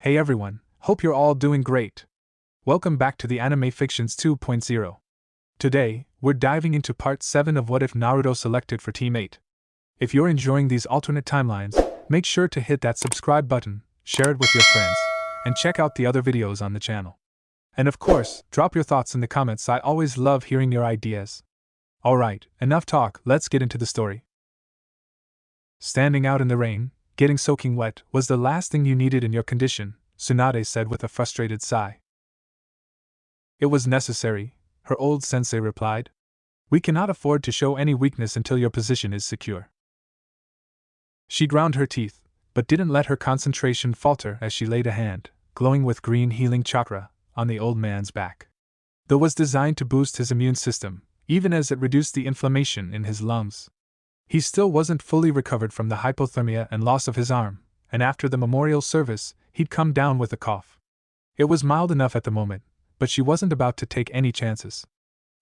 Hey everyone, hope you're all doing great. Welcome back to the Anime Fictions 2.0. Today, we're diving into part 7 of What If Naruto Selected for Team 8. If you're enjoying these alternate timelines, make sure to hit that subscribe button, share it with your friends, and check out the other videos on the channel. And of course, drop your thoughts in the comments. I always love hearing your ideas. Alright, enough talk, let's get into the story. Standing out in the rain, getting soaking wet, was the last thing you needed in your condition, Tsunade said with a frustrated sigh. It was necessary, her old sensei replied. We cannot afford to show any weakness until your position is secure. She ground her teeth, but didn't let her concentration falter as she laid a hand, glowing with green healing chakra, on the old man's back. That was designed to boost his immune system, even as it reduced the inflammation in his lungs. He still wasn't fully recovered from the hypothermia and loss of his arm, and after the memorial service, he'd come down with a cough. It was mild enough at the moment, but she wasn't about to take any chances.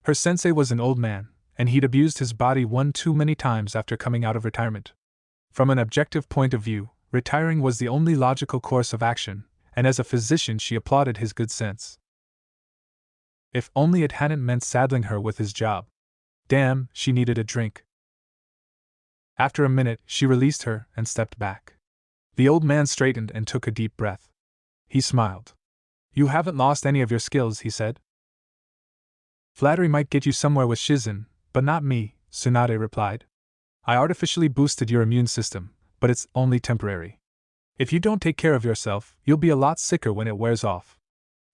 Her sensei was an old man, and he'd abused his body one too many times after coming out of retirement. From an objective point of view, retiring was the only logical course of action, and as a physician she applauded his good sense. If only it hadn't meant saddling her with his job. Damn, she needed a drink. After a minute, she released her and stepped back. The old man straightened and took a deep breath. He smiled. You haven't lost any of your skills, he said. Flattery might get you somewhere with Shizen, but not me, Tsunade replied. I artificially boosted your immune system, but it's only temporary. If you don't take care of yourself, you'll be a lot sicker when it wears off.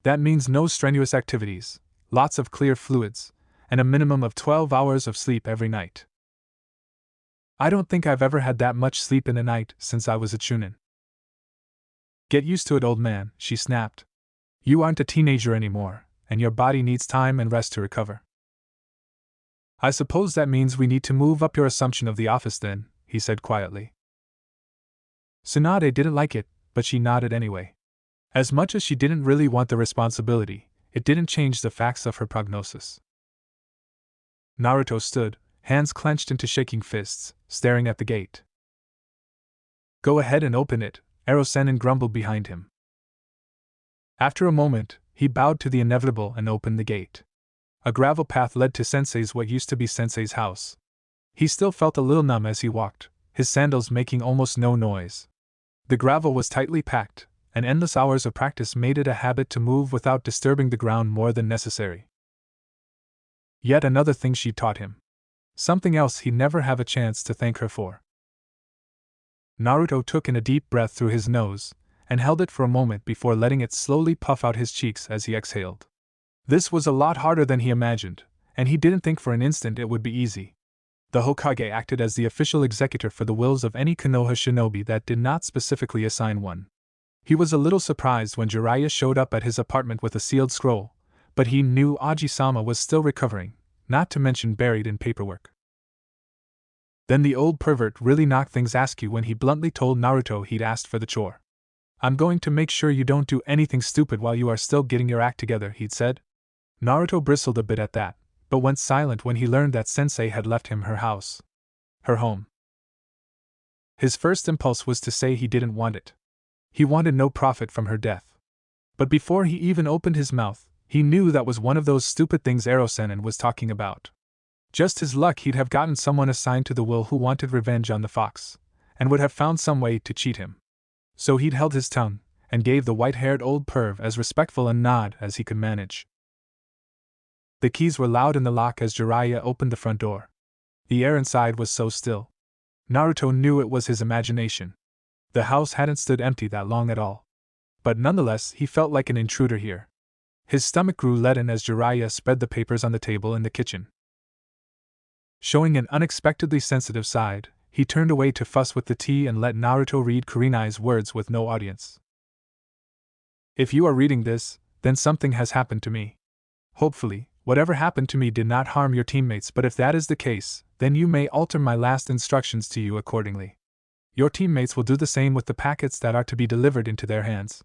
That means no strenuous activities, lots of clear fluids, and a minimum of 12 hours of sleep every night. I don't think I've ever had that much sleep in a night since I was a chunin. Get used to it, old man, she snapped. You aren't a teenager anymore, and your body needs time and rest to recover. I suppose that means we need to move up your assumption of the office then, he said quietly. Tsunade didn't like it, but she nodded anyway. As much as she didn't really want the responsibility, it didn't change the facts of her prognosis. Naruto stood, hands clenched into shaking fists, staring at the gate. Go ahead and open it, Ero-sennin grumbled behind him. After a moment, he bowed to the inevitable and opened the gate. A gravel path led to what used to be Sensei's house. He still felt a little numb as he walked, his sandals making almost no noise. The gravel was tightly packed, and endless hours of practice made it a habit to move without disturbing the ground more than necessary. Yet another thing she taught him. Something else he'd never have a chance to thank her for. Naruto took in a deep breath through his nose, and held it for a moment before letting it slowly puff out his cheeks as he exhaled. This was a lot harder than he imagined, and he didn't think for an instant it would be easy. The Hokage acted as the official executor for the wills of any Konoha shinobi that did not specifically assign one. He was a little surprised when Jiraiya showed up at his apartment with a sealed scroll, but he knew Aji-sama was still recovering, not to mention buried in paperwork. Then the old pervert really knocked things askew when he bluntly told Naruto he'd asked for the chore. I'm going to make sure you don't do anything stupid while you are still getting your act together, he'd said. Naruto bristled a bit at that, but went silent when he learned that Sensei had left him her house. Her home. His first impulse was to say he didn't want it. He wanted no profit from her death. But before he even opened his mouth, he knew that was one of those stupid things Ero-sennin was talking about. Just his luck he'd have gotten someone assigned to the will who wanted revenge on the fox, and would have found some way to cheat him. So he'd held his tongue, and gave the white-haired old perv as respectful a nod as he could manage. The keys were loud in the lock as Jiraiya opened the front door. The air inside was so still. Naruto knew it was his imagination. The house hadn't stood empty that long at all. But nonetheless he felt like an intruder here. His stomach grew leaden as Jiraiya spread the papers on the table in the kitchen. Showing an unexpectedly sensitive side, he turned away to fuss with the tea and let Naruto read Kurenai's words with no audience. If you are reading this, then something has happened to me. Hopefully, whatever happened to me did not harm your teammates, but if that is the case, then you may alter my last instructions to you accordingly. Your teammates will do the same with the packets that are to be delivered into their hands.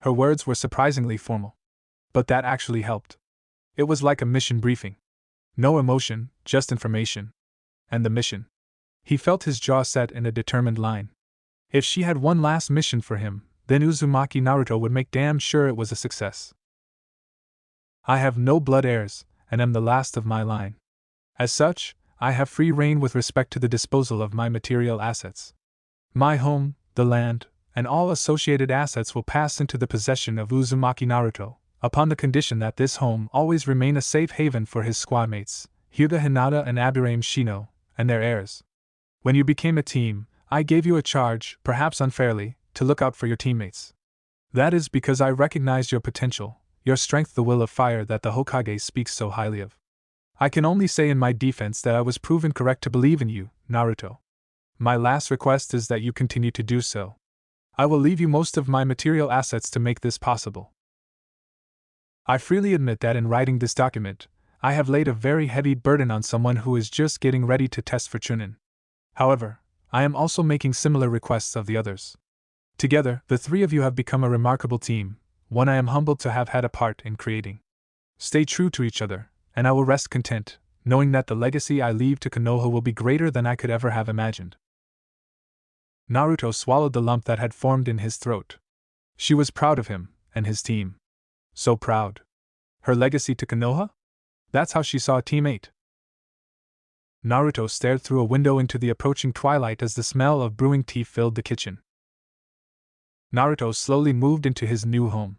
Her words were surprisingly formal. But that actually helped. It was like a mission briefing. No emotion, just information. And the mission. He felt his jaw set in a determined line. If she had one last mission for him, then Uzumaki Naruto would make damn sure it was a success. I have no blood heirs, and am the last of my line. As such, I have free rein with respect to the disposal of my material assets. My home, the land, and all associated assets will pass into the possession of Uzumaki Naruto, upon the condition that this home always remain a safe haven for his squad mates, Hyuga Hinata and Abirame Shino, and their heirs. When you became a team, I gave you a charge, perhaps unfairly, to look out for your teammates. That is because I recognized your potential, your strength, the will of fire that the Hokage speaks so highly of. I can only say in my defense that I was proven correct to believe in you, Naruto. My last request is that you continue to do so. I will leave you most of my material assets to make this possible. I freely admit that in writing this document, I have laid a very heavy burden on someone who is just getting ready to test for Chunin. However, I am also making similar requests of the others. Together, the three of you have become a remarkable team, one I am humbled to have had a part in creating. Stay true to each other, and I will rest content, knowing that the legacy I leave to Konoha will be greater than I could ever have imagined. Naruto swallowed the lump that had formed in his throat. She was proud of him, and his team. So proud. Her legacy to Konoha? That's how she saw Team 8. Naruto stared through a window into the approaching twilight as the smell of brewing tea filled the kitchen. Naruto slowly moved into his new home.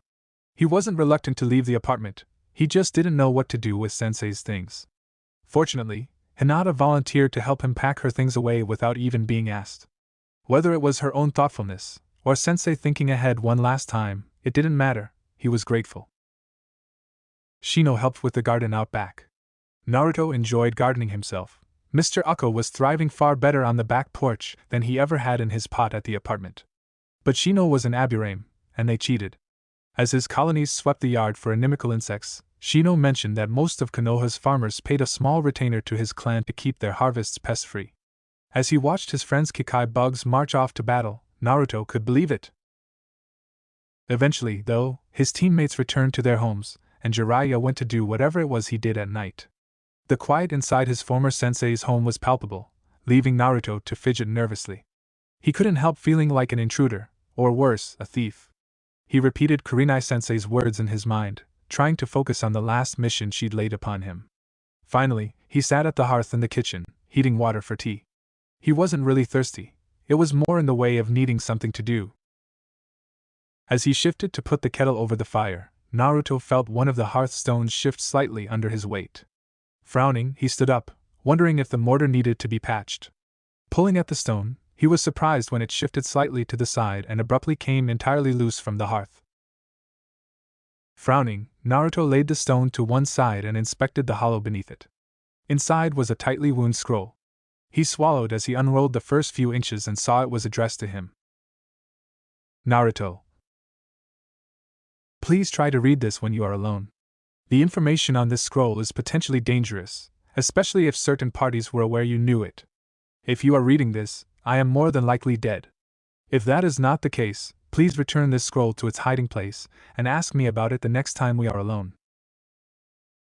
He wasn't reluctant to leave the apartment, he just didn't know what to do with Sensei's things. Fortunately, Hinata volunteered to help him pack her things away without even being asked. Whether it was her own thoughtfulness, or Sensei thinking ahead one last time, it didn't matter, he was grateful. Shino helped with the garden out back. Naruto enjoyed gardening himself. Mr. Ukko was thriving far better on the back porch than he ever had in his pot at the apartment. But Shino was an Abirame, and they cheated. As his colonies swept the yard for inimical insects, Shino mentioned that most of Konoha's farmers paid a small retainer to his clan to keep their harvests pest-free. As he watched his friends Kikai bugs march off to battle, Naruto could believe it. Eventually, though, his teammates returned to their homes, and Jiraiya went to do whatever it was he did at night. The quiet inside his former sensei's home was palpable, leaving Naruto to fidget nervously. He couldn't help feeling like an intruder, or worse, a thief. He repeated Kurenai-sensei's words in his mind, trying to focus on the last mission she'd laid upon him. Finally, he sat at the hearth in the kitchen, heating water for tea. He wasn't really thirsty, it was more in the way of needing something to do. As he shifted to put the kettle over the fire, Naruto felt one of the hearthstones shift slightly under his weight. Frowning, he stood up, wondering if the mortar needed to be patched. Pulling at the stone, he was surprised when it shifted slightly to the side and abruptly came entirely loose from the hearth. Frowning, Naruto laid the stone to one side and inspected the hollow beneath it. Inside was a tightly wound scroll. He swallowed as he unrolled the first few inches and saw it was addressed to him. Naruto. Please try to read this when you are alone. The information on this scroll is potentially dangerous, especially if certain parties were aware you knew it. If you are reading this, I am more than likely dead. If that is not the case, please return this scroll to its hiding place and ask me about it the next time we are alone.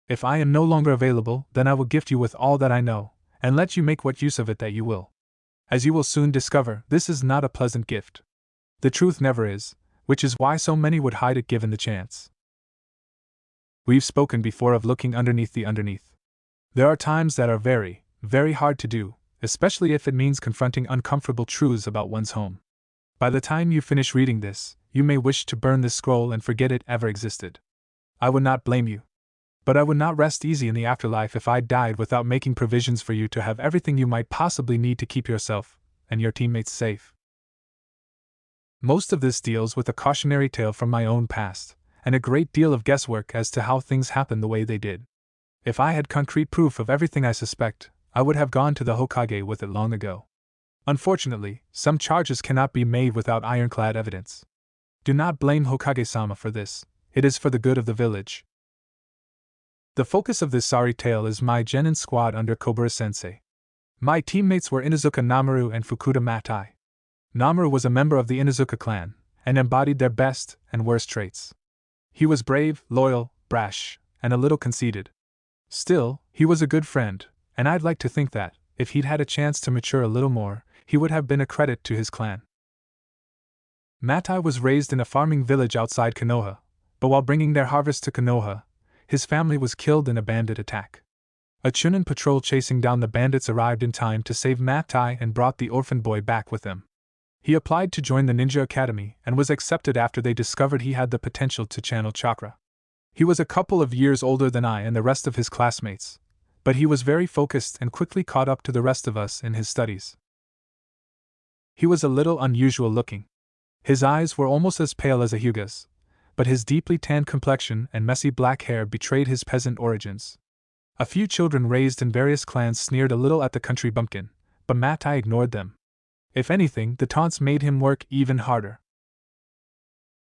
If I am no longer available, then I will gift you with all that I know, and let you make what use of it that you will. As you will soon discover, this is not a pleasant gift. The truth never is, which is why so many would hide it given the chance. We've spoken before of looking underneath the underneath. There are times that are very, very hard to do, especially if it means confronting uncomfortable truths about one's home. By the time you finish reading this, you may wish to burn this scroll and forget it ever existed. I would not blame you. But I would not rest easy in the afterlife if I died without making provisions for you to have everything you might possibly need to keep yourself and your teammates safe. Most of this deals with a cautionary tale from my own past, and a great deal of guesswork as to how things happened the way they did. If I had concrete proof of everything I suspect, I would have gone to the Hokage with it long ago. Unfortunately, some charges cannot be made without ironclad evidence. Do not blame Hokage-sama for this, it is for the good of the village. The focus of this sorry tale is my genin squad under Kobura-sensei. My teammates were Inuzuka Namaru and Fukuda Matai. Namaru was a member of the Inuzuka clan, and embodied their best and worst traits. He was brave, loyal, brash, and a little conceited. Still, he was a good friend, and I'd like to think that, if he'd had a chance to mature a little more, he would have been a credit to his clan. Matai was raised in a farming village outside Konoha, but while bringing their harvest to Konoha, his family was killed in a bandit attack. A Chunin patrol chasing down the bandits arrived in time to save Matai and brought the orphan boy back with them. He applied to join the ninja academy and was accepted after they discovered he had the potential to channel chakra. He was a couple of years older than I and the rest of his classmates, but he was very focused and quickly caught up to the rest of us in his studies. He was a little unusual looking. His eyes were almost as pale as a Hyuga's, but his deeply tanned complexion and messy black hair betrayed his peasant origins. A few children raised in various clans sneered a little at the country bumpkin, but Matai ignored them. If anything, the taunts made him work even harder.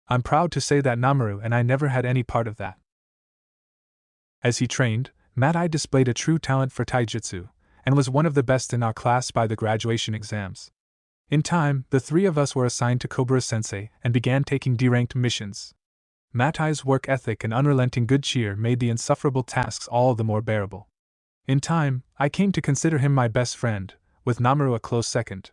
I'm proud to say that Naruto and I never had any part of that. As he trained, Matai displayed a true talent for taijutsu, and was one of the best in our class by the graduation exams. In time, the three of us were assigned to Kobura-sensei and began taking D-ranked missions. Matai's work ethic and unrelenting good cheer made the insufferable tasks all the more bearable. In time, I came to consider him my best friend, with Naruto a close second.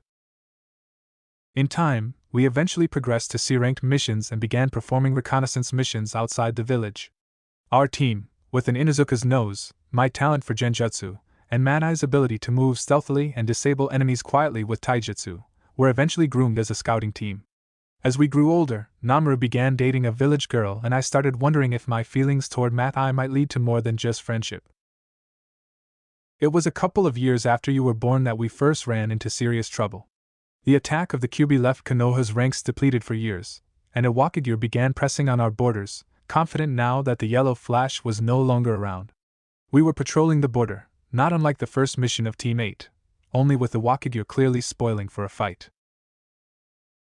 In time, we eventually progressed to C-ranked missions and began performing reconnaissance missions outside the village. Our team, with an Inuzuka's nose, my talent for genjutsu, and Matai's ability to move stealthily and disable enemies quietly with taijutsu, were eventually groomed as a scouting team. As we grew older, Naruto began dating a village girl and I started wondering if my feelings toward Matai might lead to more than just friendship. It was a couple of years after you were born that we first ran into serious trouble. The attack of the Kyuubi left Konoha's ranks depleted for years, and Iwakugure began pressing on our borders, confident now that the Yellow Flash was no longer around. We were patrolling the border, not unlike the first mission of Team 8, only with Iwakugure clearly spoiling for a fight.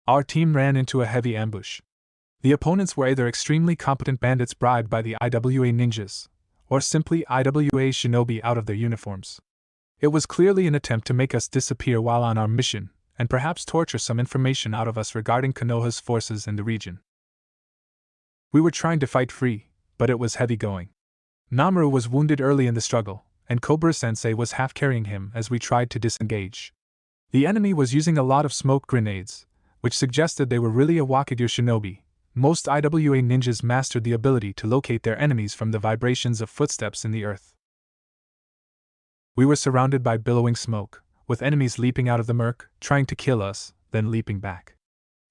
Our team ran into a heavy ambush. The opponents were either extremely competent bandits bribed by the IWA ninjas, or simply IWA shinobi out of their uniforms. It was clearly an attempt to make us disappear while on our mission, and perhaps torture some information out of us regarding Konoha's forces in the region. We were trying to fight free, but it was heavy going. Naruto was wounded early in the struggle, and Kobura-sensei was half carrying him as we tried to disengage. The enemy was using a lot of smoke grenades, which suggested they were really Iwakugure shinobi. Most IWA ninjas mastered the ability to locate their enemies from the vibrations of footsteps in the earth. We were surrounded by billowing smoke, with enemies leaping out of the murk, trying to kill us, then leaping back.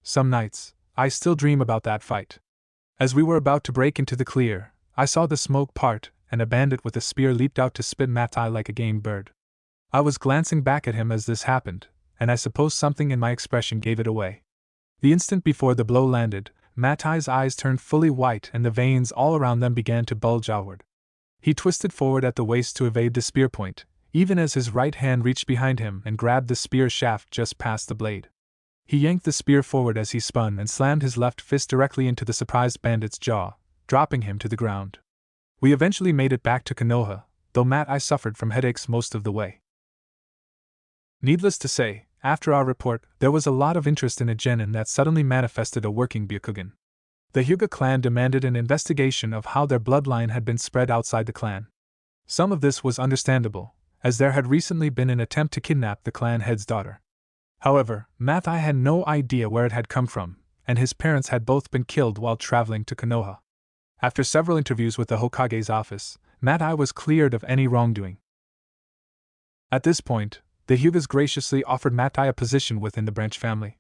Some nights, I still dream about that fight. As we were about to break into the clear, I saw the smoke part, and a bandit with a spear leaped out to spit Matai like a game bird. I was glancing back at him as this happened, and I suppose something in my expression gave it away. The instant before the blow landed, Matai's eyes turned fully white and the veins all around them began to bulge outward. He twisted forward at the waist to evade the spear point, even as his right hand reached behind him and grabbed the spear shaft just past the blade. He yanked the spear forward as he spun and slammed his left fist directly into the surprised bandit's jaw, dropping him to the ground. We eventually made it back to Konoha, though Matai suffered from headaches most of the way. Needless to say, after our report, there was a lot of interest in a genin that suddenly manifested a working Byakugan. The Hyuga clan demanded an investigation of how their bloodline had been spread outside the clan. Some of this was understandable, as there had recently been an attempt to kidnap the clan head's daughter. However, Matai had no idea where it had come from, and his parents had both been killed while traveling to Konoha. After several interviews with the Hokage's office, Matai was cleared of any wrongdoing. At this point, the Hyugas graciously offered Matai a position within the branch family.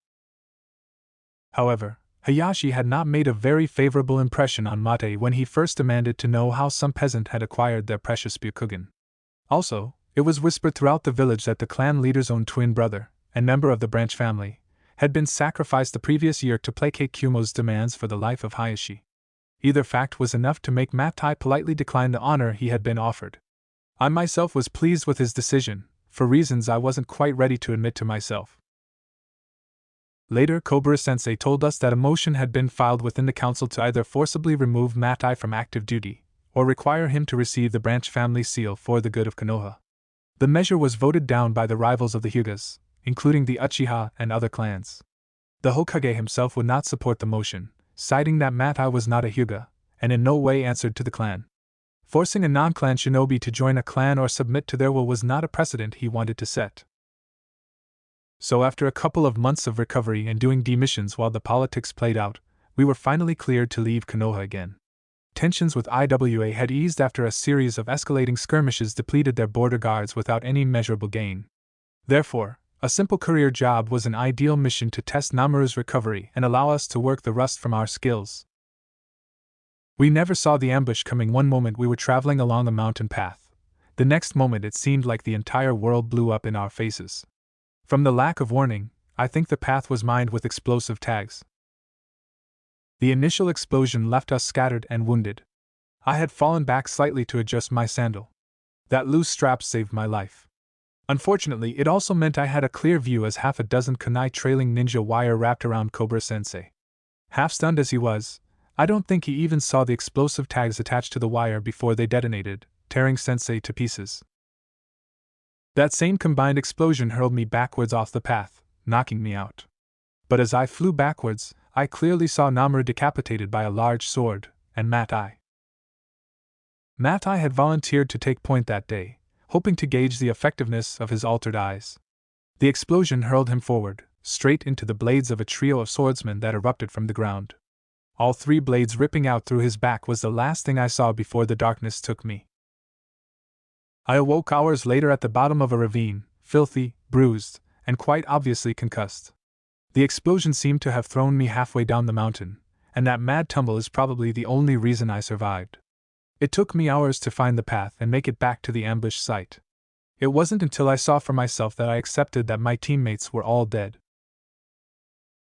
However, Hayashi had not made a very favorable impression on Matai when he first demanded to know how some peasant had acquired their precious Byakugan. Also, it was whispered throughout the village that the clan leader's own twin brother, and member of the branch family, had been sacrificed the previous year to placate Kumo's demands for the life of Hayashi. Either fact was enough to make Matai politely decline the honor he had been offered. I myself was pleased with his decision, for reasons I wasn't quite ready to admit to myself. Later, Kobura-sensei told us that a motion had been filed within the council to either forcibly remove Matai from active duty, or require him to receive the branch family seal for the good of Konoha. The measure was voted down by the rivals of the Hyugas, including the Uchiha and other clans. The Hokage himself would not support the motion, citing that Matai was not a Hyuga, and in no way answered to the clan. Forcing a non-clan shinobi to join a clan or submit to their will was not a precedent he wanted to set. So after a couple of months of recovery and doing demissions while the politics played out, we were finally cleared to leave Konoha again. Tensions with IWA had eased after a series of escalating skirmishes depleted their border guards without any measurable gain. Therefore, a simple career job was an ideal mission to test Namuru's recovery and allow us to work the rust from our skills. We never saw the ambush coming. One moment we were traveling along a mountain path. The next moment it seemed like the entire world blew up in our faces. From the lack of warning, I think the path was mined with explosive tags. The initial explosion left us scattered and wounded. I had fallen back slightly to adjust my sandal. That loose strap saved my life. Unfortunately, it also meant I had a clear view as half a dozen kunai trailing ninja wire wrapped around Cobra-sensei. Half stunned as he was, I don't think he even saw the explosive tags attached to the wire before they detonated, tearing Sensei to pieces. That same combined explosion hurled me backwards off the path, knocking me out. But as I flew backwards, I clearly saw Namuru decapitated by a large sword, and Matai. Matai had volunteered to take point that day, hoping to gauge the effectiveness of his altered eyes. The explosion hurled him forward, straight into the blades of a trio of swordsmen that erupted from the ground. All three blades ripping out through his back was the last thing I saw before the darkness took me. I awoke hours later at the bottom of a ravine, filthy, bruised, and quite obviously concussed. The explosion seemed to have thrown me halfway down the mountain, and that mad tumble is probably the only reason I survived. It took me hours to find the path and make it back to the ambush site. It wasn't until I saw for myself that I accepted that my teammates were all dead.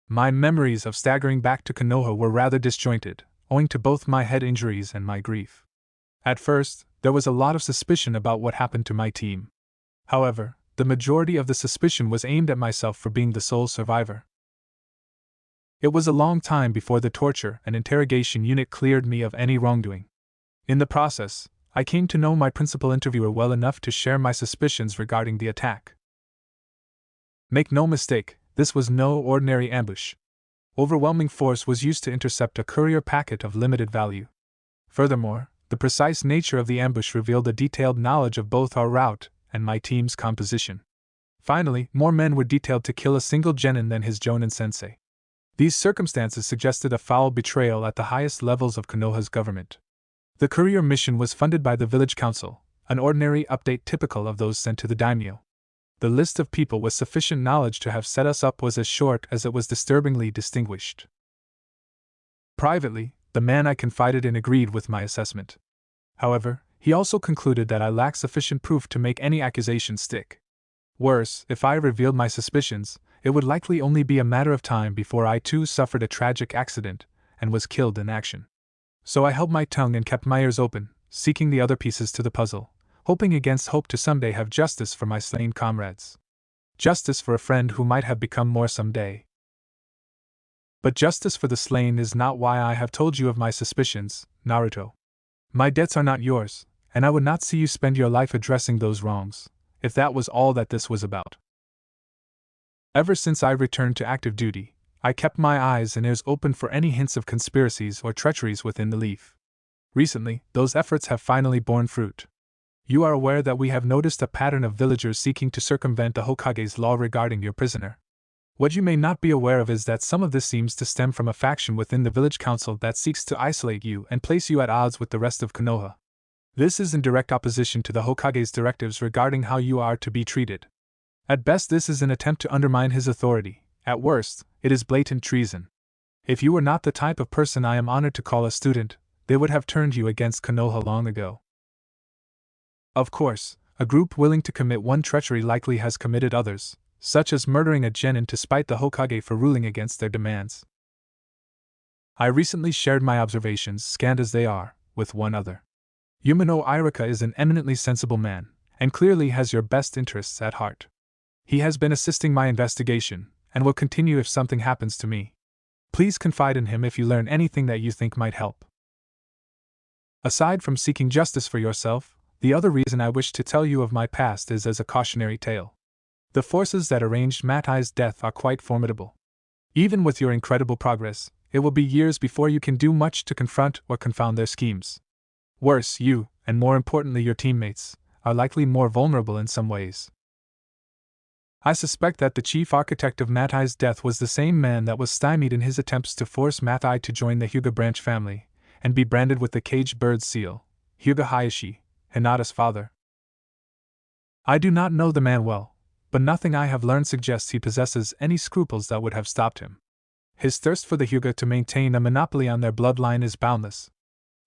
My memories of staggering back to Konoha were rather disjointed, owing to both my head injuries and my grief. At first, there was a lot of suspicion about what happened to my team. However, the majority of the suspicion was aimed at myself for being the sole survivor. It was a long time before the torture and interrogation unit cleared me of any wrongdoing. In the process, I came to know my principal interviewer well enough to share my suspicions regarding the attack. Make no mistake, this was no ordinary ambush. Overwhelming force was used to intercept a courier packet of limited value. Furthermore, the precise nature of the ambush revealed a detailed knowledge of both our route and my team's composition. Finally, more men were detailed to kill a single genin than his Jonin sensei. These circumstances suggested a foul betrayal at the highest levels of Konoha's government. The courier mission was funded by the village council, an ordinary update typical of those sent to the daimyo. The list of people with sufficient knowledge to have set us up was as short as it was disturbingly distinguished. Privately, the man I confided in agreed with my assessment. However, he also concluded that I lacked sufficient proof to make any accusation stick. Worse, if I revealed my suspicions, it would likely only be a matter of time before I too suffered a tragic accident and was killed in action. So I held my tongue and kept my ears open, seeking the other pieces to the puzzle, hoping against hope to someday have justice for my slain comrades. Justice for a friend who might have become more someday. But justice for the slain is not why I have told you of my suspicions, Naruto. My debts are not yours, and I would not see you spend your life addressing those wrongs, if that was all that this was about. Ever since I returned to active duty, I kept my eyes and ears open for any hints of conspiracies or treacheries within the Leaf. Recently, those efforts have finally borne fruit. You are aware that we have noticed a pattern of villagers seeking to circumvent the Hokage's law regarding your prisoner. What you may not be aware of is that some of this seems to stem from a faction within the village council that seeks to isolate you and place you at odds with the rest of Konoha. This is in direct opposition to the Hokage's directives regarding how you are to be treated. At best, this is an attempt to undermine his authority. At worst, it is blatant treason. If you were not the type of person I am honored to call a student, they would have turned you against Konoha long ago. Of course, a group willing to commit one treachery likely has committed others, such as murdering a genin to spite the Hokage for ruling against their demands. I recently shared my observations, scant as they are, with one other. Yumino Irika is an eminently sensible man, and clearly has your best interests at heart. He has been assisting my investigation, and will continue if something happens to me. Please confide in him if you learn anything that you think might help. Aside from seeking justice for yourself, the other reason I wish to tell you of my past is as a cautionary tale. The forces that arranged Matai's death are quite formidable. Even with your incredible progress, it will be years before you can do much to confront or confound their schemes. Worse, you, and more importantly your teammates, are likely more vulnerable in some ways. I suspect that the chief architect of Matai's death was the same man that was stymied in his attempts to force Matai to join the Hyuga branch family, and be branded with the caged bird seal, Hyuga Hayashi, Hinata's father. I do not know the man well, but nothing I have learned suggests he possesses any scruples that would have stopped him. His thirst for the Hyuga to maintain a monopoly on their bloodline is boundless.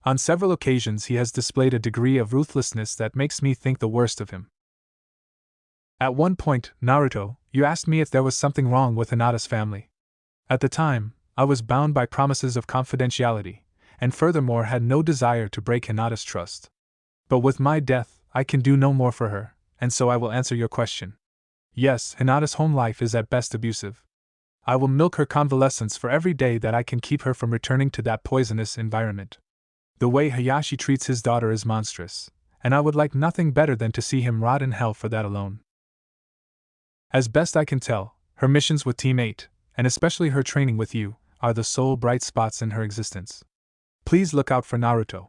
On several occasions he has displayed a degree of ruthlessness that makes me think the worst of him. At one point, Naruto, you asked me if there was something wrong with Hinata's family. At the time, I was bound by promises of confidentiality, and furthermore had no desire to break Hinata's trust. But with my death, I can do no more for her, and so I will answer your question. Yes, Hinata's home life is at best abusive. I will milk her convalescence for every day that I can keep her from returning to that poisonous environment. The way Hayashi treats his daughter is monstrous, and I would like nothing better than to see him rot in hell for that alone. As best I can tell, her missions with Team 8, and especially her training with you, are the sole bright spots in her existence. Please look out for Naruto.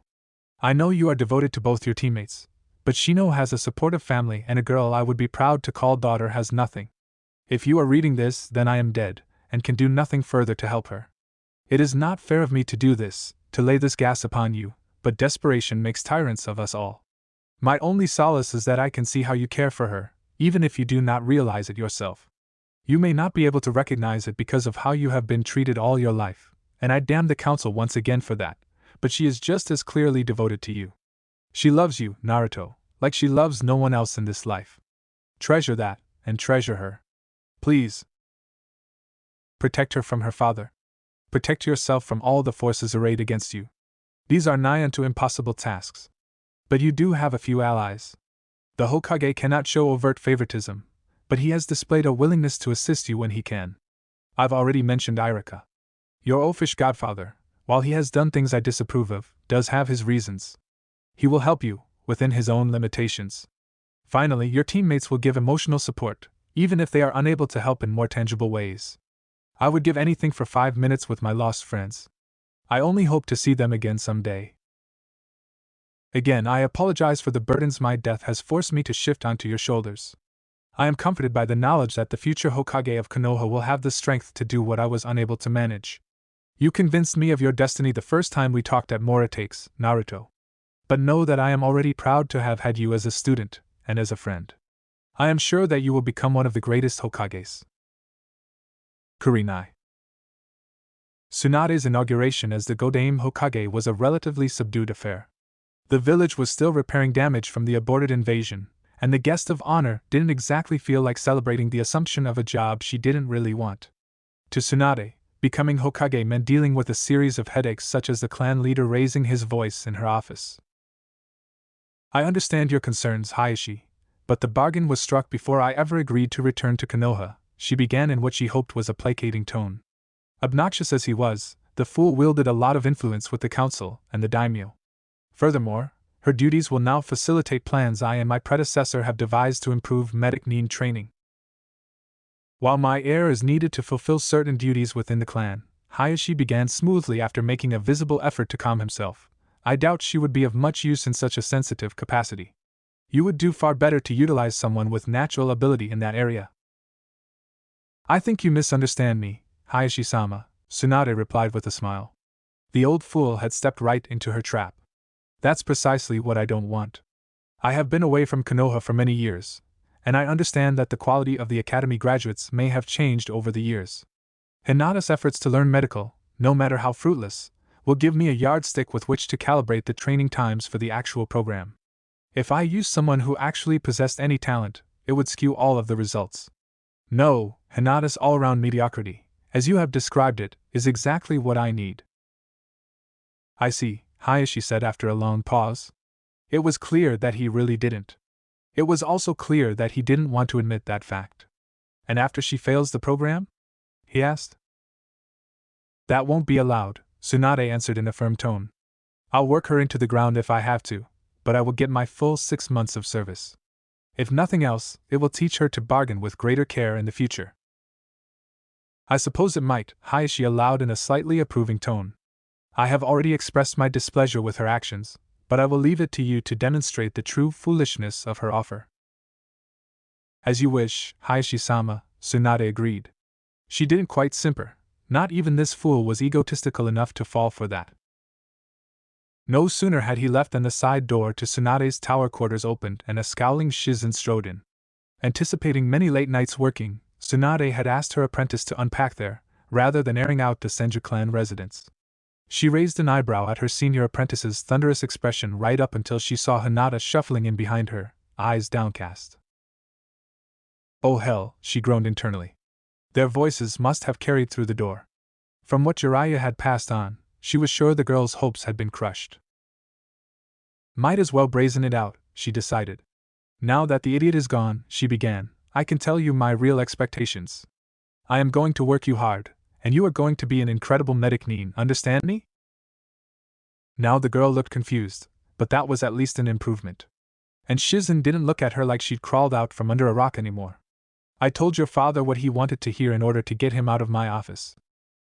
I know you are devoted to both your teammates, but Shino has a supportive family and a girl I would be proud to call daughter has nothing. If you are reading this, then I am dead, and can do nothing further to help her. It is not fair of me to do this, to lay this gas upon you, but desperation makes tyrants of us all. My only solace is that I can see how you care for her, even if you do not realize it yourself. You may not be able to recognize it because of how you have been treated all your life, and I damn the council once again for that, but she is just as clearly devoted to you. She loves you, Naruto, like she loves no one else in this life. Treasure that, and treasure her. Please. Protect her from her father. Protect yourself from all the forces arrayed against you. These are nigh unto impossible tasks. But you do have a few allies. The Hokage cannot show overt favoritism, but he has displayed a willingness to assist you when he can. I've already mentioned Irika. Your oafish godfather, while he has done things I disapprove of, does have his reasons. He will help you, within his own limitations. Finally, your teammates will give emotional support, even if they are unable to help in more tangible ways. I would give anything for 5 minutes with my lost friends. I only hope to see them again someday. Again, I apologize for the burdens my death has forced me to shift onto your shoulders. I am comforted by the knowledge that the future Hokage of Konoha will have the strength to do what I was unable to manage. You convinced me of your destiny the first time we talked at Moritake's, Naruto. But know that I am already proud to have had you as a student, and as a friend. I am sure that you will become one of the greatest Hokages. Kurenai. Tsunade's inauguration as the Godame Hokage was a relatively subdued affair. The village was still repairing damage from the aborted invasion, and the guest of honor didn't exactly feel like celebrating the assumption of a job she didn't really want. To Tsunade, becoming Hokage meant dealing with a series of headaches such as the clan leader raising his voice in her office. I understand your concerns, Hayashi, but the bargain was struck before I ever agreed to return to Konoha, she began in what she hoped was a placating tone. Obnoxious as he was, the fool wielded a lot of influence with the council and the daimyo. Furthermore, her duties will now facilitate plans I and my predecessor have devised to improve medic need training. While my heir is needed to fulfill certain duties within the clan, Hayashi began smoothly after making a visible effort to calm himself. I doubt she would be of much use in such a sensitive capacity. You would do far better to utilize someone with natural ability in that area. I think you misunderstand me, Hayashi-sama, Tsunade replied with a smile. The old fool had stepped right into her trap. That's precisely what I don't want. I have been away from Konoha for many years, and I understand that the quality of the academy graduates may have changed over the years. Hinata's efforts to learn medical, no matter how fruitless, will give me a yardstick with which to calibrate the training times for the actual program. If I used someone who actually possessed any talent, it would skew all of the results. No, Hinata's all-round mediocrity, as you have described it, is exactly what I need. I see, Hayashi said after a long pause. It was clear that he really didn't. It was also clear that he didn't want to admit that fact. And after she fails the program? He asked. That won't be allowed, Tsunade answered in a firm tone. I'll work her into the ground if I have to, but I will get my full 6 months of service. If nothing else, it will teach her to bargain with greater care in the future. I suppose it might, Hayashi allowed in a slightly approving tone. I have already expressed my displeasure with her actions, but I will leave it to you to demonstrate the true foolishness of her offer. As you wish, Hayashi-sama, Tsunade agreed. She didn't quite simper. Not even this fool was egotistical enough to fall for that. No sooner had he left than the side door to Tsunade's tower quarters opened and a scowling Shizen strode in. Anticipating many late nights working, Tsunade had asked her apprentice to unpack there, rather than airing out the Senju clan residence. She raised an eyebrow at her senior apprentice's thunderous expression right up until she saw Hinata shuffling in behind her, eyes downcast. Oh hell, she groaned internally. Their voices must have carried through the door. From what Jiraiya had passed on, she was sure the girl's hopes had been crushed. Might as well brazen it out, she decided. Now that the idiot is gone, she began, I can tell you my real expectations. I am going to work you hard, and you are going to be an incredible medic Nin, understand me? Now the girl looked confused, but that was at least an improvement. And Shizen didn't look at her like she'd crawled out from under a rock anymore. I told your father what he wanted to hear in order to get him out of my office.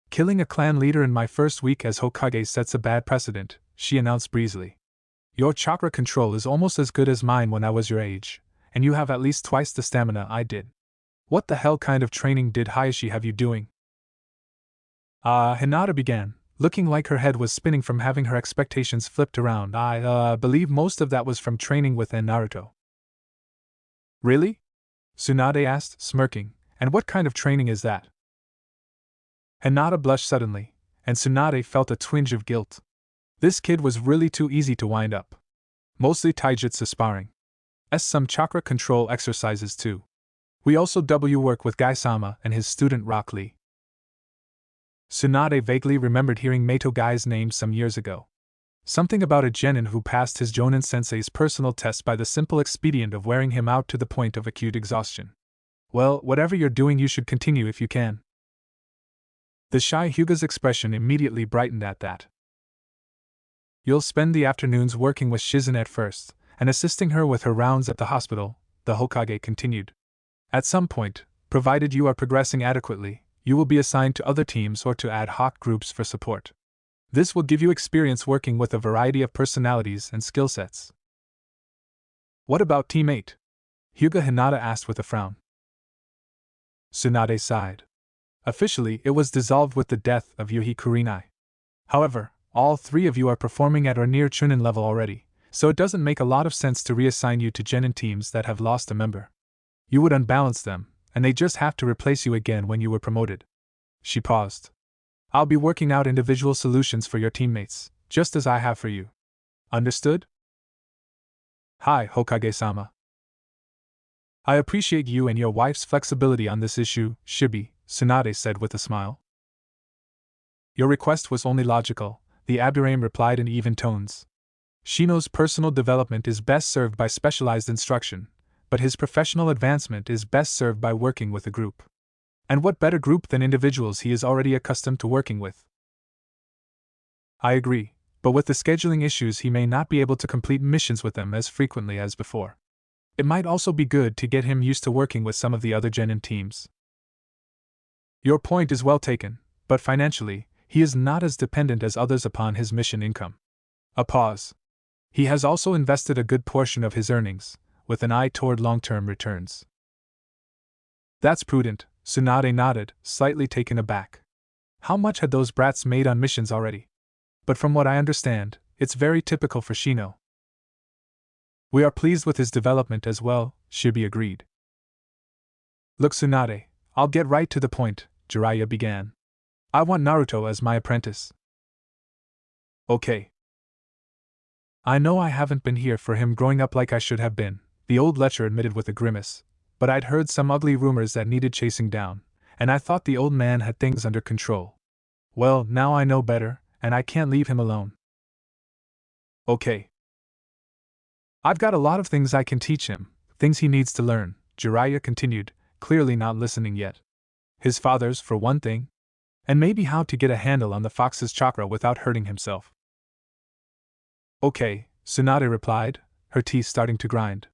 Killing a clan leader in my first week as Hokage sets a bad precedent, she announced breezily. Your chakra control is almost as good as mine when I was your age, and you have at least twice the stamina I did. What the hell kind of training did Hayashi have you doing? Hinata began, looking like her head was spinning from having her expectations flipped around. I believe most of that was from training with Naruto. Really? Tsunade asked, smirking, and what kind of training is that? Hinata blushed suddenly, and Tsunade felt a twinge of guilt. This kid was really too easy to wind up. Mostly taijutsu sparring. Some chakra control exercises too. We also work with Gai-sama and his student Rock Lee. Tsunade vaguely remembered hearing Meito Gai's name some years ago. Something about a genin who passed his Jonin sensei's personal test by the simple expedient of wearing him out to the point of acute exhaustion. Well, whatever you're doing you should continue if you can. The shy Hyuga's expression immediately brightened at that. You'll spend the afternoons working with Shizen at first, and assisting her with her rounds at the hospital, the Hokage continued. At some point, provided you are progressing adequately, you will be assigned to other teams or to ad hoc groups for support. This will give you experience working with a variety of personalities and skill sets. What about Team 8? Hyuga Hinata asked with a frown. Tsunade sighed. Officially, it was dissolved with the death of Yuhi Kurenai. However, all three of you are performing at or near Chunin level already, so it doesn't make a lot of sense to reassign you to genin teams that have lost a member. You would unbalance them, and they just have to replace you again when you were promoted. She paused. I'll be working out individual solutions for your teammates, just as I have for you. Understood? Hi, Hokage-sama. I appreciate you and your wife's flexibility on this issue, Shibi, Tsunade said with a smile. Your request was only logical, the Abdurrahim replied in even tones. Shino's personal development is best served by specialized instruction, but his professional advancement is best served by working with a group. And what better group than individuals he is already accustomed to working with? I agree, but with the scheduling issues he may not be able to complete missions with them as frequently as before. It might also be good to get him used to working with some of the other genin teams. Your point is well taken, but financially, he is not as dependent as others upon his mission income. A pause. He has also invested a good portion of his earnings, with an eye toward long-term returns. That's prudent, Tsunade nodded, slightly taken aback. How much had those brats made on missions already? But from what I understand, it's very typical for Shino. We are pleased with his development as well, Shibi agreed. Look Tsunade, I'll get right to the point, Jiraiya began. I want Naruto as my apprentice. Okay. I know I haven't been here for him growing up like I should have been, the old lecher admitted with a grimace, but I'd heard some ugly rumors that needed chasing down, and I thought the old man had things under control. Well, now I know better, and I can't leave him alone. Okay. I've got a lot of things I can teach him, things he needs to learn, Jiraiya continued, clearly not listening yet. His father's, for one thing. And maybe how to get a handle on the fox's chakra without hurting himself. Okay, Tsunade replied, her teeth starting to grind.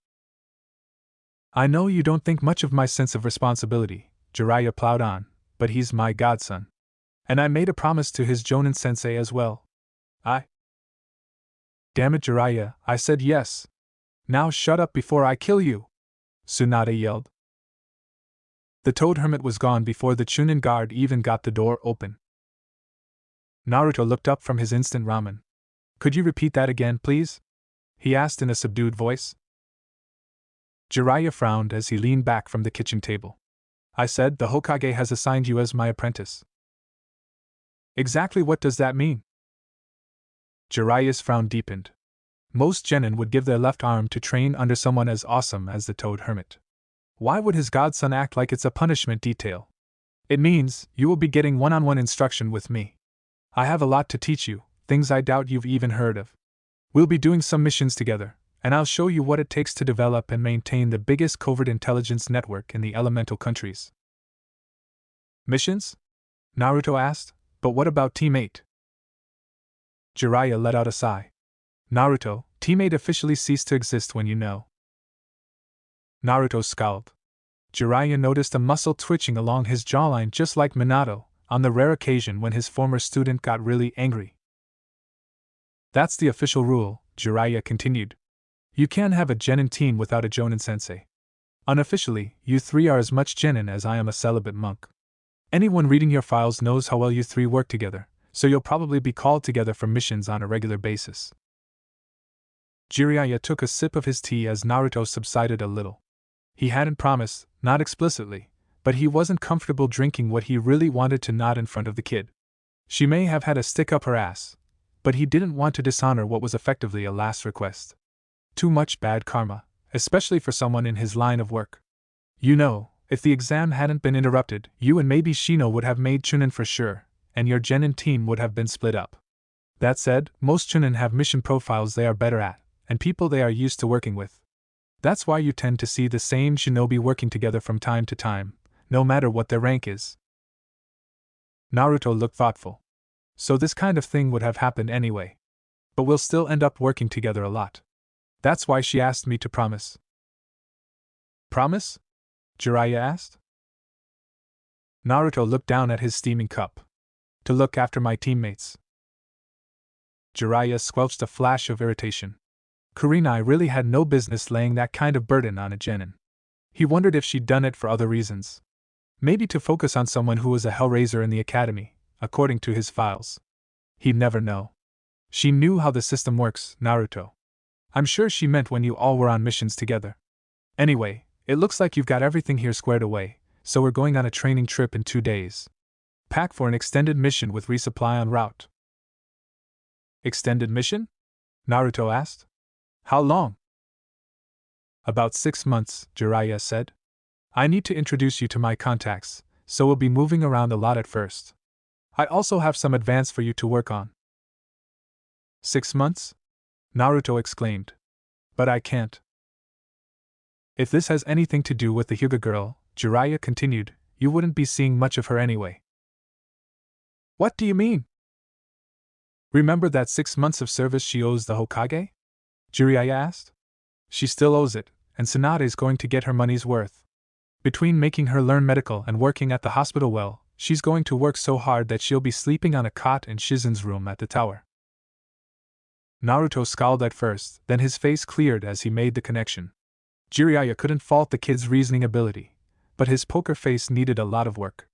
I know you don't think much of my sense of responsibility, Jiraiya plowed on, but he's my godson. And I made a promise to his Jonin sensei as well. Damn it, Jiraiya, I said yes. Now shut up before I kill you! Tsunade yelled. The toad hermit was gone before the Chunin guard even got the door open. Naruto looked up from his instant ramen. Could you repeat that again, please? He asked in a subdued voice. Jiraiya frowned as he leaned back from the kitchen table. I said the Hokage has assigned you as my apprentice. Exactly what does that mean? Jiraiya's frown deepened. Most genin would give their left arm to train under someone as awesome as the Toad Hermit. Why would his godson act like it's a punishment detail? It means you will be getting one-on-one instruction with me. I have a lot to teach you, things I doubt you've even heard of. We'll be doing some missions together, and I'll show you what it takes to develop and maintain the biggest covert intelligence network in the elemental countries. Missions? Naruto asked, but what about Team 8? Jiraiya let out a sigh. Naruto, Team 8 officially ceased to exist when you know. Naruto scowled. Jiraiya noticed a muscle twitching along his jawline just like Minato, on the rare occasion when his former student got really angry. That's the official rule, Jiraiya continued. You can't have a genin team without a jonin sensei. Unofficially, you three are as much genin as I am a celibate monk. Anyone reading your files knows how well you three work together, so you'll probably be called together for missions on a regular basis. Jiraiya took a sip of his tea as Naruto subsided a little. He hadn't promised, not explicitly, but he wasn't comfortable drinking what he really wanted to not in front of the kid. She may have had a stick up her ass, but he didn't want to dishonor what was effectively a last request. Too much bad karma, especially for someone in his line of work. You know, if the exam hadn't been interrupted, you and maybe Shino would have made Chunin for sure, and your genin team would have been split up. That said, most Chunin have mission profiles they are better at, and people they are used to working with. That's why you tend to see the same shinobi working together from time to time, no matter what their rank is. Naruto looked thoughtful. So this kind of thing would have happened anyway. But we'll still end up working together a lot. That's why she asked me to promise. Promise? Jiraiya asked. Naruto looked down at his steaming cup. To look after my teammates. Jiraiya squelched a flash of irritation. Kurenai really had no business laying that kind of burden on a genin. He wondered if she'd done it for other reasons. Maybe to focus on someone who was a hellraiser in the academy, according to his files. He'd never know. She knew how the system works, Naruto. I'm sure she meant when you all were on missions together. Anyway, it looks like you've got everything here squared away, so we're going on a training trip in 2 days. Pack for an extended mission with resupply en route. Extended mission? Naruto asked. How long? About 6 months, Jiraiya said. I need to introduce you to my contacts, so we'll be moving around a lot at first. I also have some advance for you to work on. 6 months? Naruto exclaimed. But I can't. If this has anything to do with the Hyuga girl, Jiraiya continued, you wouldn't be seeing much of her anyway. What do you mean? Remember that 6 months of service she owes the Hokage? Jiraiya asked. She still owes it, and Tsunade's going to get her money's worth. Between making her learn medical and working at the hospital well, she's going to work so hard that she'll be sleeping on a cot in Shizen's room at the tower. Naruto scowled at first, then his face cleared as he made the connection. Jiraiya couldn't fault the kid's reasoning ability, but his poker face needed a lot of work.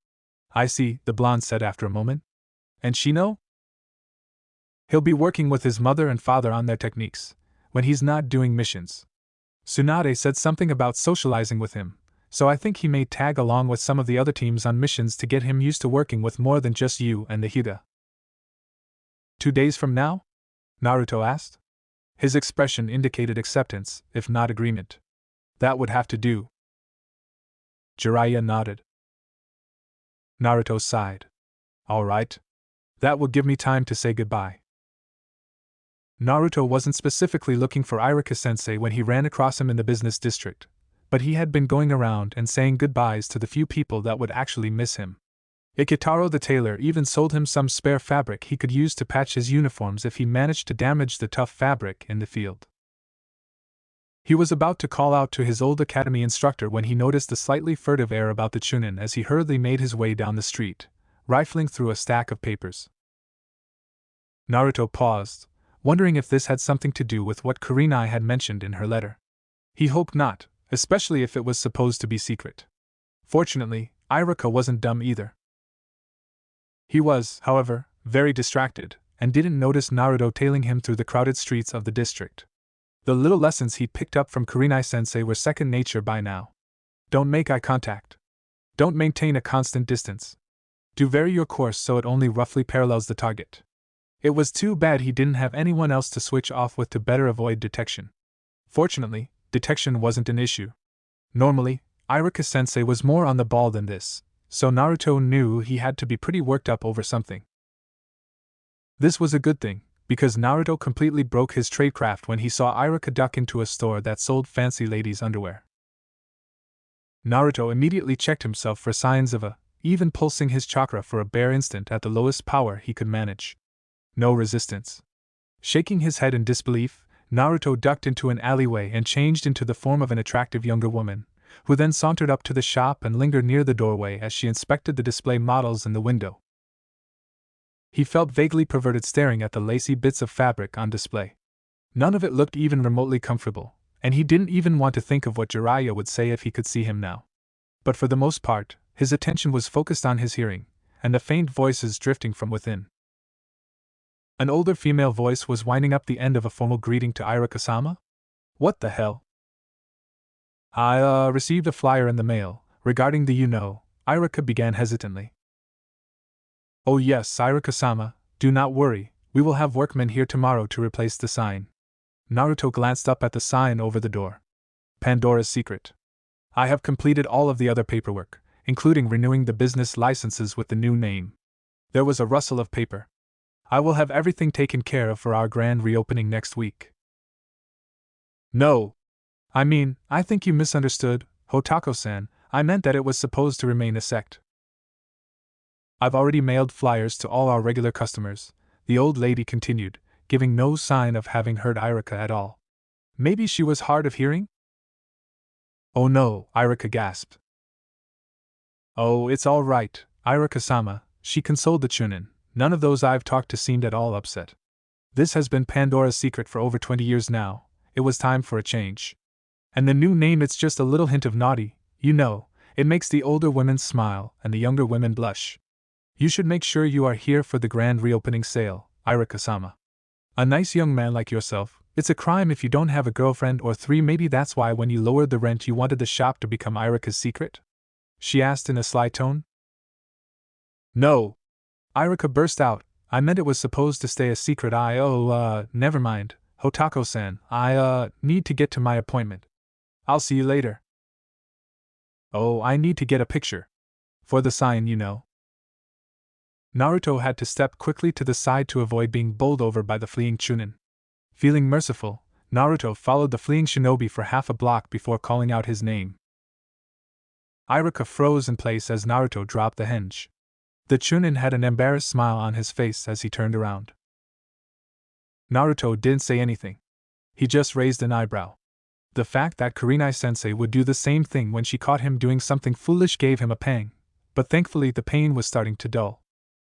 I see, the blonde said after a moment. And Shino? He'll be working with his mother and father on their techniques, when he's not doing missions. Tsunade said something about socializing with him, so I think he may tag along with some of the other teams on missions to get him used to working with more than just you and the Hyuga. 2 days from now? Naruto asked. His expression indicated acceptance, if not agreement. That would have to do. Jiraiya nodded. Naruto sighed. All right. That will give me time to say goodbye. Naruto wasn't specifically looking for Irika-sensei when he ran across him in the business district, but he had been going around and saying goodbyes to the few people that would actually miss him. Ikitaro the tailor even sold him some spare fabric he could use to patch his uniforms if he managed to damage the tough fabric in the field. He was about to call out to his old academy instructor when he noticed the slightly furtive air about the Chunin as he hurriedly made his way down the street, rifling through a stack of papers. Naruto paused, wondering if this had something to do with what Kurenai had mentioned in her letter. He hoped not, especially if it was supposed to be secret. Fortunately, Iruka wasn't dumb either. He was, however, very distracted, and didn't notice Naruto tailing him through the crowded streets of the district. The little lessons he'd picked up from Kurenai-sensei were second nature by now. Don't make eye contact. Don't maintain a constant distance. Do vary your course so it only roughly parallels the target. It was too bad he didn't have anyone else to switch off with to better avoid detection. Fortunately, detection wasn't an issue. Normally, Iruka-sensei was more on the ball than this, so Naruto knew he had to be pretty worked up over something. This was a good thing, because Naruto completely broke his tradecraft when he saw Iruka duck into a store that sold fancy ladies' underwear. Naruto immediately checked himself for signs of even pulsing his chakra for a bare instant at the lowest power he could manage. No resistance. Shaking his head in disbelief, Naruto ducked into an alleyway and changed into the form of an attractive younger woman, who then sauntered up to the shop and lingered near the doorway as she inspected the display models in the window. He felt vaguely perverted staring at the lacy bits of fabric on display. None of it looked even remotely comfortable, and he didn't even want to think of what Jiraiya would say if he could see him now. But for the most part, his attention was focused on his hearing, and the faint voices drifting from within. An older female voice was winding up the end of a formal greeting to Iruka-sama? What the hell? I received a flyer in the mail, regarding the Iruka began hesitantly. Oh yes, Iruka-sama, do not worry, we will have workmen here tomorrow to replace the sign. Naruto glanced up at the sign over the door. Pandora's Secret. I have completed all of the other paperwork, including renewing the business licenses with the new name. There was a rustle of paper. I will have everything taken care of for our grand reopening next week. No. I think you misunderstood, Hotako-san. I meant that it was supposed to remain a sect. I've already mailed flyers to all our regular customers, the old lady continued, giving no sign of having heard Iruka at all. Maybe she was hard of hearing? Oh no, Iruka gasped. Oh, it's all right, Iruka-sama, she consoled the Chunin. None of those I've talked to seemed at all upset. This has been Pandora's Secret for over 20 years now. It was time for a change. And the new name, it's just a little hint of naughty, it makes the older women smile and the younger women blush. You should make sure you are here for the grand reopening sale, Iruka-sama. A nice young man like yourself, it's a crime if you don't have a girlfriend or three. Maybe that's why when you lowered the rent you wanted the shop to become Iruka's secret? She asked in a sly tone. No. Iruka burst out, I meant it was supposed to stay a secret. Never mind, Hotako-san, I need to get to my appointment. I'll see you later. Oh, I need to get a picture. For the sign, Naruto had to step quickly to the side to avoid being bowled over by the fleeing Chunin. Feeling merciful, Naruto followed the fleeing shinobi for half a block before calling out his name. Iruka froze in place as Naruto dropped the hinge. The Chunin had an embarrassed smile on his face as he turned around. Naruto didn't say anything. He just raised an eyebrow. The fact that Kurenai-sensei would do the same thing when she caught him doing something foolish gave him a pang, but thankfully the pain was starting to dull.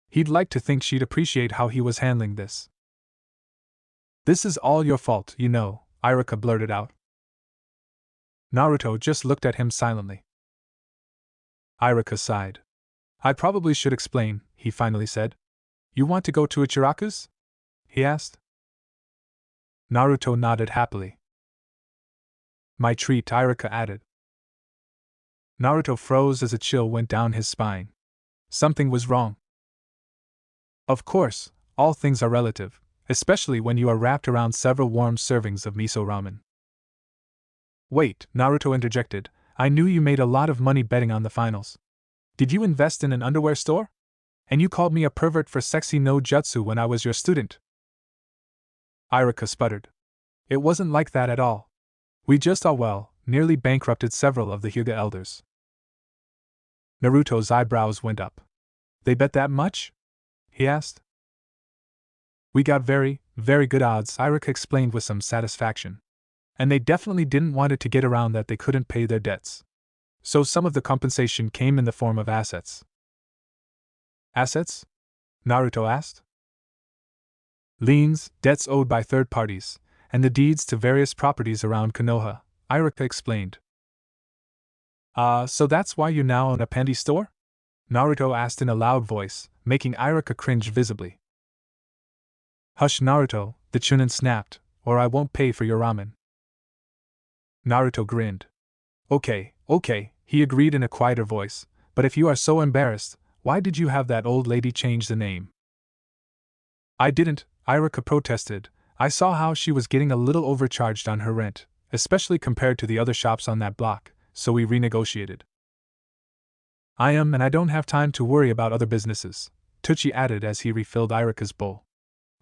He'd like to think she'd appreciate how he was handling this. This is all your fault, Iruka blurted out. Naruto just looked at him silently. Iruka sighed. I probably should explain, he finally said. You want to go to Ichiraku's? He asked. Naruto nodded happily. My treat, Iruka added. Naruto froze as a chill went down his spine. Something was wrong. Of course, all things are relative, especially when you are wrapped around several warm servings of miso ramen. Wait, Naruto interjected, I knew you made a lot of money betting on the finals. Did you invest in an underwear store? And you called me a pervert for sexy no jutsu when I was your student? Iruka sputtered. It wasn't like that at all. We just nearly bankrupted several of the Hyuga elders. Naruto's eyebrows went up. They bet that much? He asked. We got very, very good odds, Iruka explained with some satisfaction. And they definitely didn't want it to get around that they couldn't pay their debts. So some of the compensation came in the form of assets. Assets? Naruto asked. Liens, debts owed by third parties, and the deeds to various properties around Konoha, Iruka explained. So that's why you now own a panty store? Naruto asked in a loud voice, making Iruka cringe visibly. Hush, Naruto, the Chunin snapped, or I won't pay for your ramen. Naruto grinned. Okay, he agreed in a quieter voice, but if you are so embarrassed, why did you have that old lady change the name? I didn't, Iruka protested. I saw how she was getting a little overcharged on her rent, especially compared to the other shops on that block, so we renegotiated. And I don't have time to worry about other businesses, Tucci added as he refilled Iruka's bowl.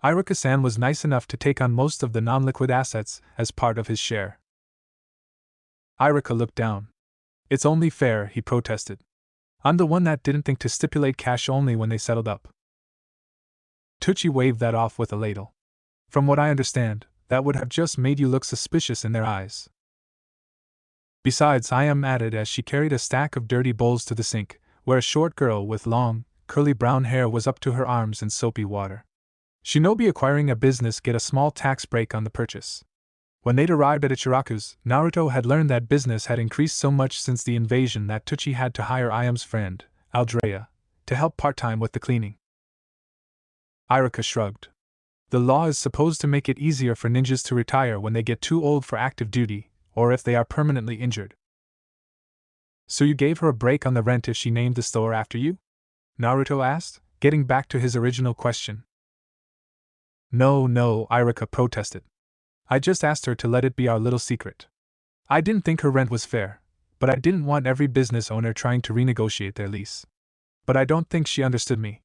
Iruka-san was nice enough to take on most of the non-liquid assets as part of his share. Iruka looked down. It's only fair, he protested. I'm the one that didn't think to stipulate cash only when they settled up. Tucci waved that off with a ladle. From what I understand, that would have just made you look suspicious in their eyes. Besides, added as she carried a stack of dirty bowls to the sink, where a short girl with long, curly brown hair was up to her arms in soapy water. Shinobi acquiring a business get a small tax break on the purchase. When they'd arrived at Ichiraku's, Naruto had learned that business had increased so much since the invasion that Tucci had to hire Iam's friend, Aldrea, to help part-time with the cleaning. Iruka shrugged. The law is supposed to make it easier for ninjas to retire when they get too old for active duty, or if they are permanently injured. So you gave her a break on the rent if she named the store after you? Naruto asked, getting back to his original question. No, Iruka protested. I just asked her to let it be our little secret. I didn't think her rent was fair, but I didn't want every business owner trying to renegotiate their lease. But I don't think she understood me.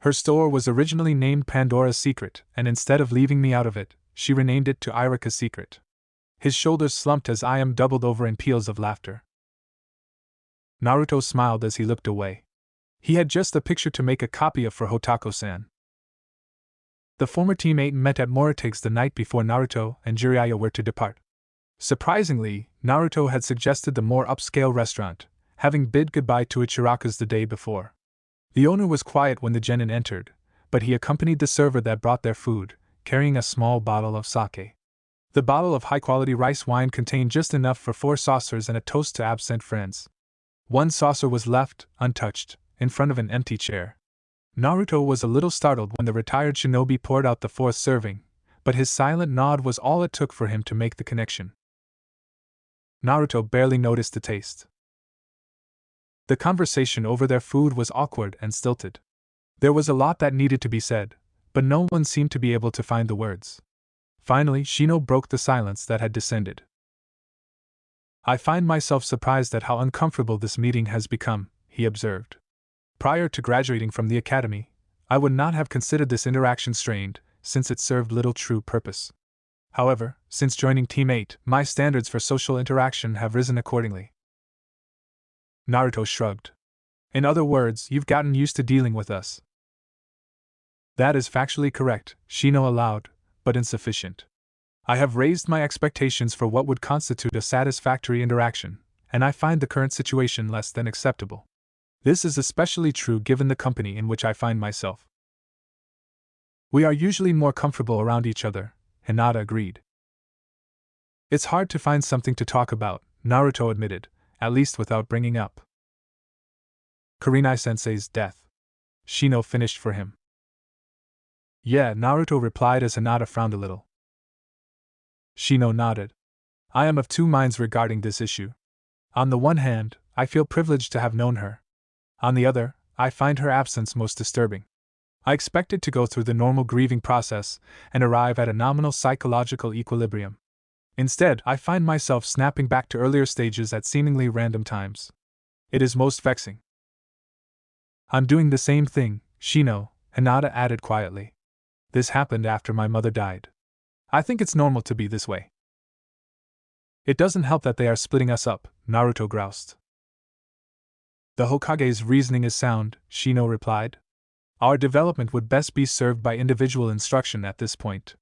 Her store was originally named Pandora's Secret, and instead of leaving me out of it, she renamed it to Iruka's Secret. His shoulders slumped as Iam doubled over in peals of laughter. Naruto smiled as he looked away. He had just the picture to make a copy of for Hotako-san. The former teammate met at Morite's the night before Naruto and Jiraiya were to depart. Surprisingly, Naruto had suggested the more upscale restaurant, having bid goodbye to Ichiraku's the day before. The owner was quiet when the genin entered, but he accompanied the server that brought their food, carrying a small bottle of sake. The bottle of high-quality rice wine contained just enough for 4 saucers and a toast to absent friends. One saucer was left, untouched, in front of an empty chair. Naruto was a little startled when the retired shinobi poured out the 4th serving, but his silent nod was all it took for him to make the connection. Naruto barely noticed the taste. The conversation over their food was awkward and stilted. There was a lot that needed to be said, but no one seemed to be able to find the words. Finally, Shino broke the silence that had descended. I find myself surprised at how uncomfortable this meeting has become, he observed. Prior to graduating from the academy, I would not have considered this interaction strained, since it served little true purpose. However, since joining Team 8, my standards for social interaction have risen accordingly. Naruto shrugged. In other words, you've gotten used to dealing with us. That is factually correct, Shino allowed, but insufficient. I have raised my expectations for what would constitute a satisfactory interaction, and I find the current situation less than acceptable. This is especially true given the company in which I find myself. We are usually more comfortable around each other, Hinata agreed. It's hard to find something to talk about, Naruto admitted, at least without bringing up Kurenai-sensei's death. Shino finished for him. Yeah, Naruto replied as Hinata frowned a little. Shino nodded. I am of two minds regarding this issue. On the one hand, I feel privileged to have known her. On the other, I find her absence most disturbing. I expected to go through the normal grieving process and arrive at a nominal psychological equilibrium. Instead, I find myself snapping back to earlier stages at seemingly random times. It is most vexing. I'm doing the same thing, Shino, Hinata added quietly. This happened after my mother died. I think it's normal to be this way. It doesn't help that they are splitting us up, Naruto groused. The Hokage's reasoning is sound, Shino replied. Our development would best be served by individual instruction at this point.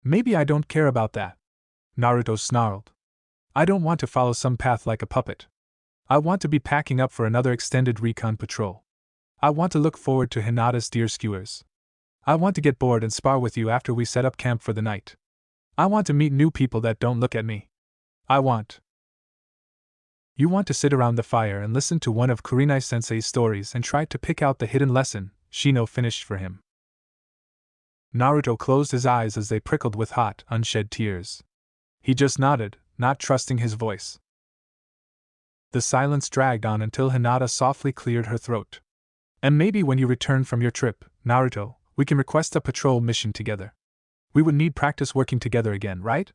Maybe I don't care about that, Naruto snarled. I don't want to follow some path like a puppet. I want to be packing up for another extended recon patrol. I want to look forward to Hinata's deer skewers. I want to get bored and spar with you after we set up camp for the night. I want to meet new people that don't look at me. I want You want to sit around the fire and listen to one of Kurenai-sensei's stories and try to pick out the hidden lesson, Shino finished for him. Naruto closed his eyes as they prickled with hot, unshed tears. He just nodded, not trusting his voice. The silence dragged on until Hinata softly cleared her throat. And maybe when you return from your trip, Naruto, we can request a patrol mission together. We would need practice working together again, right?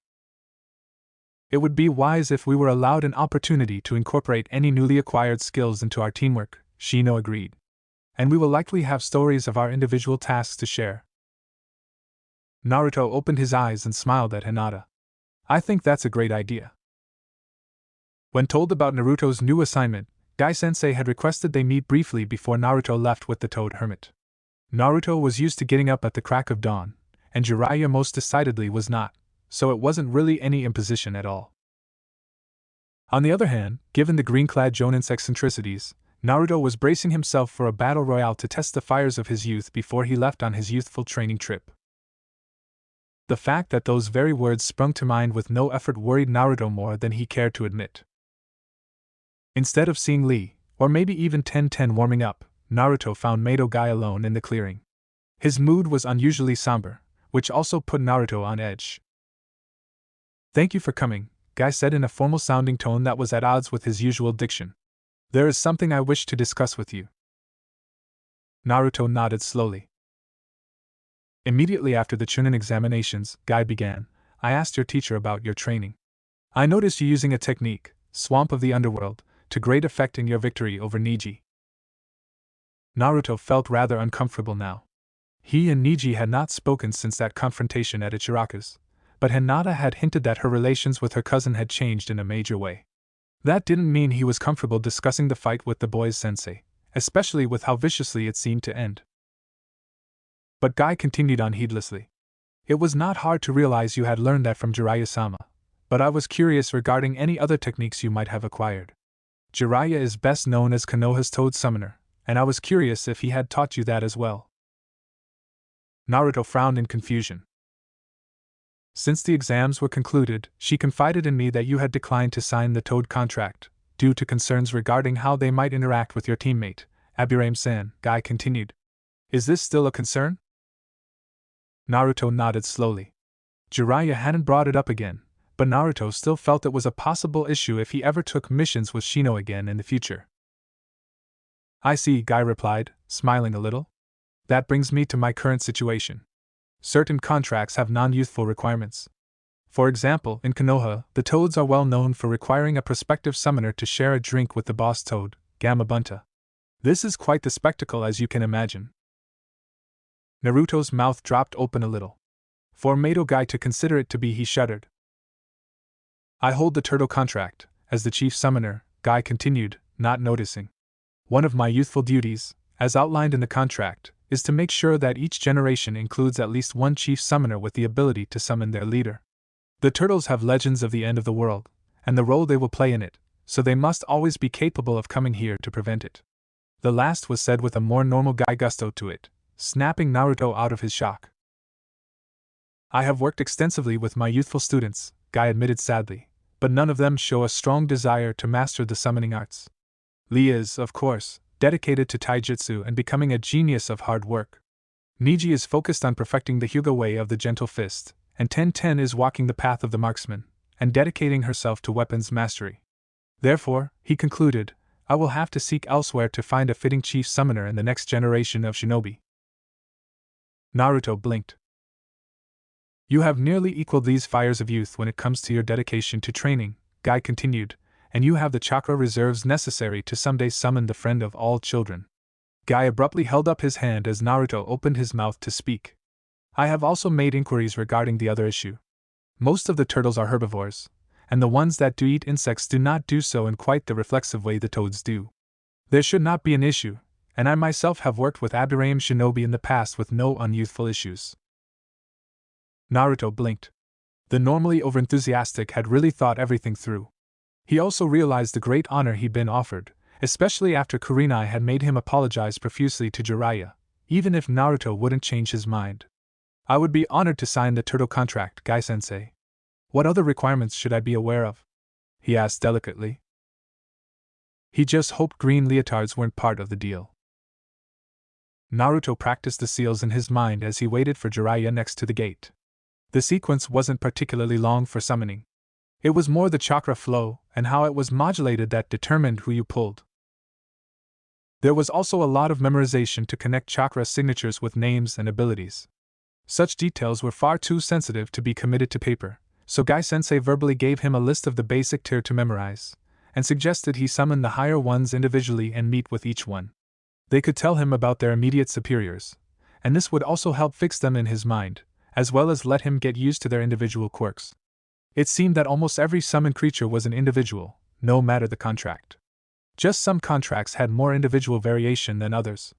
It would be wise if we were allowed an opportunity to incorporate any newly acquired skills into our teamwork, Shino agreed. And we will likely have stories of our individual tasks to share. Naruto opened his eyes and smiled at Hinata. I think that's a great idea. When told about Naruto's new assignment, Guy-sensei had requested they meet briefly before Naruto left with the Toad Hermit. Naruto was used to getting up at the crack of dawn, and Jiraiya most decidedly was not, so it wasn't really any imposition at all. On the other hand, given the green-clad Jonin's eccentricities, Naruto was bracing himself for a battle royale to test the fires of his youth before he left on his youthful training trip. The fact that those very words sprung to mind with no effort worried Naruto more than he cared to admit. Instead of seeing Lee, or maybe even Ten warming up, Naruto found Mato Guy alone in the clearing. His mood was unusually somber, which also put Naruto on edge. Thank you for coming, Guy said in a formal-sounding tone that was at odds with his usual diction. There is something I wish to discuss with you. Naruto nodded slowly. Immediately after the Chunin examinations, Guy began, I asked your teacher about your training. I noticed you using a technique, Swamp of the Underworld, to great effect in your victory over Niji. Naruto felt rather uncomfortable now. He and Niji had not spoken since that confrontation at Ichiraka's, but Hinata had hinted that her relations with her cousin had changed in a major way. That didn't mean he was comfortable discussing the fight with the boy's sensei, especially with how viciously it seemed to end. But Guy continued on heedlessly. It was not hard to realize you had learned that from Jiraiya-sama, but I was curious regarding any other techniques you might have acquired. Jiraiya is best known as Konoha's Toad Summoner, and I was curious if he had taught you that as well. Naruto frowned in confusion. Since the exams were concluded, she confided in me that you had declined to sign the Toad contract, due to concerns regarding how they might interact with your teammate, Abirame-san, Guy continued. Is this still a concern? Naruto nodded slowly. Jiraiya hadn't brought it up again, but Naruto still felt it was a possible issue if he ever took missions with Shino again in the future. I see, Guy replied, smiling a little. That brings me to my current situation. Certain contracts have non-youthful requirements. For example, in Konoha, the Toads are well known for requiring a prospective summoner to share a drink with the boss Toad, Gamabunta. This is quite the spectacle, as you can imagine. Naruto's mouth dropped open a little. For Mato Guy to consider it to be, he shuddered. I hold the turtle contract, as the chief summoner, Guy continued, not noticing. One of my youthful duties, as outlined in the contract, is to make sure that each generation includes at least one chief summoner with the ability to summon their leader. The turtles have legends of the end of the world, and the role they will play in it, so they must always be capable of coming here to prevent it. The last was said with a more normal Guy gusto to it, snapping Naruto out of his shock. I have worked extensively with my youthful students, Guy admitted sadly, but none of them show a strong desire to master the summoning arts. Lee is, of course, dedicated to taijutsu and becoming a genius of hard work. Niji is focused on perfecting the Hyuga way of the gentle fist, and Ten is walking the path of the marksman, and dedicating herself to weapons mastery. Therefore, he concluded, I will have to seek elsewhere to find a fitting chief summoner in the next generation of shinobi. Naruto blinked. You have nearly equaled these fires of youth when it comes to your dedication to training, Guy continued, and you have the chakra reserves necessary to someday summon the friend of all children. Guy abruptly held up his hand as Naruto opened his mouth to speak. I have also made inquiries regarding the other issue. Most of the turtles are herbivores, and the ones that do eat insects do not do so in quite the reflexive way the toads do. There should not be an issue, and I myself have worked with Abirame Shinobi in the past with no unyouthful issues. Naruto blinked. The normally overenthusiastic had really thought everything through. He also realized the great honor he'd been offered, especially after Kurenai had made him apologize profusely to Jiraiya, even if Naruto wouldn't change his mind. I would be honored to sign the turtle contract, Guy-sensei. What other requirements should I be aware of? He asked delicately. He just hoped green leotards weren't part of the deal. Naruto practiced the seals in his mind as he waited for Jiraiya next to the gate. The sequence wasn't particularly long for summoning. It was more the chakra flow and how it was modulated that determined who you pulled. There was also a lot of memorization to connect chakra signatures with names and abilities. Such details were far too sensitive to be committed to paper, so Gai-sensei verbally gave him a list of the basic tier to memorize, and suggested he summon the higher ones individually and meet with each one. They could tell him about their immediate superiors, and this would also help fix them in his mind, as well as let him get used to their individual quirks. It seemed that almost every summoned creature was an individual, no matter the contract. Just some contracts had more individual variation than others.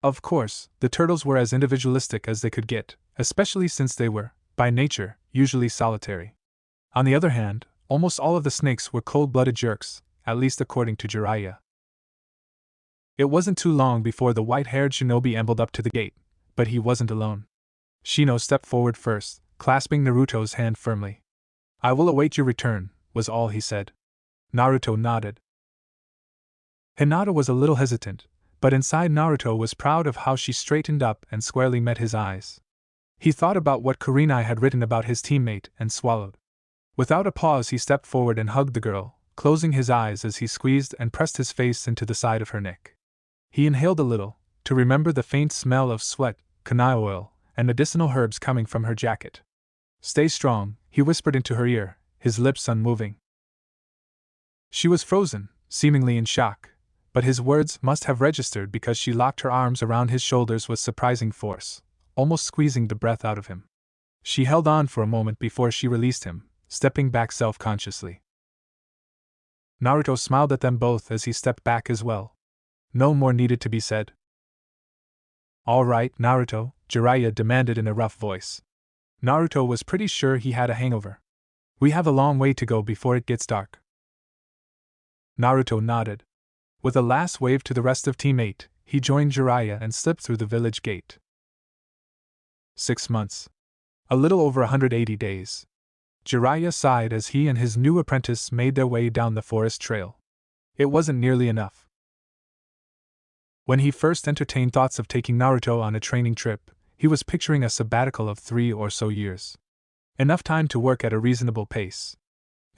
Of course, the turtles were as individualistic as they could get, especially since they were, by nature, usually solitary. On the other hand, almost all of the snakes were cold-blooded jerks, at least according to Jiraiya. It wasn't too long before the white-haired shinobi ambled up to the gate, but he wasn't alone. Shino stepped forward first, clasping Naruto's hand firmly. "I will await your return," was all he said. Naruto nodded. Hinata was a little hesitant, but inside Naruto was proud of how she straightened up and squarely met his eyes. He thought about what Kurenai had written about his teammate and swallowed. Without a pause he stepped forward and hugged the girl, closing his eyes as he squeezed and pressed his face into the side of her neck. He inhaled a little, to remember the faint smell of sweat, kunai oil, and medicinal herbs coming from her jacket. "Stay strong," he whispered into her ear, his lips unmoving. She was frozen, seemingly in shock, but his words must have registered because she locked her arms around his shoulders with surprising force, almost squeezing the breath out of him. She held on for a moment before she released him, stepping back self-consciously. Naruto smiled at them both as he stepped back as well. No more needed to be said. "All right, Naruto," Jiraiya demanded in a rough voice. Naruto was pretty sure he had a hangover. "We have a long way to go before it gets dark." Naruto nodded. With a last wave to the rest of Team 8, he joined Jiraiya and slipped through the village gate. 6 months. A little over 180 days. Jiraiya sighed as he and his new apprentice made their way down the forest trail. It wasn't nearly enough. When he first entertained thoughts of taking Naruto on a training trip, he was picturing a sabbatical of 3 or so years. Enough time to work at a reasonable pace.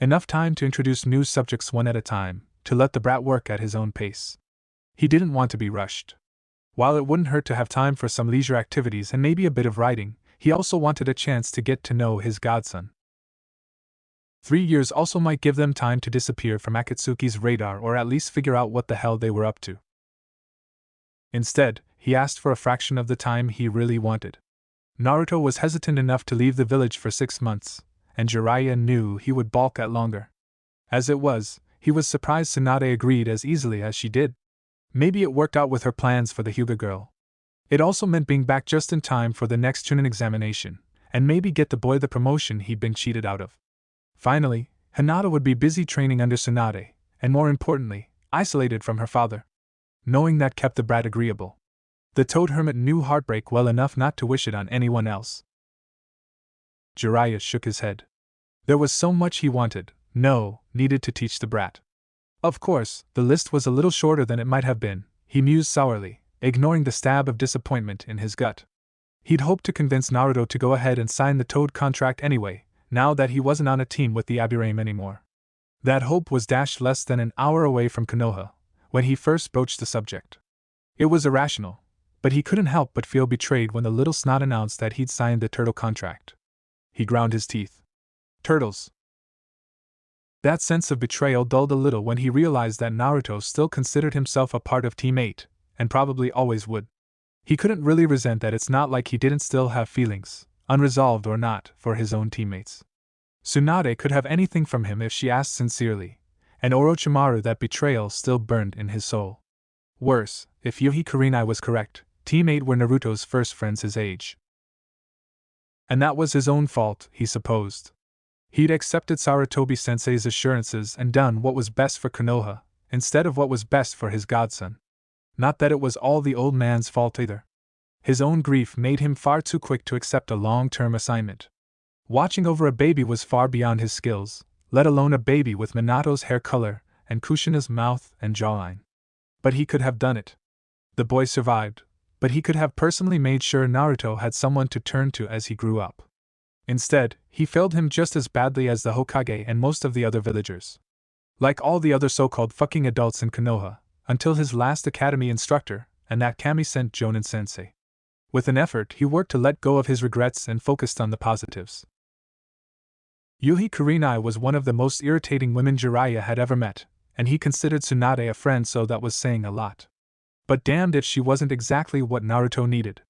Enough time to introduce new subjects one at a time, to let the brat work at his own pace. He didn't want to be rushed. While it wouldn't hurt to have time for some leisure activities and maybe a bit of writing, he also wanted a chance to get to know his godson. 3 years also might give them time to disappear from Akatsuki's radar or at least figure out what the hell they were up to. Instead, he asked for a fraction of the time he really wanted. Naruto was hesitant enough to leave the village for 6 months, and Jiraiya knew he would balk at longer. As it was, he was surprised Tsunade agreed as easily as she did. Maybe it worked out with her plans for the Hyuga girl. It also meant being back just in time for the next Chunin examination, and maybe get the boy the promotion he'd been cheated out of. Finally, Hinata would be busy training under Tsunade, and more importantly, isolated from her father. Knowing that kept the brat agreeable. The Toad Hermit knew heartbreak well enough not to wish it on anyone else. Jiraiya shook his head. There was so much he needed to teach the brat. Of course, the list was a little shorter than it might have been, he mused sourly, ignoring the stab of disappointment in his gut. He'd hoped to convince Naruto to go ahead and sign the Toad contract anyway, now that he wasn't on a team with the Aburame anymore. That hope was dashed less than an hour away from Konoha, when he first broached the subject. It was irrational, but he couldn't help but feel betrayed when the little snot announced that he'd signed the turtle contract. He ground his teeth. Turtles. That sense of betrayal dulled a little when he realized that Naruto still considered himself a part of Team 8, and probably always would. He couldn't really resent that. It's not like he didn't still have feelings, unresolved or not, for his own teammates. Tsunade could have anything from him if she asked sincerely, and Orochimaru, that betrayal still burned in his soul. Worse, if Yuhi Kurenai was correct, Team 8 were Naruto's first friends his age. And that was his own fault, he supposed. He'd accepted Sarutobi-sensei's assurances and done what was best for Konoha, instead of what was best for his godson. Not that it was all the old man's fault either. His own grief made him far too quick to accept a long-term assignment. Watching over a baby was far beyond his skills, let alone a baby with Minato's hair color and Kushina's mouth and jawline. But he could have done it. The boy survived, but he could have personally made sure Naruto had someone to turn to as he grew up. Instead, he failed him just as badly as the Hokage and most of the other villagers. Like all the other so-called fucking adults in Konoha, until his last academy instructor, and that Kami sent Jonin-sensei. With an effort, he worked to let go of his regrets and focused on the positives. Yuhi Kurenai was one of the most irritating women Jiraiya had ever met, and he considered Tsunade a friend, so that was saying a lot. But damned if she wasn't exactly what Naruto needed.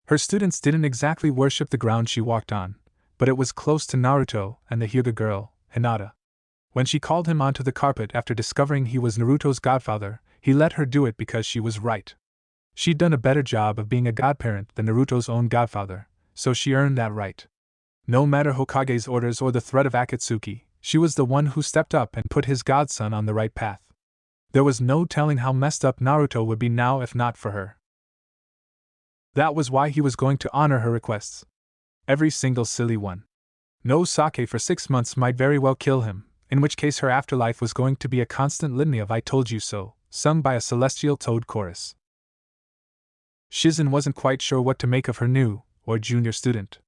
Her students didn't exactly worship the ground she walked on, but it was close to Naruto and the Hyuga girl, Hinata. When she called him onto the carpet after discovering he was Naruto's godfather, he let her do it because she was right. She'd done a better job of being a godparent than Naruto's own godfather, so she earned that right. No matter Hokage's orders or the threat of Akatsuki, she was the one who stepped up and put his godson on the right path. There was no telling how messed up Naruto would be now if not for her. That was why he was going to honor her requests. Every single silly one. No sake for 6 months might very well kill him, in which case her afterlife was going to be a constant litany of "I told you so," sung by a celestial toad chorus. Shizen wasn't quite sure what to make of her new, or junior student.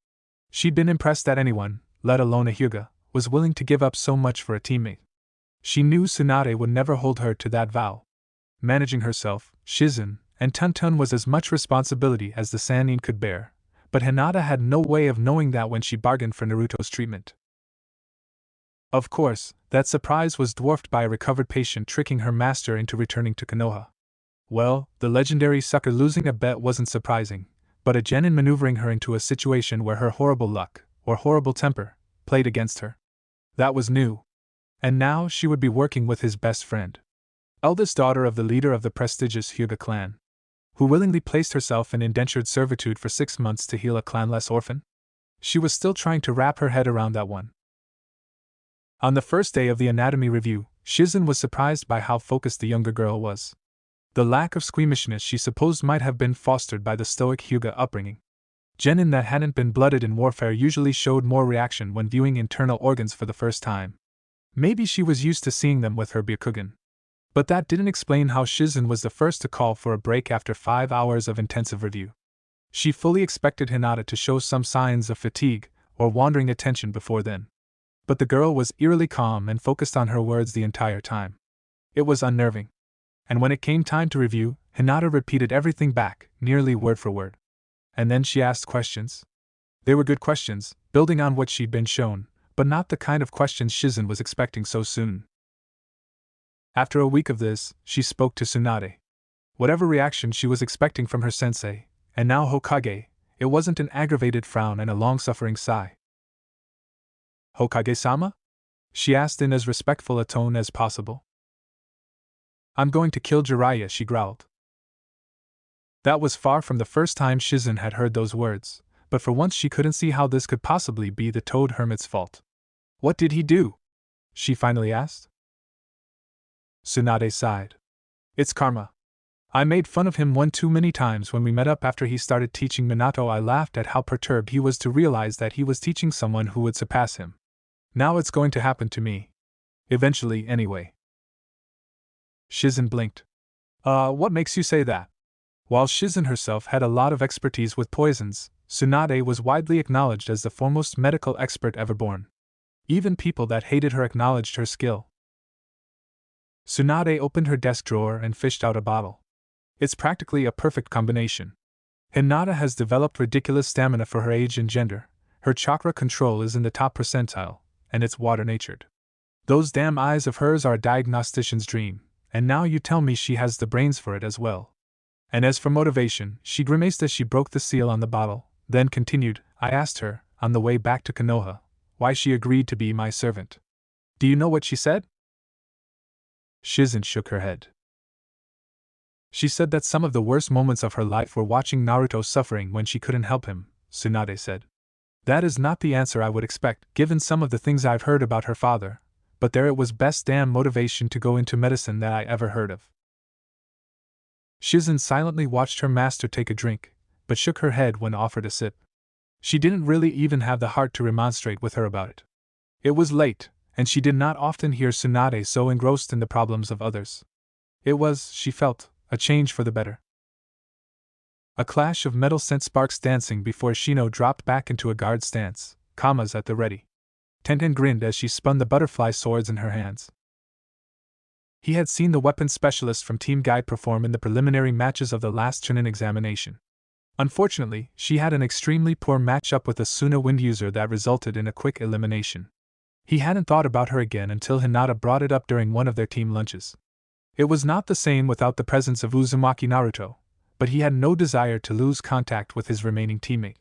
She'd been impressed that anyone, let alone a Hyuga, was willing to give up so much for a teammate. She knew Tsunade would never hold her to that vow. Managing herself, Shizen, and Tuntun was as much responsibility as the Sannin could bear, but Hinata had no way of knowing that when she bargained for Naruto's treatment. Of course, that surprise was dwarfed by a recovered patient tricking her master into returning to Konoha. Well, the legendary sucker losing a bet wasn't surprising, but a genin maneuvering her into a situation where her horrible luck, or horrible temper, played against her. That was new. And now she would be working with his best friend. Eldest daughter of the leader of the prestigious Hyuga clan. Who willingly placed herself in indentured servitude for 6 months to heal a clanless orphan? She was still trying to wrap her head around that one. On the first day of the anatomy review, Shizen was surprised by how focused the younger girl was. The lack of squeamishness she supposed might have been fostered by the stoic Hyuga upbringing. Genin that hadn't been blooded in warfare usually showed more reaction when viewing internal organs for the first time. Maybe she was used to seeing them with her Byakugan. But that didn't explain how Shizen was the first to call for a break after 5 hours of intensive review. She fully expected Hinata to show some signs of fatigue or wandering attention before then. But the girl was eerily calm and focused on her words the entire time. It was unnerving. And when it came time to review, Hinata repeated everything back, nearly word for word. And then she asked questions. They were good questions, building on what she'd been shown, but not the kind of questions Shizen was expecting so soon. After a week of this, she spoke to Tsunade. Whatever reaction she was expecting from her sensei, and now Hokage, it wasn't an aggravated frown and a long-suffering sigh. "Hokage-sama?" she asked in as respectful a tone as possible. "I'm going to kill Jiraiya," she growled. That was far from the first time Shizen had heard those words, but for once she couldn't see how this could possibly be the Toad Hermit's fault. "What did he do?" she finally asked. Tsunade sighed. "It's karma. I made fun of him one too many times when we met up after he started teaching Minato. I laughed at how perturbed he was to realize that he was teaching someone who would surpass him. Now it's going to happen to me. Eventually, anyway." Shizen blinked. What makes you say that?" While Shizen herself had a lot of expertise with poisons, Tsunade was widely acknowledged as the foremost medical expert ever born. Even people that hated her acknowledged her skill. Tsunade opened her desk drawer and fished out a bottle. "It's practically a perfect combination. Hinata has developed ridiculous stamina for her age and gender, her chakra control is in the top percentile, and it's water-natured. Those damn eyes of hers are a diagnostician's dream, and now you tell me she has the brains for it as well." And as for motivation, she grimaced as she broke the seal on the bottle, then continued, "I asked her, on the way back to Konoha, why she agreed to be my servant. Do you know what she said?" Shizen shook her head. "She said that some of the worst moments of her life were watching Naruto suffering when she couldn't help him," Tsunade said. "That is not the answer I would expect, given some of the things I've heard about her father, but there it was best damn motivation to go into medicine that I ever heard of." Shizen silently watched her master take a drink, but shook her head when offered a sip. She didn't really even have the heart to remonstrate with her about it. It was late, and she did not often hear Tsunade so engrossed in the problems of others. It was, she felt, a change for the better. A clash of metal sent sparks dancing before Shino dropped back into a guard stance, commas at the ready. Tenten grinned as she spun the butterfly swords in her hands. He had seen the weapons specialist from Team Guide perform in the preliminary matches of the last Chunin examination. Unfortunately, she had an extremely poor matchup with a Suna wind user that resulted in a quick elimination. He hadn't thought about her again until Hinata brought it up during one of their team lunches. It was not the same without the presence of Uzumaki Naruto, but he had no desire to lose contact with his remaining teammate.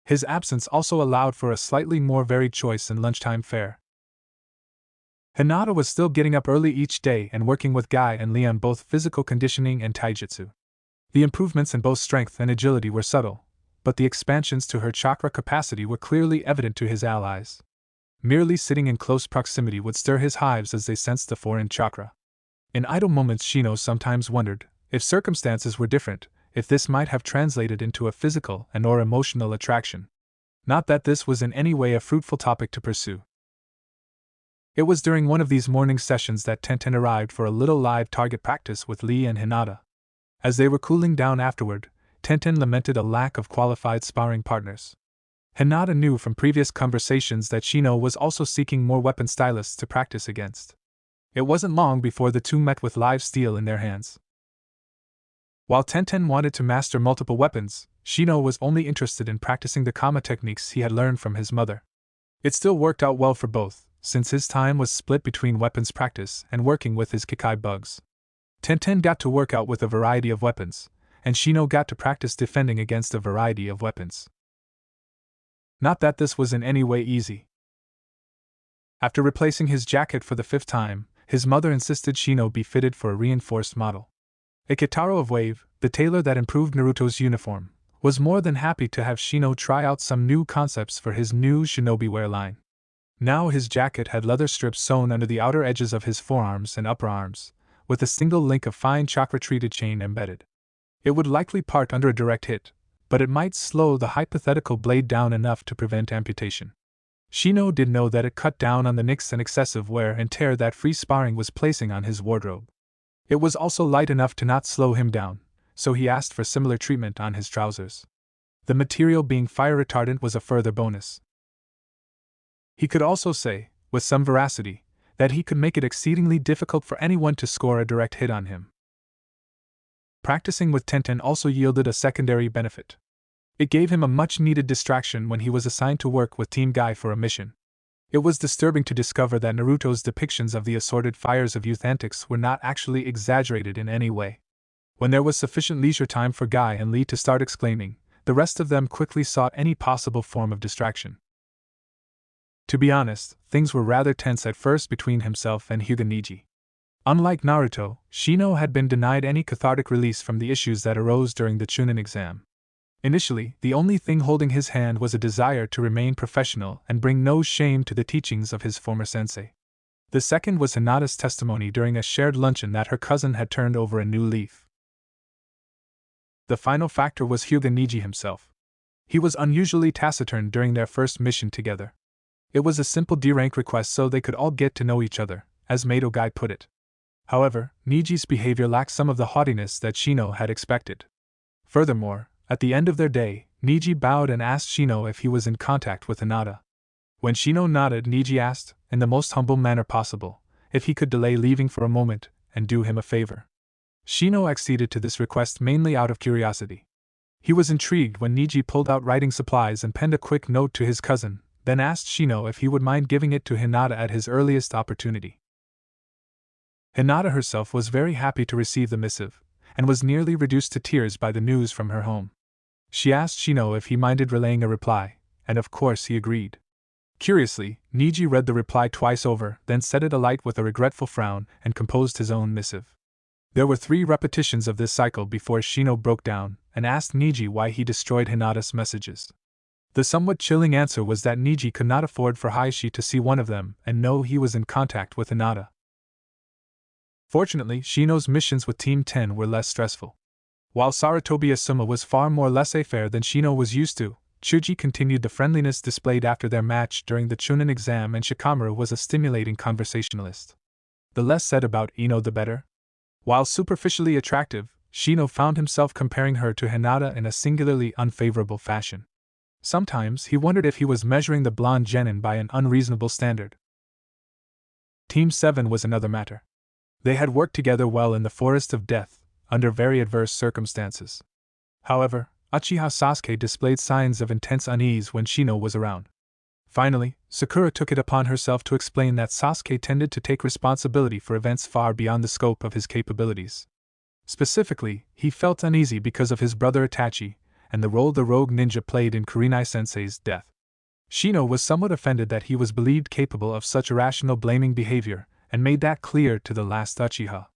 His absence also allowed for a slightly more varied choice in lunchtime fare. Hinata was still getting up early each day and working with Guy and Lee on both physical conditioning and taijutsu. The improvements in both strength and agility were subtle, but the expansions to her chakra capacity were clearly evident to his allies. Merely sitting in close proximity would stir his hives as they sensed the foreign chakra. In idle moments, Shino sometimes wondered, if circumstances were different, if this might have translated into a physical and or emotional attraction. Not that this was in any way a fruitful topic to pursue. It was during one of these morning sessions that Tenten arrived for a little live target practice with Lee and Hinata. As they were cooling down afterward, Tenten lamented a lack of qualified sparring partners. Hinata knew from previous conversations that Shino was also seeking more weapon stylists to practice against. It wasn't long before the two met with live steel in their hands. While Tenten wanted to master multiple weapons, Shino was only interested in practicing the kama techniques he had learned from his mother. It still worked out well for both, since his time was split between weapons practice and working with his Kikai bugs. Tenten got to work out with a variety of weapons, and Shino got to practice defending against a variety of weapons. Not that this was in any way easy. After replacing his jacket for the 5th time, his mother insisted Shino be fitted for a reinforced model. Ikitaro of Wave, the tailor that improved Naruto's uniform, was more than happy to have Shino try out some new concepts for his new shinobi wear line. Now his jacket had leather strips sewn under the outer edges of his forearms and upper arms, with a single link of fine chakra-treated chain embedded. It would likely part under a direct hit, but it might slow the hypothetical blade down enough to prevent amputation. Shino did know that it cut down on the nicks and excessive wear and tear that free sparring was placing on his wardrobe. It was also light enough to not slow him down, so he asked for similar treatment on his trousers. The material being fire retardant was a further bonus. He could also say, with some veracity, that he could make it exceedingly difficult for anyone to score a direct hit on him. Practicing with Tenten also yielded a secondary benefit. It gave him a much-needed distraction when he was assigned to work with Team Guy for a mission. It was disturbing to discover that Naruto's depictions of the assorted fires of youth antics were not actually exaggerated in any way. When there was sufficient leisure time for Guy and Lee to start exclaiming, the rest of them quickly sought any possible form of distraction. To be honest, things were rather tense at first between himself and Hyuga Niji. Unlike Naruto, Shino had been denied any cathartic release from the issues that arose during the Chunin exam. Initially, the only thing holding his hand was a desire to remain professional and bring no shame to the teachings of his former sensei. The second was Hinata's testimony during a shared luncheon that her cousin had turned over a new leaf. The final factor was Hyuga Niji himself. He was unusually taciturn during their first mission together. It was a simple D-rank request so they could all get to know each other, as Mato Guy put it. However, Niji's behavior lacked some of the haughtiness that Shino had expected. Furthermore, at the end of their day, Niji bowed and asked Shino if he was in contact with Hinata. When Shino nodded, Niji asked, in the most humble manner possible, if he could delay leaving for a moment and do him a favor. Shino acceded to this request mainly out of curiosity. He was intrigued when Niji pulled out writing supplies and penned a quick note to his cousin, then asked Shino if he would mind giving it to Hinata at his earliest opportunity. Hinata herself was very happy to receive the missive, and was nearly reduced to tears by the news from her home. She asked Shino if he minded relaying a reply, and of course he agreed. Curiously, Niji read the reply twice over, then set it alight with a regretful frown and composed his own missive. There were 3 repetitions of this cycle before Shino broke down and asked Niji why he destroyed Hinata's messages. The somewhat chilling answer was that Niji could not afford for Heishi to see one of them and know he was in contact with Hinata. Fortunately, Shino's missions with Team 10 were less stressful. While Sarutobi Asuma was far more laissez-faire than Shino was used to, Chuji continued the friendliness displayed after their match during the Chunin exam, and Shikamaru was a stimulating conversationalist. The less said about Ino the better. While superficially attractive, Shino found himself comparing her to Hinata in a singularly unfavorable fashion. Sometimes he wondered if he was measuring the blonde genin by an unreasonable standard. Team 7 was another matter. They had worked together well in the Forest of Death, under very adverse circumstances. However, Uchiha Sasuke displayed signs of intense unease when Shino was around. Finally, Sakura took it upon herself to explain that Sasuke tended to take responsibility for events far beyond the scope of his capabilities. Specifically, he felt uneasy because of his brother Itachi, and the role the rogue ninja played in Kurenai-sensei's death. Shino was somewhat offended that he was believed capable of such irrational blaming behavior, and made that clear to the last Uchiha.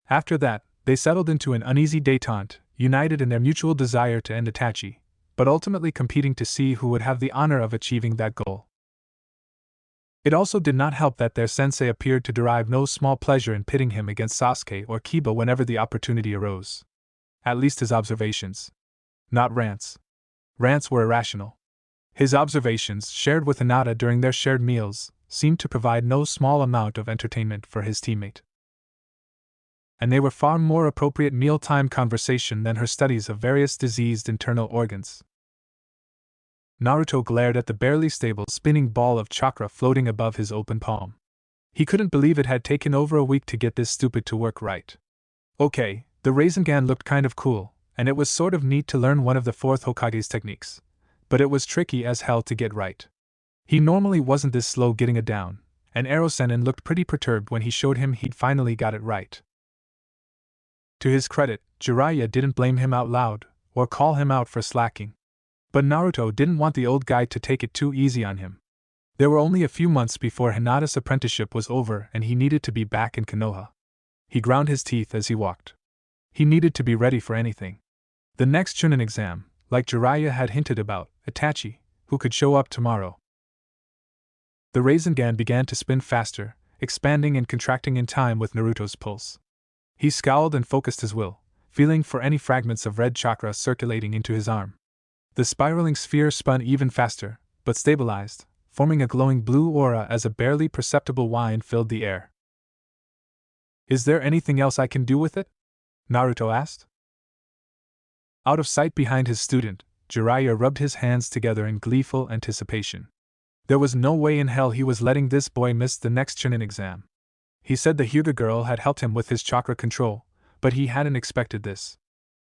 After that, they settled into an uneasy détente, united in their mutual desire to end Itachi, but ultimately competing to see who would have the honor of achieving that goal. It also did not help that their sensei appeared to derive no small pleasure in pitting him against Sasuke or Kiba whenever the opportunity arose. At least his observations. Not rants. Rants were irrational. His observations, shared with Hinata during their shared meals, seemed to provide no small amount of entertainment for his teammate. And they were far more appropriate mealtime conversation than her studies of various diseased internal organs. Naruto glared at the barely stable spinning ball of chakra floating above his open palm. He couldn't believe it had taken over a week to get this stupid to work right. Okay, the Rasengan looked kind of cool, and it was sort of neat to learn one of the fourth Hokage's techniques, but it was tricky as hell to get right. He normally wasn't this slow getting it down, and Erosenin looked pretty perturbed when he showed him he'd finally got it right. To his credit, Jiraiya didn't blame him out loud, or call him out for slacking. But Naruto didn't want the old guy to take it too easy on him. There were only a few months before Hinata's apprenticeship was over and he needed to be back in Konoha. He ground his teeth as he walked. He needed to be ready for anything. The next Chunin exam, like Jiraiya had hinted about, Itachi, who could show up tomorrow. The Rasengan began to spin faster, expanding and contracting in time with Naruto's pulse. He scowled and focused his will, feeling for any fragments of red chakra circulating into his arm. The spiraling sphere spun even faster, but stabilized, forming a glowing blue aura as a barely perceptible whine filled the air. "Is there anything else I can do with it?" Naruto asked. Out of sight behind his student, Jiraiya rubbed his hands together in gleeful anticipation. There was no way in hell he was letting this boy miss the next Chunin exam. He said the Hyuga girl had helped him with his chakra control, but he hadn't expected this.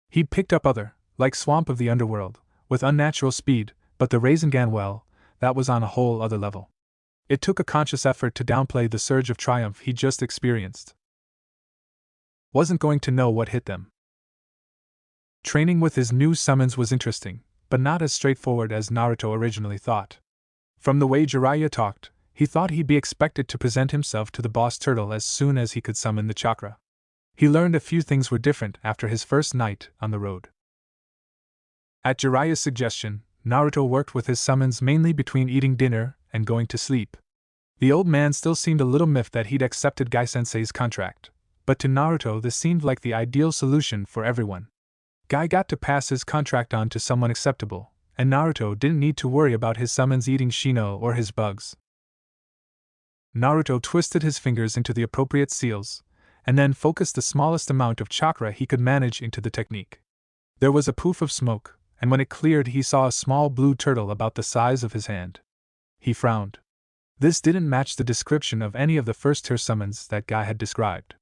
He'd picked up other, like Swamp of the Underworld, with unnatural speed, but the Rasengan, well, that was on a whole other level. It took a conscious effort to downplay the surge of triumph he'd just experienced. Wasn't going to know what hit them. Training with his new summons was interesting, but not as straightforward as Naruto originally thought. From the way Jiraiya talked, he thought he'd be expected to present himself to the boss turtle as soon as he could summon the chakra. He learned a few things were different after his first night on the road. At Jiraiya's suggestion, Naruto worked with his summons mainly between eating dinner and going to sleep. The old man still seemed a little miffed that he'd accepted Gai-sensei's contract, but to Naruto this seemed like the ideal solution for everyone. Gai got to pass his contract on to someone acceptable, and Naruto didn't need to worry about his summons eating Shino or his bugs. Naruto twisted his fingers into the appropriate seals, and then focused the smallest amount of chakra he could manage into the technique. There was a poof of smoke, and when it cleared he saw a small blue turtle about the size of his hand. He frowned. This didn't match the description of any of the first-tier summons that Gai had described.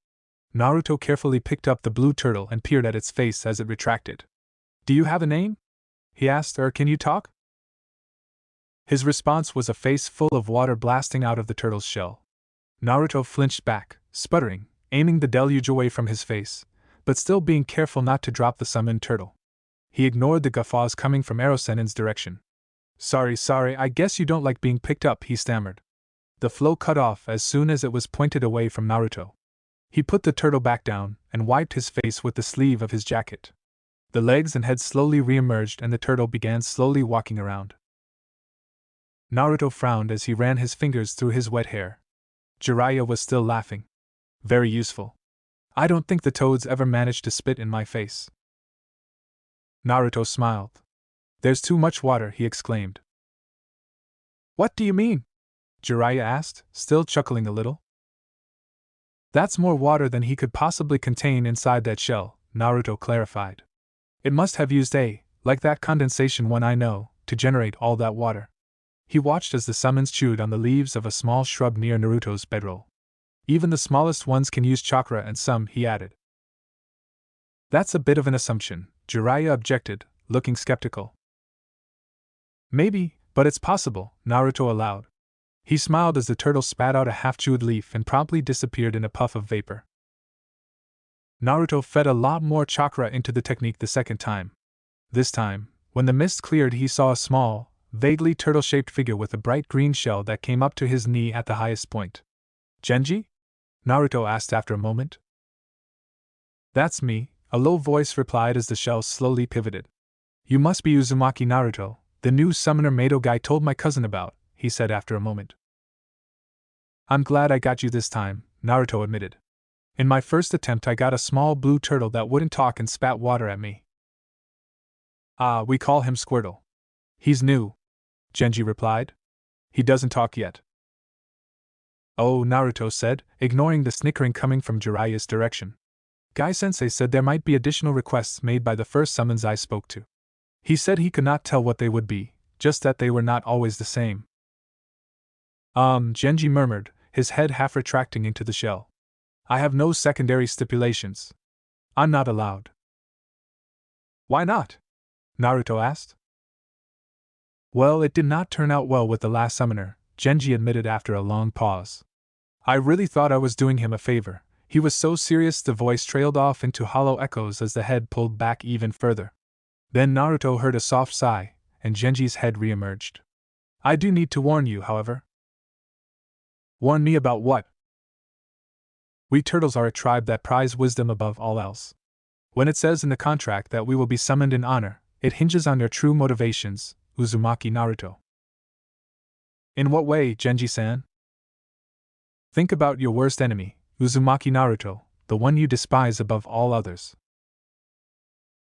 Naruto carefully picked up the blue turtle and peered at its face as it retracted. "Do you have a name?" he asked, "or can you talk?" His response was a face full of water blasting out of the turtle's shell. Naruto flinched back, sputtering, aiming the deluge away from his face, but still being careful not to drop the summoned turtle. He ignored the guffaws coming from Erosenin's direction. Sorry, I guess you don't like being picked up," he stammered. The flow cut off as soon as it was pointed away from Naruto. He put the turtle back down and wiped his face with the sleeve of his jacket. The legs and head slowly re-emerged and the turtle began slowly walking around. Naruto frowned as he ran his fingers through his wet hair. Jiraiya was still laughing. "Very useful. I don't think the toads ever managed to spit in my face." Naruto smiled. There's too much water, he exclaimed. What do you mean? Jiraiya asked, still chuckling a little. That's more water than he could possibly contain inside that shell, Naruto clarified. It must have used like that condensation one I know, to generate all that water. He watched as the summons chewed on the leaves of a small shrub near Naruto's bedroll. Even the smallest ones can use chakra and some, he added. That's a bit of an assumption, Jiraiya objected, looking skeptical. Maybe, but it's possible, Naruto allowed. He smiled as the turtle spat out a half-chewed leaf and promptly disappeared in a puff of vapor. Naruto fed a lot more chakra into the technique the second time. This time, when the mist cleared, he saw a small, vaguely turtle-shaped figure with a bright green shell that came up to his knee at the highest point. Genji? Naruto asked after a moment. That's me, a low voice replied as the shell slowly pivoted. You must be Uzumaki Naruto, the new summoner Mado guy told my cousin about, he said after a moment. I'm glad I got you this time, Naruto admitted. In my first attempt I got a small blue turtle that wouldn't talk and spat water at me. Ah, we call him Squirtle. He's new, Genji replied. He doesn't talk yet. Oh, Naruto said, ignoring the snickering coming from Jiraiya's direction. Guy-sensei said there might be additional requests made by the first summons I spoke to. He said he could not tell what they would be, just that they were not always the same. Genji murmured, his head half retracting into the shell. I have no secondary stipulations. I'm not allowed. Why not? Naruto asked. Well, it did not turn out well with the last summoner, Genji admitted after a long pause. I really thought I was doing him a favor. He was so serious the voice trailed off into hollow echoes as the head pulled back even further. Then Naruto heard a soft sigh, and Genji's head re-emerged. I do need to warn you, however. Warn me about what? We turtles are a tribe that prize wisdom above all else. When it says in the contract that we will be summoned in honor, it hinges on your true motivations, Uzumaki Naruto. In what way, Genji-san? Think about your worst enemy, Uzumaki Naruto, the one you despise above all others.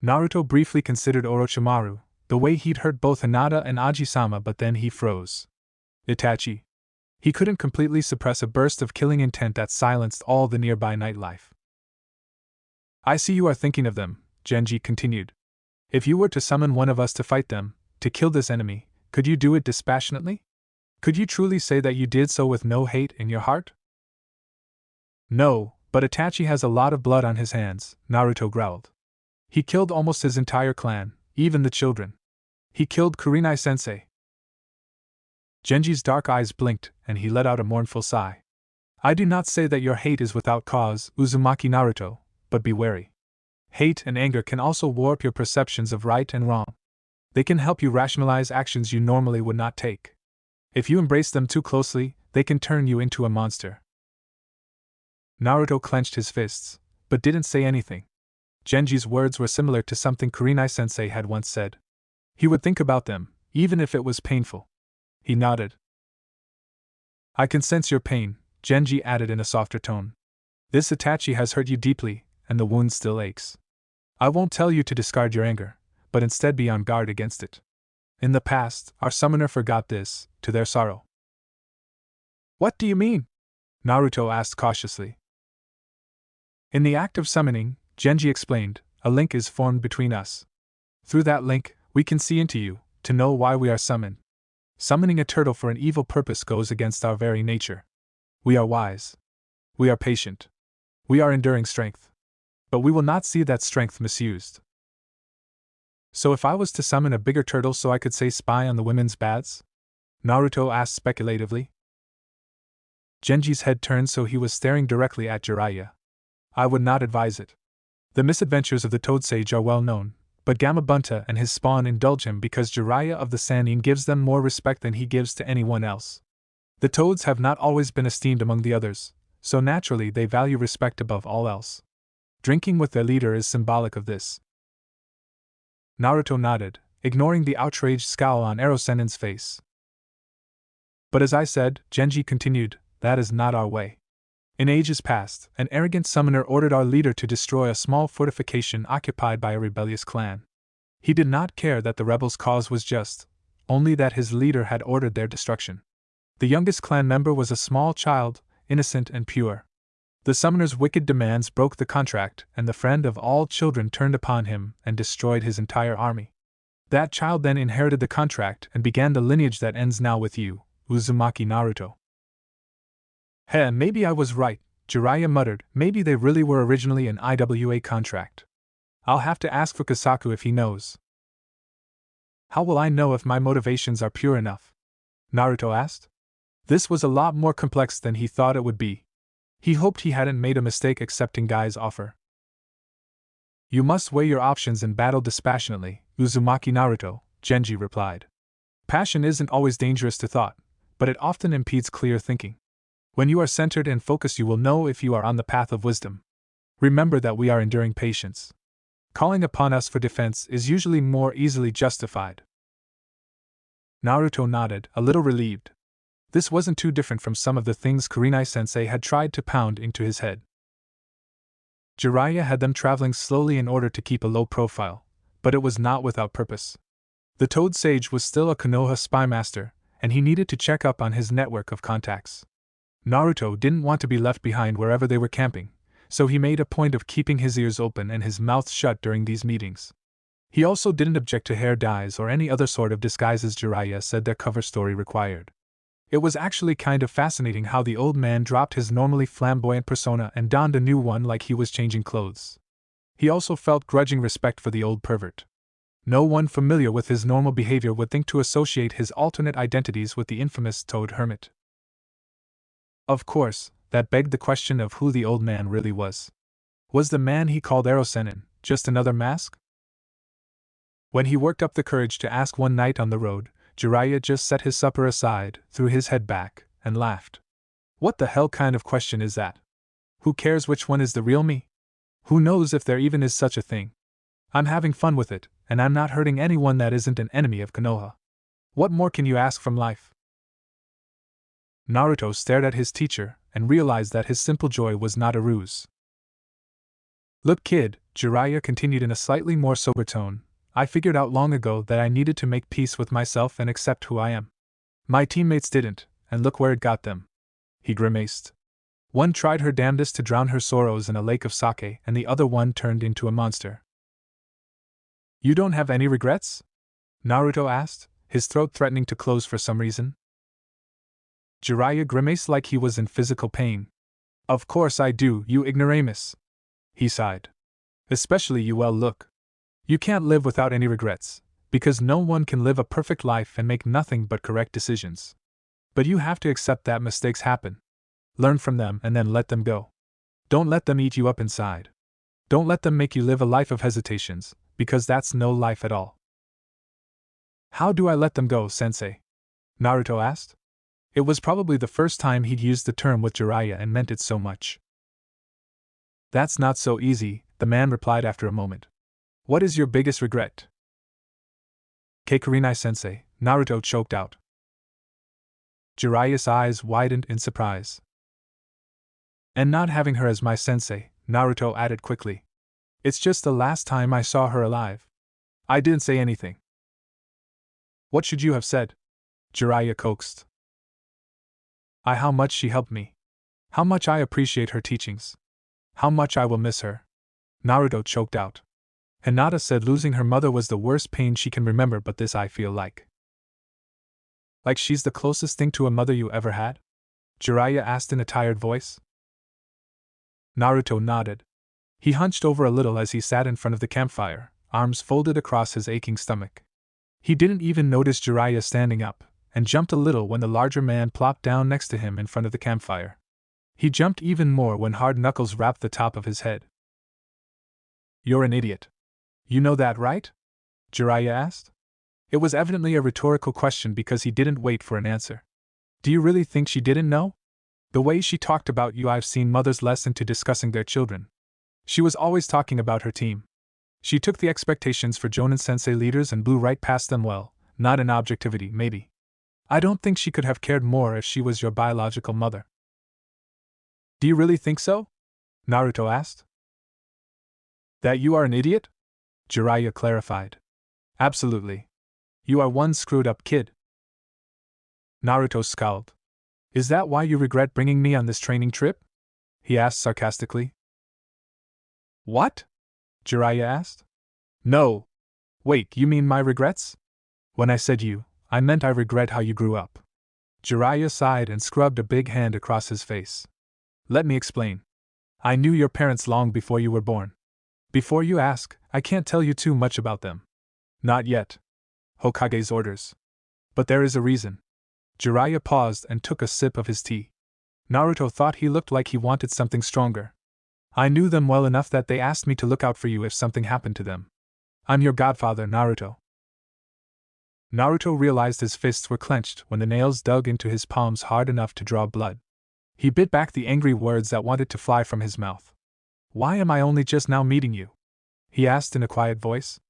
Naruto briefly considered Orochimaru, the way he'd hurt both Hinata and Aji-sama, but then he froze. Itachi. He couldn't completely suppress a burst of killing intent that silenced all the nearby nightlife. I see you are thinking of them, Genji continued. If you were to summon one of us to fight them, to kill this enemy, could you do it dispassionately? Could you truly say that you did so with no hate in your heart? No, but Itachi has a lot of blood on his hands, Naruto growled. He killed almost his entire clan, even the children. He killed Kurenai-sensei. Genji's dark eyes blinked, and he let out a mournful sigh. I do not say that your hate is without cause, Uzumaki Naruto, but be wary. Hate and anger can also warp your perceptions of right and wrong. They can help you rationalize actions you normally would not take. If you embrace them too closely, they can turn you into a monster. Naruto clenched his fists, but didn't say anything. Genji's words were similar to something Kurenai-sensei had once said. He would think about them, even if it was painful. He nodded. I can sense your pain, Genji added in a softer tone. This Itachi has hurt you deeply, and the wound still aches. I won't tell you to discard your anger, but instead be on guard against it. In the past, our summoner forgot this, to their sorrow. What do you mean? Naruto asked cautiously. In the act of summoning, Genji explained, a link is formed between us. Through that link, we can see into you, to know why we are summoned. Summoning a turtle for an evil purpose goes against our very nature. We are wise. We are patient. We are enduring strength. But we will not see that strength misused. So if I was to summon a bigger turtle so I could say spy on the women's baths? Naruto asked speculatively. Genji's head turned so he was staring directly at Jiraiya. I would not advise it. The misadventures of the Toad Sage are well known, but Gamabunta and his spawn indulge him because Jiraiya of the Sannin gives them more respect than he gives to anyone else. The toads have not always been esteemed among the others, so naturally they value respect above all else. Drinking with their leader is symbolic of this. Naruto nodded, ignoring the outraged scowl on Erosennin's face. But as I said, Genji continued, that is not our way. In ages past, an arrogant summoner ordered our leader to destroy a small fortification occupied by a rebellious clan. He did not care that the rebels' cause was just, only that his leader had ordered their destruction. The youngest clan member was a small child, innocent and pure. The summoner's wicked demands broke the contract, and the friend of all children turned upon him and destroyed his entire army. That child then inherited the contract and began the lineage that ends now with you, Uzumaki Naruto. Heh, maybe I was right, Jiraiya muttered. Maybe they really were originally an IWA contract. I'll have to ask Fukasaku if he knows. How will I know if my motivations are pure enough? Naruto asked. This was a lot more complex than he thought it would be. He hoped he hadn't made a mistake accepting Guy's offer. You must weigh your options and battle dispassionately, Uzumaki Naruto, Genji replied. Passion isn't always dangerous to thought, but it often impedes clear thinking. When you are centered and focused, you will know if you are on the path of wisdom. Remember that we are enduring patience. Calling upon us for defense is usually more easily justified. Naruto nodded, a little relieved. This wasn't too different from some of the things Kurenai-sensei had tried to pound into his head. Jiraiya had them traveling slowly in order to keep a low profile, but it was not without purpose. The Toad Sage was still a Konoha spy master, and he needed to check up on his network of contacts. Naruto didn't want to be left behind wherever they were camping, so he made a point of keeping his ears open and his mouth shut during these meetings. He also didn't object to hair dyes or any other sort of disguises Jiraiya said their cover story required. It was actually kind of fascinating how the old man dropped his normally flamboyant persona and donned a new one like he was changing clothes. He also felt grudging respect for the old pervert. No one familiar with his normal behavior would think to associate his alternate identities with the infamous Toad Hermit. Of course, that begged the question of who the old man really was. Was the man he called Erosenin just another mask? When he worked up the courage to ask one night on the road, Jiraiya just set his supper aside, threw his head back, and laughed. What the hell kind of question is that? Who cares which one is the real me? Who knows if there even is such a thing? I'm having fun with it, and I'm not hurting anyone that isn't an enemy of Konoha. What more can you ask from life? Naruto stared at his teacher and realized that his simple joy was not a ruse. Look, kid, Jiraiya continued in a slightly more sober tone, I figured out long ago that I needed to make peace with myself and accept who I am. My teammates didn't, and look where it got them. He grimaced. One tried her damnedest to drown her sorrows in a lake of sake, and the other one turned into a monster. You don't have any regrets? Naruto asked, his throat threatening to close for some reason. Jiraiya grimaced like he was in physical pain. Of course I do, you ignoramus. He sighed. Especially you. Well, look. You can't live without any regrets, because no one can live a perfect life and make nothing but correct decisions. But you have to accept that mistakes happen. Learn from them and then let them go. Don't let them eat you up inside. Don't let them make you live a life of hesitations, because that's no life at all. How do I let them go, sensei? Naruto asked. It was probably the first time he'd used the term with Jiraiya and meant it so much. That's not so easy, the man replied after a moment. What is your biggest regret? Kurenai-sensei, Naruto choked out. Jiraiya's eyes widened in surprise. And not having her as my sensei, Naruto added quickly. It's just the last time I saw her alive. I didn't say anything. What should you have said? Jiraiya coaxed. How much she helped me. How much I appreciate her teachings. How much I will miss her. Naruto choked out. Hinata said losing her mother was the worst pain she can remember, but this I feel like. Like she's the closest thing to a mother you ever had? Jiraiya asked in a tired voice. Naruto nodded. He hunched over a little as he sat in front of the campfire, arms folded across his aching stomach. He didn't even notice Jiraiya standing up, and jumped a little when the larger man plopped down next to him in front of the campfire. He jumped even more when hard knuckles wrapped the top of his head. You're an idiot. You know that, right? Jiraiya asked. It was evidently a rhetorical question because he didn't wait for an answer. Do you really think she didn't know? The way she talked about you, I've seen mothers less into discussing their children. She was always talking about her team. She took the expectations for Jonin-sensei leaders and blew right past them. Well, not in objectivity, maybe. I don't think she could have cared more if she was your biological mother. Do you really think so? Naruto asked. That you are an idiot? Jiraiya clarified. Absolutely. You are one screwed up kid. Naruto scowled. Is that why you regret bringing me on this training trip? He asked sarcastically. What? Jiraiya asked. No. Wait, you mean my regrets? When I said you, I meant I regret how you grew up. Jiraiya sighed and scrubbed a big hand across his face. Let me explain. I knew your parents long before you were born. Before you ask, I can't tell you too much about them. Not yet. Hokage's orders. But there is a reason. Jiraiya paused and took a sip of his tea. Naruto thought he looked like he wanted something stronger. I knew them well enough that they asked me to look out for you if something happened to them. I'm your godfather, Naruto. Naruto realized his fists were clenched when the nails dug into his palms hard enough to draw blood. He bit back the angry words that wanted to fly from his mouth. Why am I only just now meeting you? He asked in a quiet voice.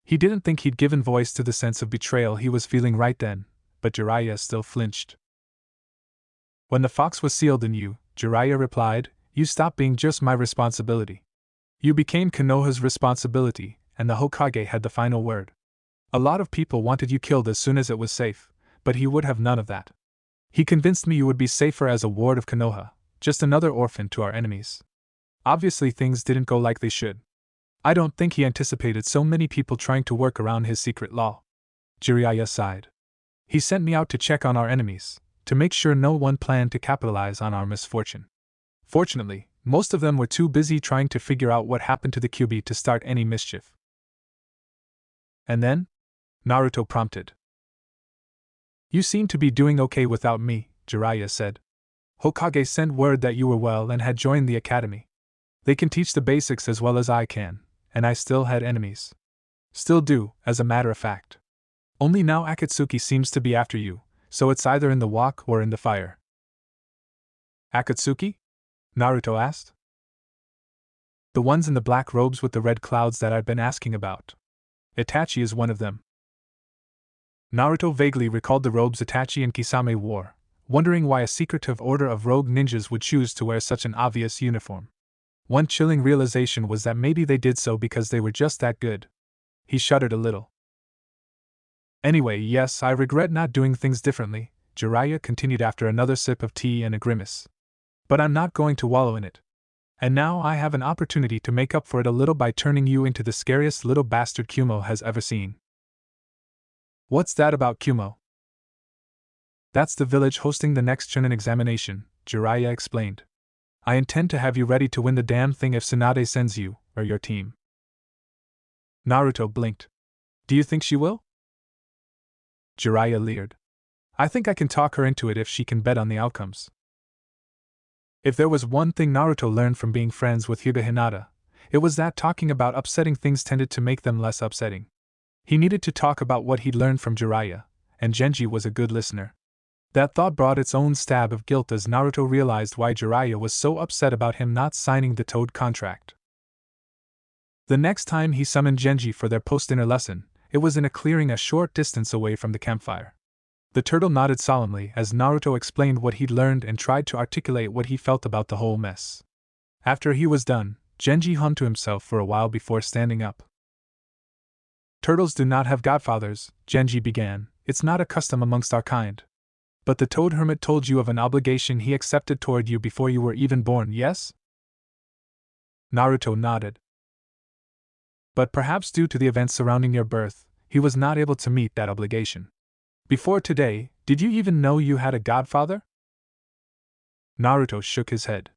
He didn't think he'd given voice to the sense of betrayal he was feeling right then, but Jiraiya still flinched. When the fox was sealed in you, Jiraiya replied, you stopped being just my responsibility. You became Konoha's responsibility, and the Hokage had the final word. A lot of people wanted you killed as soon as it was safe, but he would have none of that. He convinced me you would be safer as a ward of Konoha, just another orphan to our enemies. Obviously things didn't go like they should. I don't think he anticipated so many people trying to work around his secret law. Jiraiya sighed. He sent me out to check on our enemies, to make sure no one planned to capitalize on our misfortune. Fortunately, most of them were too busy trying to figure out what happened to the Kyuubi to start any mischief. And then? Naruto prompted. You seem to be doing okay without me, Jiraiya said. Hokage sent word that you were well and had joined the academy. They can teach the basics as well as I can, and I still had enemies. Still do, as a matter of fact. Only now Akatsuki seems to be after you, so it's either in the walk or in the fire. Akatsuki? Naruto asked. The ones in the black robes with the red clouds that I've been asking about. Itachi is one of them. Naruto vaguely recalled the robes Itachi and Kisame wore, wondering why a secretive order of rogue ninjas would choose to wear such an obvious uniform. One chilling realization was that maybe they did so because they were just that good. He shuddered a little. Anyway, yes, I regret not doing things differently, Jiraiya continued after another sip of tea and a grimace. But I'm not going to wallow in it. And now I have an opportunity to make up for it a little by turning you into the scariest little bastard Kumo has ever seen. What's that about Kumo? That's the village hosting the next Chunin examination, Jiraiya explained. I intend to have you ready to win the damn thing if Tsunade sends you, or your team. Naruto blinked. Do you think she will? Jiraiya leered. I think I can talk her into it if she can bet on the outcomes. If there was one thing Naruto learned from being friends with Hyuga Hinata, it was that talking about upsetting things tended to make them less upsetting. He needed to talk about what he'd learned from Jiraiya, and Genji was a good listener. That thought brought its own stab of guilt as Naruto realized why Jiraiya was so upset about him not signing the Toad contract. The next time he summoned Genji for their post-dinner lesson, it was in a clearing a short distance away from the campfire. The turtle nodded solemnly as Naruto explained what he'd learned and tried to articulate what he felt about the whole mess. After he was done, Genji hummed to himself for a while before standing up. Turtles do not have godfathers, Genji began. It's not a custom amongst our kind. But the Toad Hermit told you of an obligation he accepted toward you before you were even born, yes? Naruto nodded. But perhaps due to the events surrounding your birth, he was not able to meet that obligation. Before today, did you even know you had a godfather? Naruto shook his head.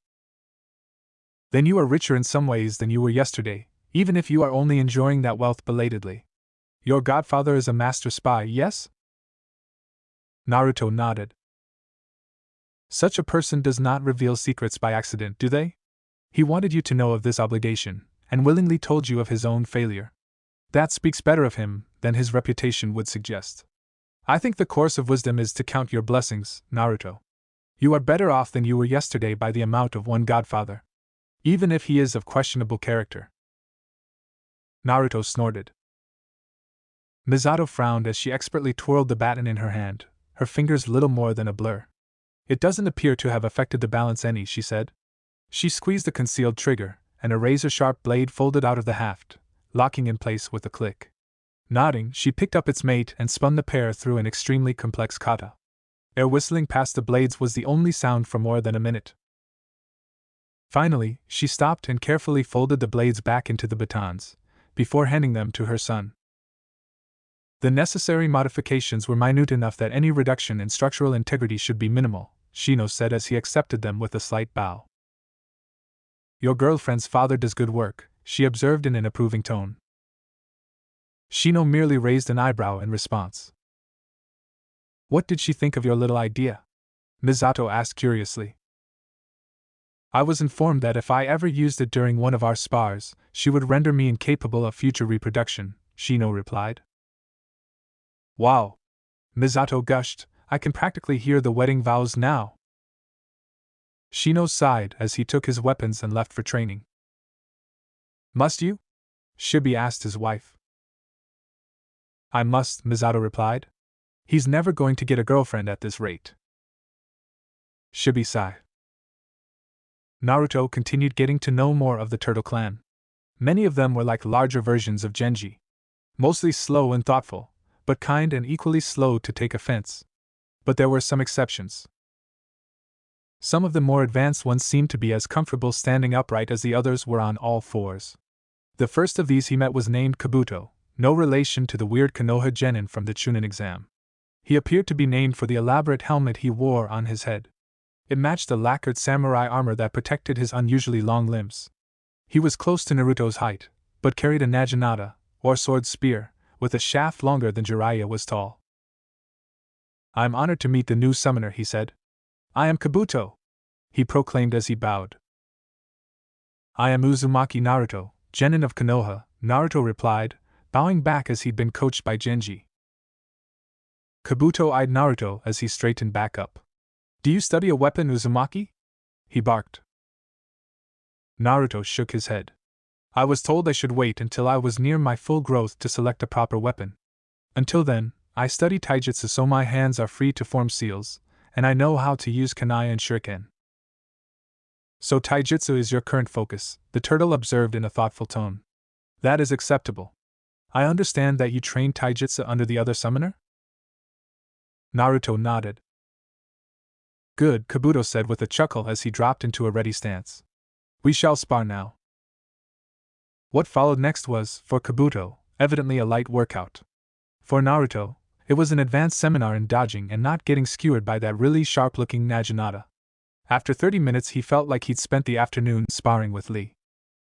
Then you are richer in some ways than you were yesterday, even if you are only enjoying that wealth belatedly. Your godfather is a master spy, yes? Naruto nodded. Such a person does not reveal secrets by accident, do they? He wanted you to know of this obligation, and willingly told you of his own failure. That speaks better of him than his reputation would suggest. I think the course of wisdom is to count your blessings, Naruto. You are better off than you were yesterday by the amount of one godfather. Even if he is of questionable character. Naruto snorted. Misato frowned as she expertly twirled the baton in her hand, her fingers little more than a blur. It doesn't appear to have affected the balance any, she said. She squeezed the concealed trigger, and a razor-sharp blade folded out of the haft, locking in place with a click. Nodding, she picked up its mate and spun the pair through an extremely complex kata. Air whistling past the blades was the only sound for more than a minute. Finally, she stopped and carefully folded the blades back into the batons, before handing them to her son. The necessary modifications were minute enough that any reduction in structural integrity should be minimal, Shino said as he accepted them with a slight bow. Your girlfriend's father does good work, she observed in an approving tone. Shino merely raised an eyebrow in response. What did she think of your little idea? Misato asked curiously. I was informed that if I ever used it during one of our spars, she would render me incapable of future reproduction, Shino replied. Wow! Misato gushed, I can practically hear the wedding vows now. Shino sighed as he took his weapons and left for training. Must you? Shibi asked his wife. I must, Misato replied. He's never going to get a girlfriend at this rate. Shibi sighed. Naruto continued getting to know more of the Turtle Clan. Many of them were like larger versions of Genji. Mostly slow and thoughtful, but kind and equally slow to take offense. But there were some exceptions. Some of the more advanced ones seemed to be as comfortable standing upright as the others were on all fours. The first of these he met was named Kabuto, no relation to the weird Konoha genin from the Chunin exam. He appeared to be named for the elaborate helmet he wore on his head. It matched the lacquered samurai armor that protected his unusually long limbs. He was close to Naruto's height, but carried a naginata, or sword spear, with a shaft longer than Jiraiya was tall. I am honored to meet the new summoner, he said. I am Kabuto, he proclaimed as he bowed. I am Uzumaki Naruto, genin of Konoha, Naruto replied, bowing back as he'd been coached by Genji. Kabuto eyed Naruto as he straightened back up. Do you study a weapon, Uzumaki? He barked. Naruto shook his head. I was told I should wait until I was near my full growth to select a proper weapon. Until then, I study taijutsu so my hands are free to form seals, and I know how to use kunai and shuriken. So taijutsu is your current focus, the turtle observed in a thoughtful tone. That is acceptable. I understand that you trained taijutsu under the other summoner? Naruto nodded. Good, Kabuto said with a chuckle as he dropped into a ready stance. We shall spar now. What followed next was, for Kabuto, evidently a light workout. For Naruto, it was an advanced seminar in dodging and not getting skewered by that really sharp-looking naginata. After 30 minutes he felt like he'd spent the afternoon sparring with Lee.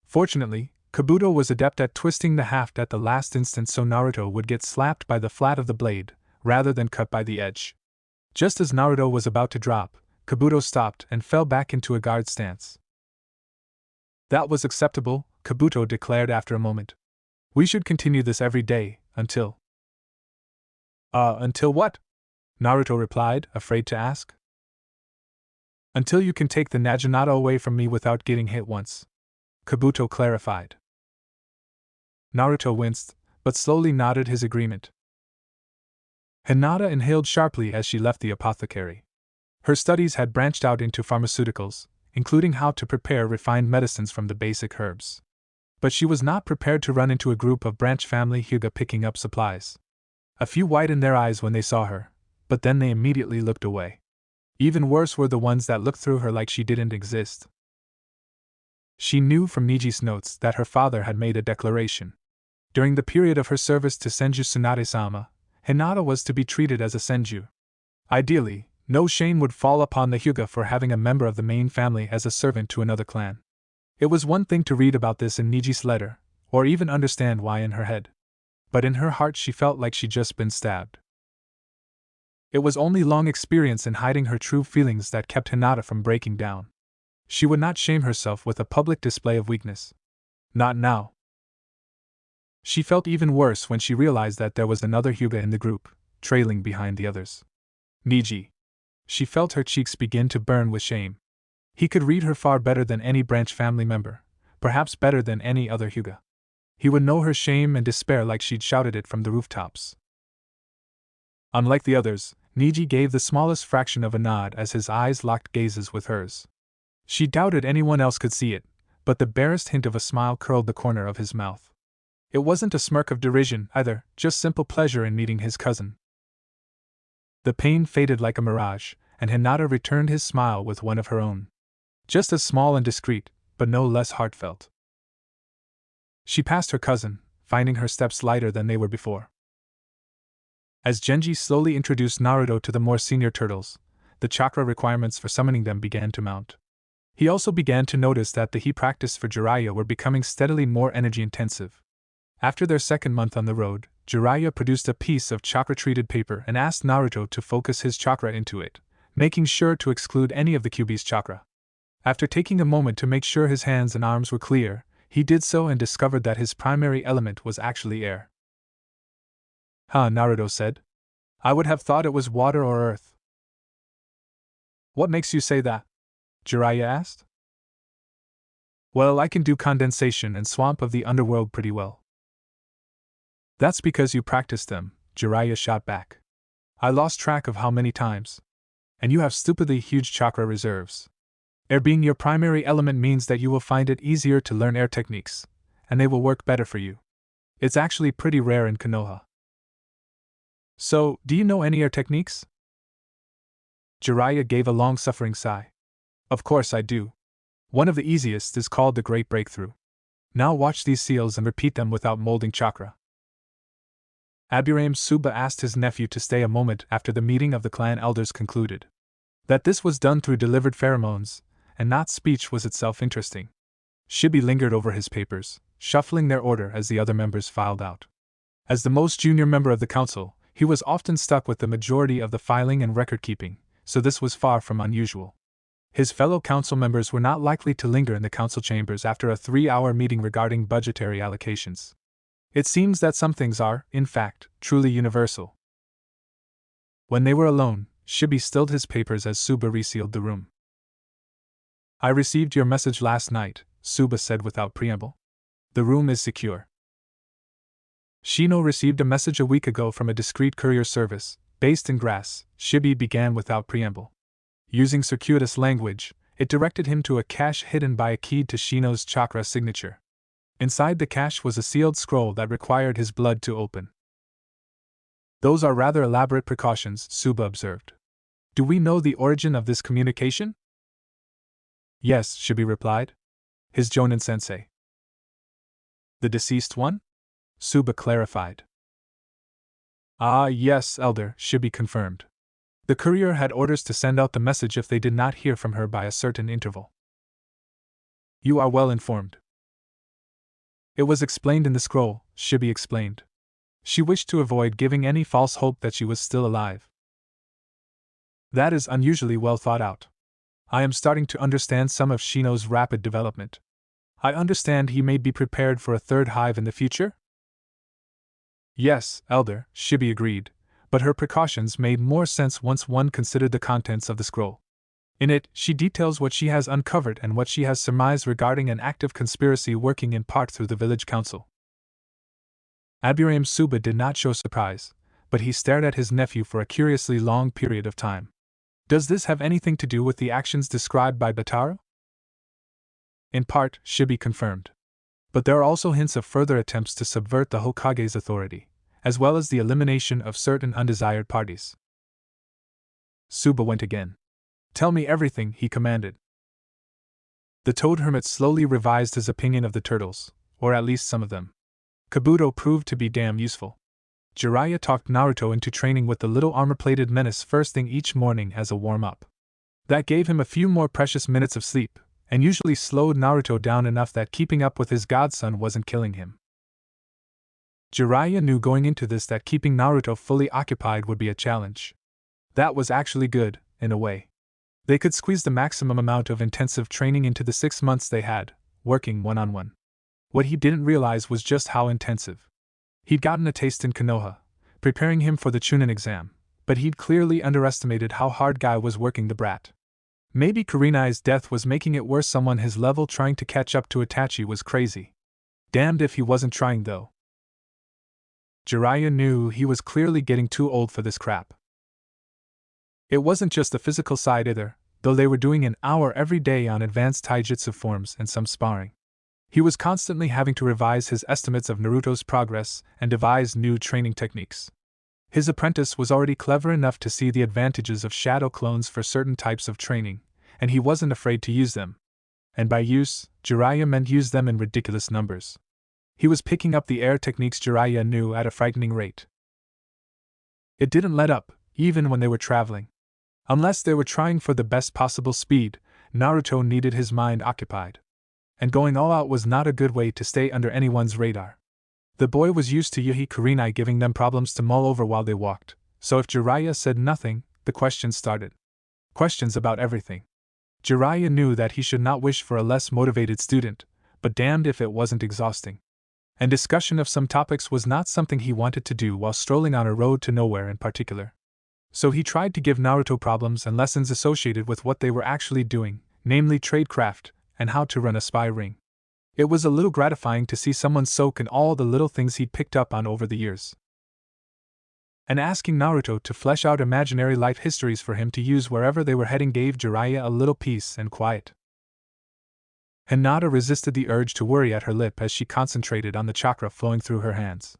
Fortunately, Kabuto was adept at twisting the haft at the last instant so Naruto would get slapped by the flat of the blade, rather than cut by the edge. Just as Naruto was about to drop, Kabuto stopped and fell back into a guard stance. That was acceptable, Kabuto declared after a moment. We should continue this every day, until... Until what? Naruto replied, afraid to ask. Until you can take the naginata away from me without getting hit once. Kabuto clarified. Naruto winced, but slowly nodded his agreement. Hinata inhaled sharply as she left the apothecary. Her studies had branched out into pharmaceuticals, including how to prepare refined medicines from the basic herbs. But she was not prepared to run into a group of branch family Hyuga picking up supplies. A few widened their eyes when they saw her, but then they immediately looked away. Even worse were the ones that looked through her like she didn't exist. She knew from Niji's notes that her father had made a declaration. During the period of her service to Senju Tsunade-sama, Hinata was to be treated as a senju. Ideally, no shame would fall upon the Hyuga for having a member of the main family as a servant to another clan. It was one thing to read about this in Niji's letter, or even understand why in her head. But in her heart she felt like she'd just been stabbed. It was only long experience in hiding her true feelings that kept Hinata from breaking down. She would not shame herself with a public display of weakness. Not now. She felt even worse when she realized that there was another Hyuga in the group, trailing behind the others. Niji. She felt her cheeks begin to burn with shame. He could read her far better than any branch family member, perhaps better than any other Hyuga. He would know her shame and despair like she'd shouted it from the rooftops. Unlike the others, Niji gave the smallest fraction of a nod as his eyes locked gazes with hers. She doubted anyone else could see it, but the barest hint of a smile curled the corner of his mouth. It wasn't a smirk of derision, either, just simple pleasure in meeting his cousin. The pain faded like a mirage, and Hinata returned his smile with one of her own. Just as small and discreet, but no less heartfelt. She passed her cousin, finding her steps lighter than they were before. As Genji slowly introduced Naruto to the more senior turtles, the chakra requirements for summoning them began to mount. He also began to notice that the he practiced for Jiraiya were becoming steadily more energy-intensive. After their second month on the road, Jiraiya produced a piece of chakra-treated paper and asked Naruto to focus his chakra into it, making sure to exclude any of the Kyuubi's chakra. After taking a moment to make sure his hands and arms were clear, he did so and discovered that his primary element was actually air. Huh, Naruto said. I would have thought it was water or earth. What makes you say that? Jiraiya asked. Well, I can do condensation and swamp of the underworld pretty well. That's because you practiced them, Jiraiya shot back. I lost track of how many times. And you have stupidly huge chakra reserves. Air being your primary element means that you will find it easier to learn air techniques, and they will work better for you. It's actually pretty rare in Konoha. So, do you know any air techniques? Jiraiya gave a long-suffering sigh. Of course I do. One of the easiest is called the Great Breakthrough. Now watch these seals and repeat them without molding chakra. Aburaim Suba asked his nephew to stay a moment after the meeting of the clan elders concluded. That this was done through delivered pheromones, and not speech, was itself interesting. Shibi lingered over his papers, shuffling their order as the other members filed out. As the most junior member of the council, he was often stuck with the majority of the filing and record-keeping, so this was far from unusual. His fellow council members were not likely to linger in the council chambers after a 3-hour meeting regarding budgetary allocations. It seems that some things are, in fact, truly universal. When they were alone, Shibi stilled his papers as Suba resealed the room. I received your message last night, Suba said without preamble. The room is secure. Shino received a message a week ago from a discreet courier service, based in Grass, Shibi began without preamble. Using circuitous language, it directed him to a cache hidden by a key to Shino's chakra signature. Inside the cache was a sealed scroll that required his blood to open. Those are rather elaborate precautions, Suba observed. Do we know the origin of this communication? Yes, Shibi replied. His Jonin-sensei. The deceased one? Suba clarified. Ah, yes, Elder, Shibi confirmed. The courier had orders to send out the message if they did not hear from her by a certain interval. You are well informed. It was explained in the scroll, Shibi explained. She wished to avoid giving any false hope that she was still alive. That is unusually well thought out. I am starting to understand some of Shino's rapid development. I understand he may be prepared for a third hive in the future? Yes, Elder, Shibi agreed, but her precautions made more sense once one considered the contents of the scroll. In it, she details what she has uncovered and what she has surmised regarding an active conspiracy working in part through the village council. Aburaim Suba did not show surprise, but he stared at his nephew for a curiously long period of time. Does this have anything to do with the actions described by Batara? In part, Shibi confirmed. But there are also hints of further attempts to subvert the Hokage's authority, as well as the elimination of certain undesired parties. Suba went again. Tell me everything, he commanded. The Toad Hermit slowly revised his opinion of the turtles, or at least some of them. Kabuto proved to be damn useful. Jiraiya talked Naruto into training with the little armor-plated menace first thing each morning as a warm-up. That gave him a few more precious minutes of sleep, and usually slowed Naruto down enough that keeping up with his godson wasn't killing him. Jiraiya knew going into this that keeping Naruto fully occupied would be a challenge. That was actually good, in a way. They could squeeze the maximum amount of intensive training into the 6 months they had, working one-on-one. What he didn't realize was just how intensive. He'd gotten a taste in Konoha, preparing him for the Chunin exam, but he'd clearly underestimated how hard Guy was working the brat. Maybe Kurenai's death was making it worse. Someone his level trying to catch up to Itachi was crazy. Damned if he wasn't trying though. Jiraiya knew he was clearly getting too old for this crap. It wasn't just the physical side either, though they were doing an hour every day on advanced taijutsu forms and some sparring. He was constantly having to revise his estimates of Naruto's progress and devise new training techniques. His apprentice was already clever enough to see the advantages of shadow clones for certain types of training, and he wasn't afraid to use them. And by use, Jiraiya meant use them in ridiculous numbers. He was picking up the air techniques Jiraiya knew at a frightening rate. It didn't let up, even when they were traveling. Unless they were trying for the best possible speed, Naruto needed his mind occupied. And going all out was not a good way to stay under anyone's radar. The boy was used to Yuhi Kurenai giving them problems to mull over while they walked, so if Jiraiya said nothing, the questions started. Questions about everything. Jiraiya knew that he should not wish for a less motivated student, but damned if it wasn't exhausting. And discussion of some topics was not something he wanted to do while strolling on a road to nowhere in particular. So he tried to give Naruto problems and lessons associated with what they were actually doing, namely tradecraft, and how to run a spy ring. It was a little gratifying to see someone soak in all the little things he'd picked up on over the years. And asking Naruto to flesh out imaginary life histories for him to use wherever they were heading gave Jiraiya a little peace and quiet. Hinata resisted the urge to worry at her lip as she concentrated on the chakra flowing through her hands.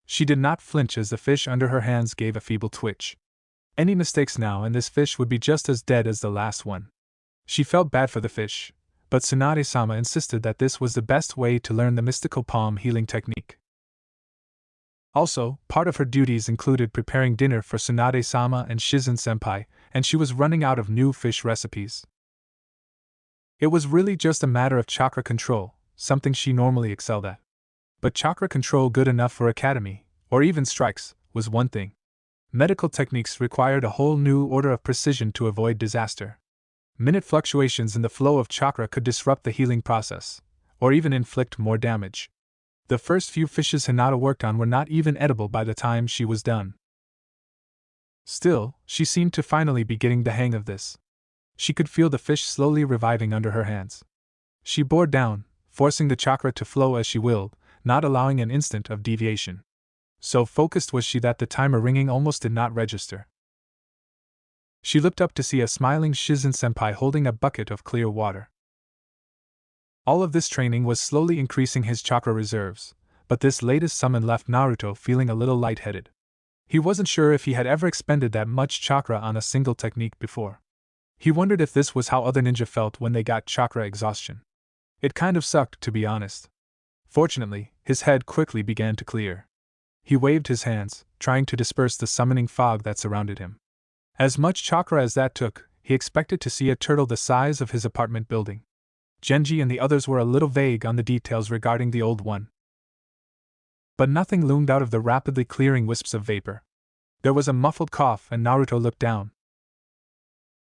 She did not flinch as the fish under her hands gave a feeble twitch. Any mistakes now and this fish would be just as dead as the last one. She felt bad for the fish, but Tsunade-sama insisted that this was the best way to learn the mystical palm healing technique. Also, part of her duties included preparing dinner for Tsunade-sama and Shizen-senpai, and she was running out of new fish recipes. It was really just a matter of chakra control, something she normally excelled at. But chakra control good enough for academy, or even strikes, was one thing. Medical techniques required a whole new order of precision to avoid disaster. Minute fluctuations in the flow of chakra could disrupt the healing process, or even inflict more damage. The first few fishes Hinata worked on were not even edible by the time she was done. Still, she seemed to finally be getting the hang of this. She could feel the fish slowly reviving under her hands. She bore down, forcing the chakra to flow as she willed, not allowing an instant of deviation. So focused was she that the timer ringing almost did not register. She looked up to see a smiling Shizen-senpai holding a bucket of clear water. All of this training was slowly increasing his chakra reserves, but this latest summon left Naruto feeling a little lightheaded. He wasn't sure if he had ever expended that much chakra on a single technique before. He wondered if this was how other ninja felt when they got chakra exhaustion. It kind of sucked, to be honest. Fortunately, his head quickly began to clear. He waved his hands, trying to disperse the summoning fog that surrounded him. As much chakra as that took, he expected to see a turtle the size of his apartment building. Genji and the others were a little vague on the details regarding the old one. But nothing loomed out of the rapidly clearing wisps of vapor. There was a muffled cough and Naruto looked down.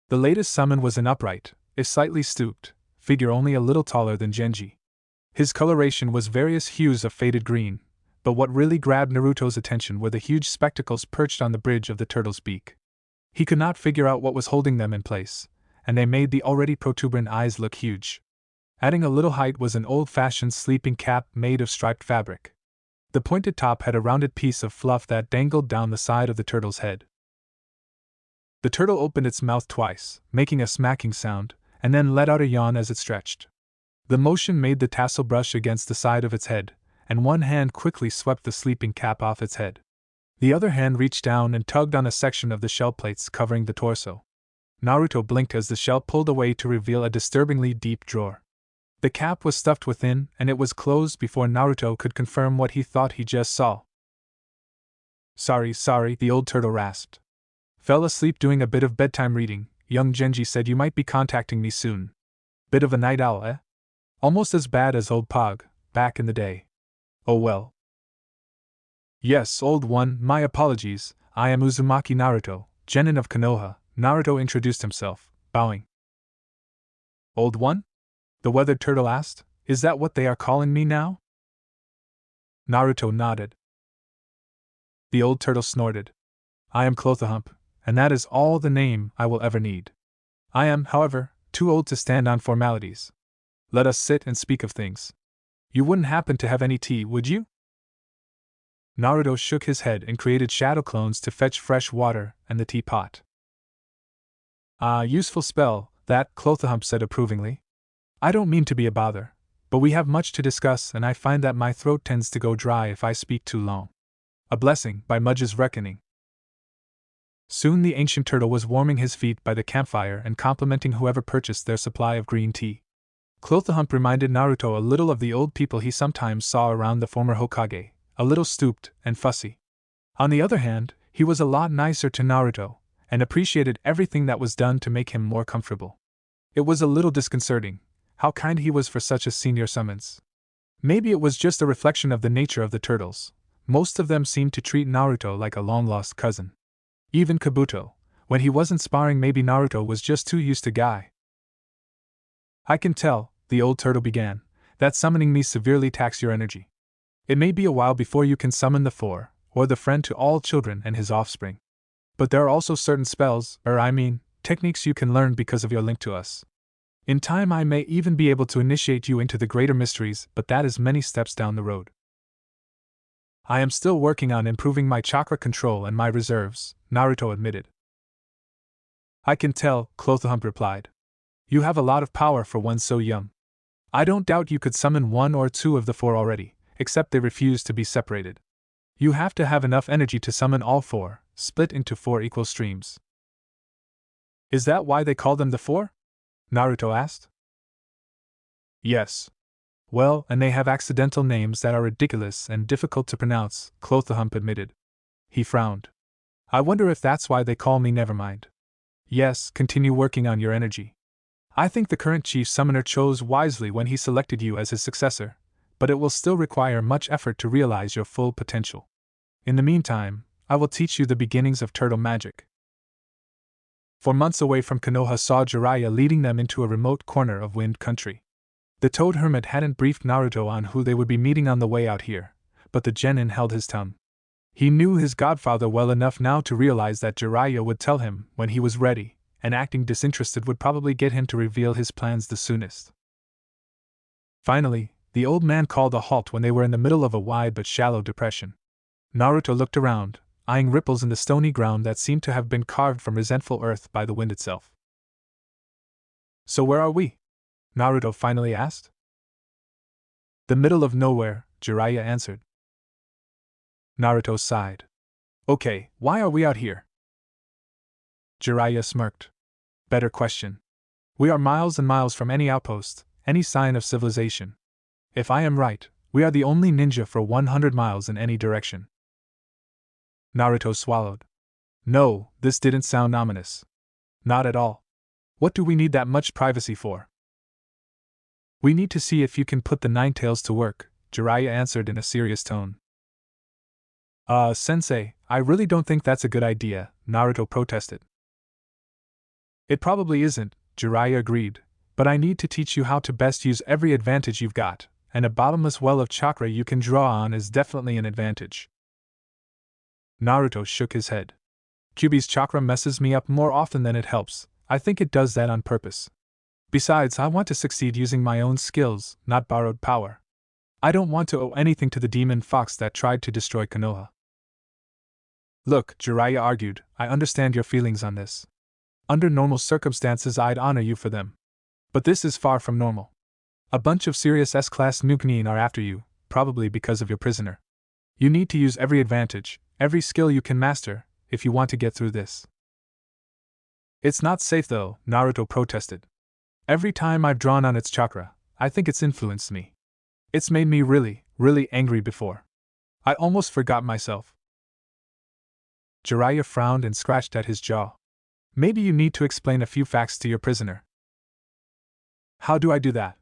The latest summon was an upright, if slightly stooped, figure only a little taller than Genji. His coloration was various hues of faded green, but what really grabbed Naruto's attention were the huge spectacles perched on the bridge of the turtle's beak. He could not figure out what was holding them in place, and they made the already protuberant eyes look huge. Adding a little height was an old-fashioned sleeping cap made of striped fabric. The pointed top had a rounded piece of fluff that dangled down the side of the turtle's head. The turtle opened its mouth twice, making a smacking sound, and then let out a yawn as it stretched. The motion made the tassel brush against the side of its head, and one hand quickly swept the sleeping cap off its head. The other hand reached down and tugged on a section of the shell plates covering the torso. Naruto blinked as the shell pulled away to reveal a disturbingly deep drawer. The cap was stuffed within, and it was closed before Naruto could confirm what he thought he just saw. Sorry, the old turtle rasped. Fell asleep doing a bit of bedtime reading. Young Genji said you might be contacting me soon. Bit of a night owl, eh? Almost as bad as old Pog, back in the day. Oh well. Yes, old one, my apologies, I am Uzumaki Naruto, genin of Konoha, Naruto introduced himself, bowing. Old one? The weathered turtle asked, is that what they are calling me now? Naruto nodded. The old turtle snorted. I am Clothahump, and that is all the name I will ever need. I am, however, too old to stand on formalities. Let us sit and speak of things. You wouldn't happen to have any tea, would you? Naruto shook his head and created shadow clones to fetch fresh water and the teapot. Ah, useful spell, that, Clothahump said approvingly. I don't mean to be a bother, But we have much to discuss, and I find that my throat tends to go dry if I speak too long. A blessing, by Mudge's reckoning. Soon the ancient turtle was warming his feet by the campfire and complimenting whoever purchased their supply of green tea. Clothahump reminded Naruto a little of the old people he sometimes saw around the former Hokage, a little stooped and fussy. On the other hand, he was a lot nicer to Naruto, and appreciated everything that was done to make him more comfortable. It was a little disconcerting, how kind he was for such a senior summons. Maybe it was just a reflection of the nature of the turtles. Most of them seemed to treat Naruto like a long-lost cousin. Even Kabuto, when he wasn't sparring, maybe Naruto was just too used to Guy. I can tell, the old turtle began, that summoning me severely taxes your energy. It may be a while before you can summon the four, or the friend to all children and his offspring. But there are also certain spells, techniques you can learn because of your link to us. In time I may even be able to initiate you into the greater mysteries, but that is many steps down the road. I am still working on improving my chakra control and my reserves, Naruto admitted. I can tell, Clothahump replied. You have a lot of power for one so young. I don't doubt you could summon one or two of the four already, except they refuse to be separated. You have to have enough energy to summon all four, split into 4 equal streams. Is that why they call them the four? Naruto asked. Yes. Well, and they have accidental names that are ridiculous and difficult to pronounce, Clothahump admitted. He frowned. I wonder if that's why they call me Nevermind. Yes, continue working on your energy. I think the current chief summoner chose wisely when he selected you as his successor, but it will still require much effort to realize your full potential. In the meantime, I will teach you the beginnings of turtle magic. 4 months away from Konoha saw Jiraiya leading them into a remote corner of Wind Country. The Toad Hermit hadn't briefed Naruto on who they would be meeting on the way out here, but the genin held his tongue. He knew his godfather well enough now to realize that Jiraiya would tell him when he was ready, and acting disinterested would probably get him to reveal his plans the soonest. Finally, the old man called a halt when they were in the middle of a wide but shallow depression. Naruto looked around, eyeing ripples in the stony ground that seemed to have been carved from resentful earth by the wind itself. So where are we? Naruto finally asked. The middle of nowhere, Jiraiya answered. Naruto sighed. Okay, why are we out here? Jiraiya smirked. Better question. We are miles and miles from any outpost, any sign of civilization. If I am right, we are the only ninja for 100 miles in any direction. Naruto swallowed. No, this didn't sound ominous. Not at all. What do we need that much privacy for? We need to see if you can put the Nine Tails to work, Jiraiya answered in a serious tone. Sensei, I really don't think that's a good idea, Naruto protested. It probably isn't, Jiraiya agreed, but I need to teach you how to best use every advantage you've got, and a bottomless well of chakra you can draw on is definitely an advantage. Naruto shook his head. Kyuubi's chakra messes me up more often than it helps. I think it does that on purpose. Besides, I want to succeed using my own skills, not borrowed power. I don't want to owe anything to the demon fox that tried to destroy Konoha. Look, Jiraiya argued, I understand your feelings on this. Under normal circumstances I'd honor you for them. But this is far from normal. A bunch of serious S-class Nukenin are after you, probably because of your prisoner. You need to use every advantage, every skill you can master, if you want to get through this. It's not safe though, Naruto protested. Every time I've drawn on its chakra, I think it's influenced me. It's made me really, really angry before. I almost forgot myself. Jiraiya frowned and scratched at his jaw. Maybe you need to explain a few facts to your prisoner. How do I do that?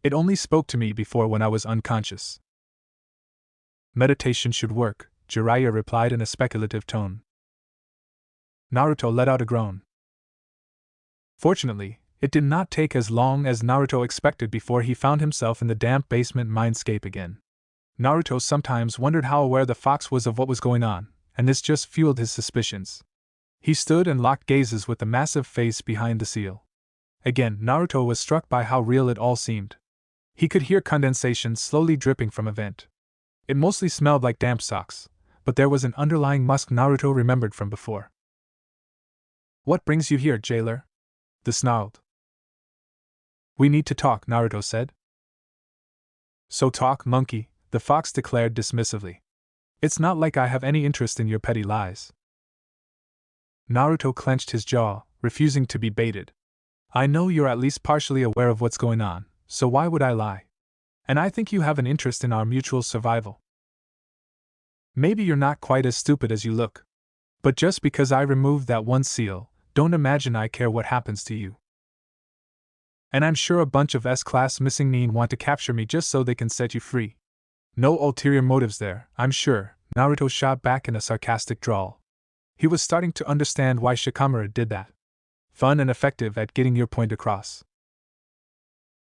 It only spoke to me before when I was unconscious. Meditation should work, Jiraiya replied in a speculative tone. Naruto let out a groan. Fortunately, it did not take as long as Naruto expected before he found himself in the damp basement mindscape again. Naruto sometimes wondered how aware the fox was of what was going on, and this just fueled his suspicions. He stood and locked gazes with the massive face behind the seal. Again, Naruto was struck by how real it all seemed. He could hear condensation slowly dripping from a vent. It mostly smelled like damp socks, but there was an underlying musk Naruto remembered from before. What brings you here, jailer? The snarled. We need to talk, Naruto said. So talk, monkey, the fox declared dismissively. It's not like I have any interest in your petty lies. Naruto clenched his jaw, refusing to be baited. I know you're at least partially aware of what's going on, so why would I lie? And I think you have an interest in our mutual survival. Maybe you're not quite as stupid as you look. But just because I removed that one seal, don't imagine I care what happens to you. And I'm sure a bunch of S-class missing nin want to capture me just so they can set you free. No ulterior motives there, I'm sure, Naruto shot back in a sarcastic drawl. He was starting to understand why Shikamaru did that. Fun and effective at getting your point across.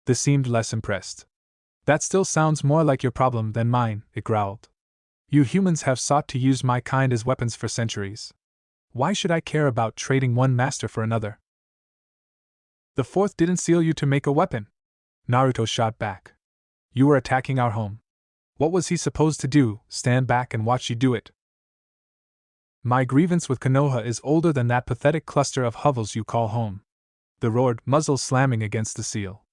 This seemed less impressed. That still sounds more like your problem than mine, it growled. You humans have sought to use my kind as weapons for centuries. Why should I care about trading one master for another? The fourth didn't seal you to make a weapon, Naruto shot back. You were attacking our home. What was he supposed to do, stand back and watch you do it? My grievance with Konoha is older than that pathetic cluster of hovels you call home. The roared, muzzle slamming against the seal.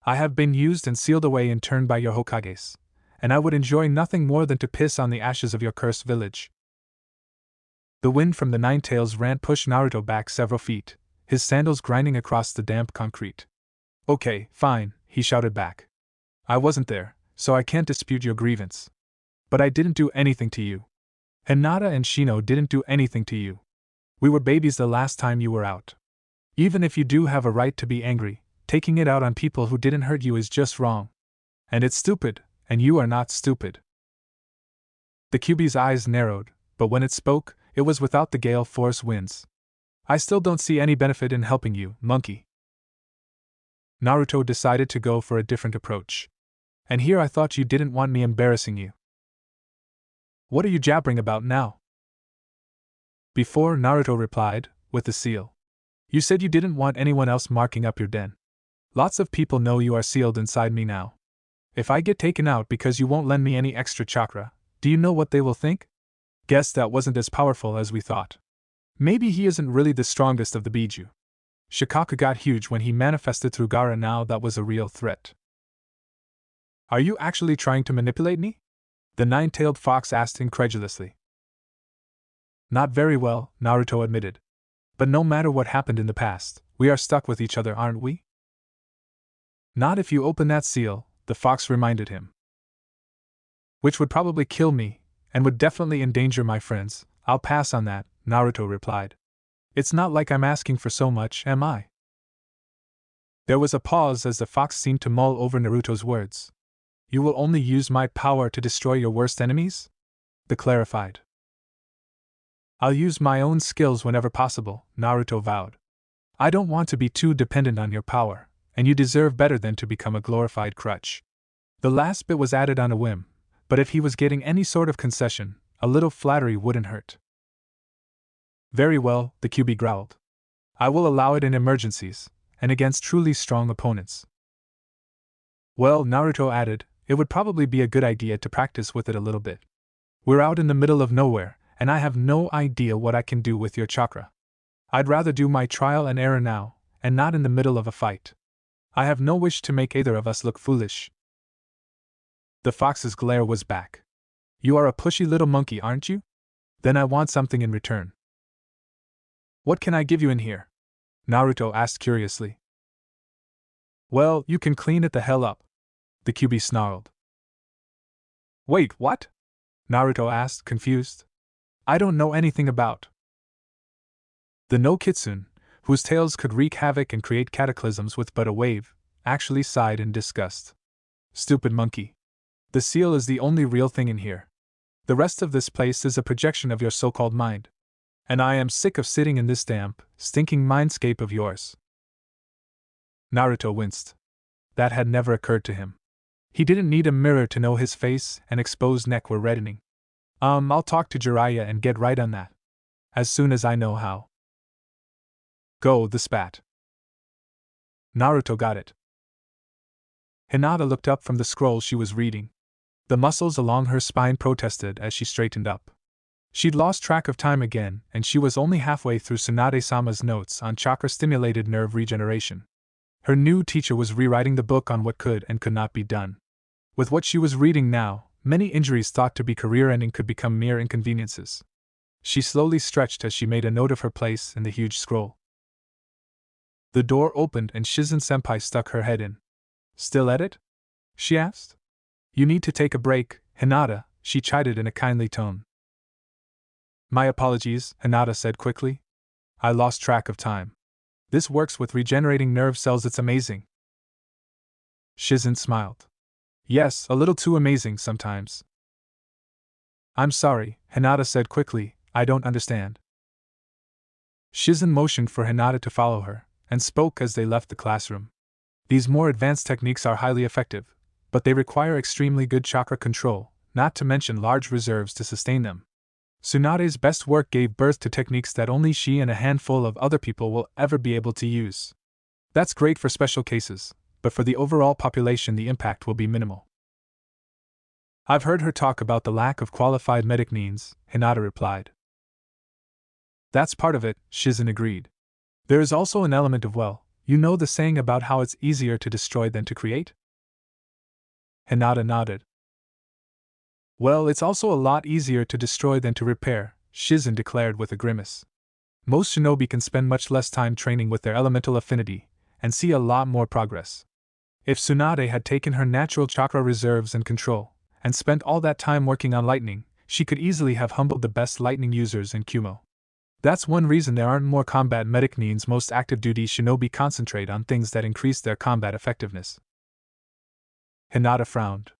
I have been used and sealed away in turn by your Hokages, and I would enjoy nothing more than to piss on the ashes of your cursed village. The wind from the Ninetales rant pushed Naruto back several feet, his sandals grinding across the damp concrete. Okay, fine, he shouted back. I wasn't there, so I can't dispute your grievance. But I didn't do anything to you. Hinata and Shino didn't do anything to you. We were babies the last time you were out. Even if you do have a right to be angry, taking it out on people who didn't hurt you is just wrong. And it's stupid, and you are not stupid. The Kyuubi's eyes narrowed, but when it spoke, it was without the gale force winds. I still don't see any benefit in helping you, monkey. Naruto decided to go for a different approach. And here I thought you didn't want me embarrassing you. What are you jabbering about now? Before, Naruto replied, with the seal. You said you didn't want anyone else marking up your den. Lots of people know you are sealed inside me now. If I get taken out because you won't lend me any extra chakra, do you know what they will think? Guess that wasn't as powerful as we thought. Maybe he isn't really the strongest of the Biju. Shikaku got huge when he manifested through Gaara, now that was a real threat. Are you actually trying to manipulate me? The nine-tailed fox asked incredulously. Not very well, Naruto admitted. But no matter what happened in the past, we are stuck with each other, aren't we? Not if you open that seal, the fox reminded him. Which would probably kill me, and would definitely endanger my friends. I'll pass on that, Naruto replied. It's not like I'm asking for so much, am I? There was a pause as the fox seemed to mull over Naruto's words. You will only use my power to destroy your worst enemies? The clarified. I'll use my own skills whenever possible, Naruto vowed. I don't want to be too dependent on your power, and you deserve better than to become a glorified crutch. The last bit was added on a whim, but if he was getting any sort of concession, a little flattery wouldn't hurt. Very well, the Kyuubi growled. I will allow it in emergencies, and against truly strong opponents. Well, Naruto added, it would probably be a good idea to practice with it a little bit. We're out in the middle of nowhere, and I have no idea what I can do with your chakra. I'd rather do my trial and error now, and not in the middle of a fight. I have no wish to make either of us look foolish. The fox's glare was back. You are a pushy little monkey, aren't you? Then I want something in return. What can I give you in here? Naruto asked curiously. Well, you can clean it the hell up, the Kyuubi snarled. Wait, what? Naruto asked, confused. I don't know anything about. The no Kitsune, whose tails could wreak havoc and create cataclysms with but a wave, actually sighed in disgust. Stupid monkey. The seal is the only real thing in here. The rest of this place is a projection of your so-called mind. And I am sick of sitting in this damp, stinking mindscape of yours. Naruto winced. That had never occurred to him. He didn't need a mirror to know his face and exposed neck were reddening. I'll talk to Jiraiya and get right on that. As soon as I know how. Go, the spat. Naruto got it. Hinata looked up from the scroll she was reading. The muscles along her spine protested as she straightened up. She'd lost track of time again, and she was only halfway through Tsunade-sama's notes on chakra-stimulated nerve regeneration. Her new teacher was rewriting the book on what could and could not be done. With what she was reading now, many injuries thought to be career-ending could become mere inconveniences. She slowly stretched as she made a note of her place in the huge scroll. The door opened and Shizen-senpai stuck her head in. "Still at it?" she asked. "You need to take a break, Hinata," she chided in a kindly tone. "My apologies," Hinata said quickly. "I lost track of time. This works with regenerating nerve cells, it's amazing." Shizen smiled. "Yes, a little too amazing sometimes." "I'm sorry," Hinata said quickly, "I don't understand." Shizen motioned for Hinata to follow her, and spoke as they left the classroom. "These more advanced techniques are highly effective, but they require extremely good chakra control, not to mention large reserves to sustain them. Tsunade's best work gave birth to techniques that only she and a handful of other people will ever be able to use. That's great for special cases, but for the overall population the impact will be minimal." "I've heard her talk about the lack of qualified medic needs," Hinata replied. "That's part of it," Shizen agreed. "There is also an element of, well, you know the saying about how it's easier to destroy than to create?" Hinata nodded. "Well, it's also a lot easier to destroy than to repair," Shizen declared with a grimace. "Most shinobi can spend much less time training with their elemental affinity, and see a lot more progress. If Tsunade had taken her natural chakra reserves and control, and spent all that time working on lightning, she could easily have humbled the best lightning users in Kumo. That's one reason there aren't more combat medic needs. Most active duty shinobi concentrate on things that increase their combat effectiveness." Hinata frowned.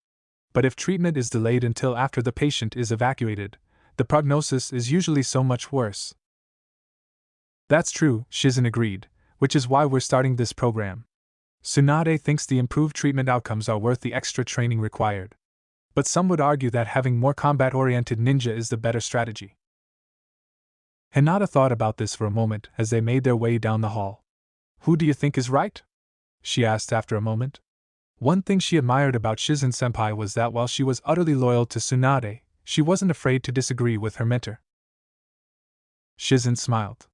"But if treatment is delayed until after the patient is evacuated, the prognosis is usually so much worse." "That's true," Shizen agreed, "which is why we're starting this program. Tsunade thinks the improved treatment outcomes are worth the extra training required. But some would argue that having more combat-oriented ninja is the better strategy." Hinata thought about this for a moment as they made their way down the hall. "Who do you think is right?" she asked after a moment. One thing she admired about Shizen-senpai was that while she was utterly loyal to Tsunade, she wasn't afraid to disagree with her mentor. Shizen smiled.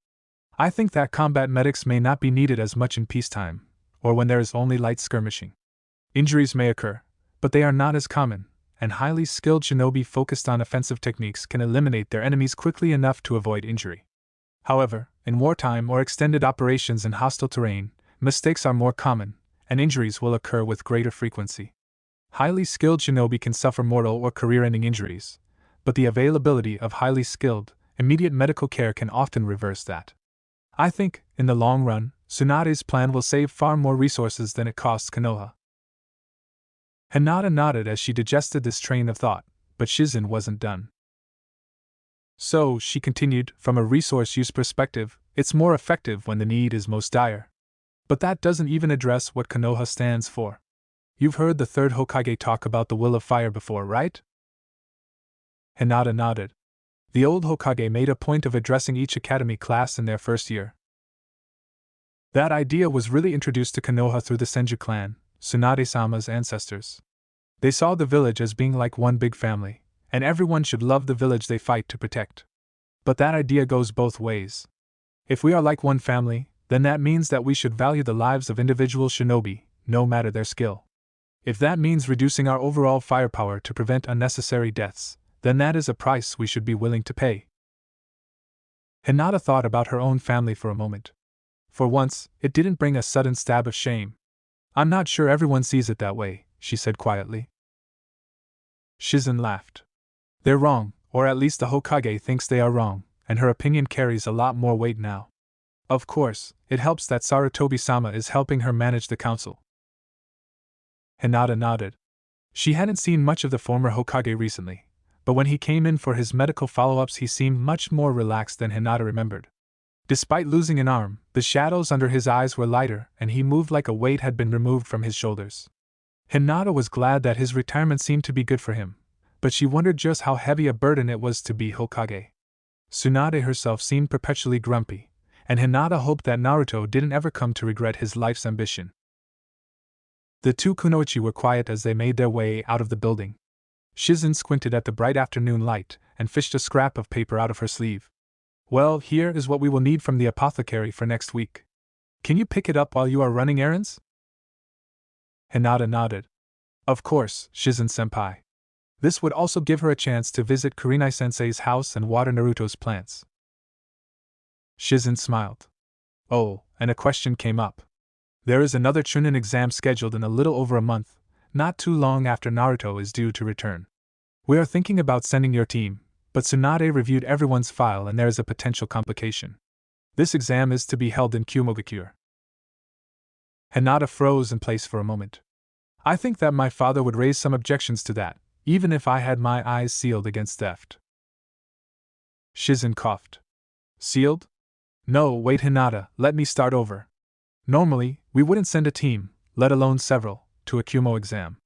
"I think that combat medics may not be needed as much in peacetime, or when there is only light skirmishing. Injuries may occur, but they are not as common, and highly skilled shinobi focused on offensive techniques can eliminate their enemies quickly enough to avoid injury. However, in wartime or extended operations in hostile terrain, mistakes are more common, and injuries will occur with greater frequency. Highly skilled shinobi can suffer mortal or career-ending injuries, but the availability of highly skilled, immediate medical care can often reverse that. I think, in the long run, Tsunade's plan will save far more resources than it costs Konoha." Hinata nodded as she digested this train of thought, but Shizen wasn't done. "So," she continued, "from a resource use perspective, it's more effective when the need is most dire. But that doesn't even address what Konoha stands for. You've heard the third Hokage talk about the will of fire before, right?" Hinata nodded. The old Hokage made a point of addressing each academy class in their first year. That idea was really introduced to Konoha through the Senju clan, Tsunade-sama's ancestors. They saw the village as being like one big family, and everyone should love the village they fight to protect. But that idea goes both ways. If we are like one family, then that means that we should value the lives of individual shinobi, no matter their skill. If that means reducing our overall firepower to prevent unnecessary deaths, then that is a price we should be willing to pay." Hinata thought about her own family for a moment. For once, it didn't bring a sudden stab of shame. "I'm not sure everyone sees it that way," she said quietly. Shizen laughed. "They're wrong, or at least the Hokage thinks they are wrong, and her opinion carries a lot more weight now. Of course, it helps that Sarutobi-sama is helping her manage the council." Hinata nodded. She hadn't seen much of the former Hokage recently, but when he came in for his medical follow-ups he seemed much more relaxed than Hinata remembered. Despite losing an arm, the shadows under his eyes were lighter and he moved like a weight had been removed from his shoulders. Hinata was glad that his retirement seemed to be good for him, but she wondered just how heavy a burden it was to be Hokage. Tsunade herself seemed perpetually grumpy, and Hinata hoped that Naruto didn't ever come to regret his life's ambition. The two kunoichi were quiet as they made their way out of the building. Shizen squinted at the bright afternoon light and fished a scrap of paper out of her sleeve. "Well, here is what we will need from the apothecary for next week. Can you pick it up while you are running errands?" Hinata nodded. Of course, Shizen-senpai. This would also give her a chance to visit Kurenai-sensei's house and water Naruto's plants. Shizen smiled. Oh, and a question came up. There is another Chunin exam scheduled in a little over a month, not too long after Naruto is due to return. We are thinking about sending your team, but Tsunade reviewed everyone's file and there is a potential complication. This exam is to be held in Kumogakure. Hinata froze in place for a moment. I think that my father would raise some objections to that, even if I had my eyes sealed against theft. Shizen coughed. Sealed? No, wait, Hinata, let me start over. Normally, we wouldn't send a team, let alone several, to a Kumo exam.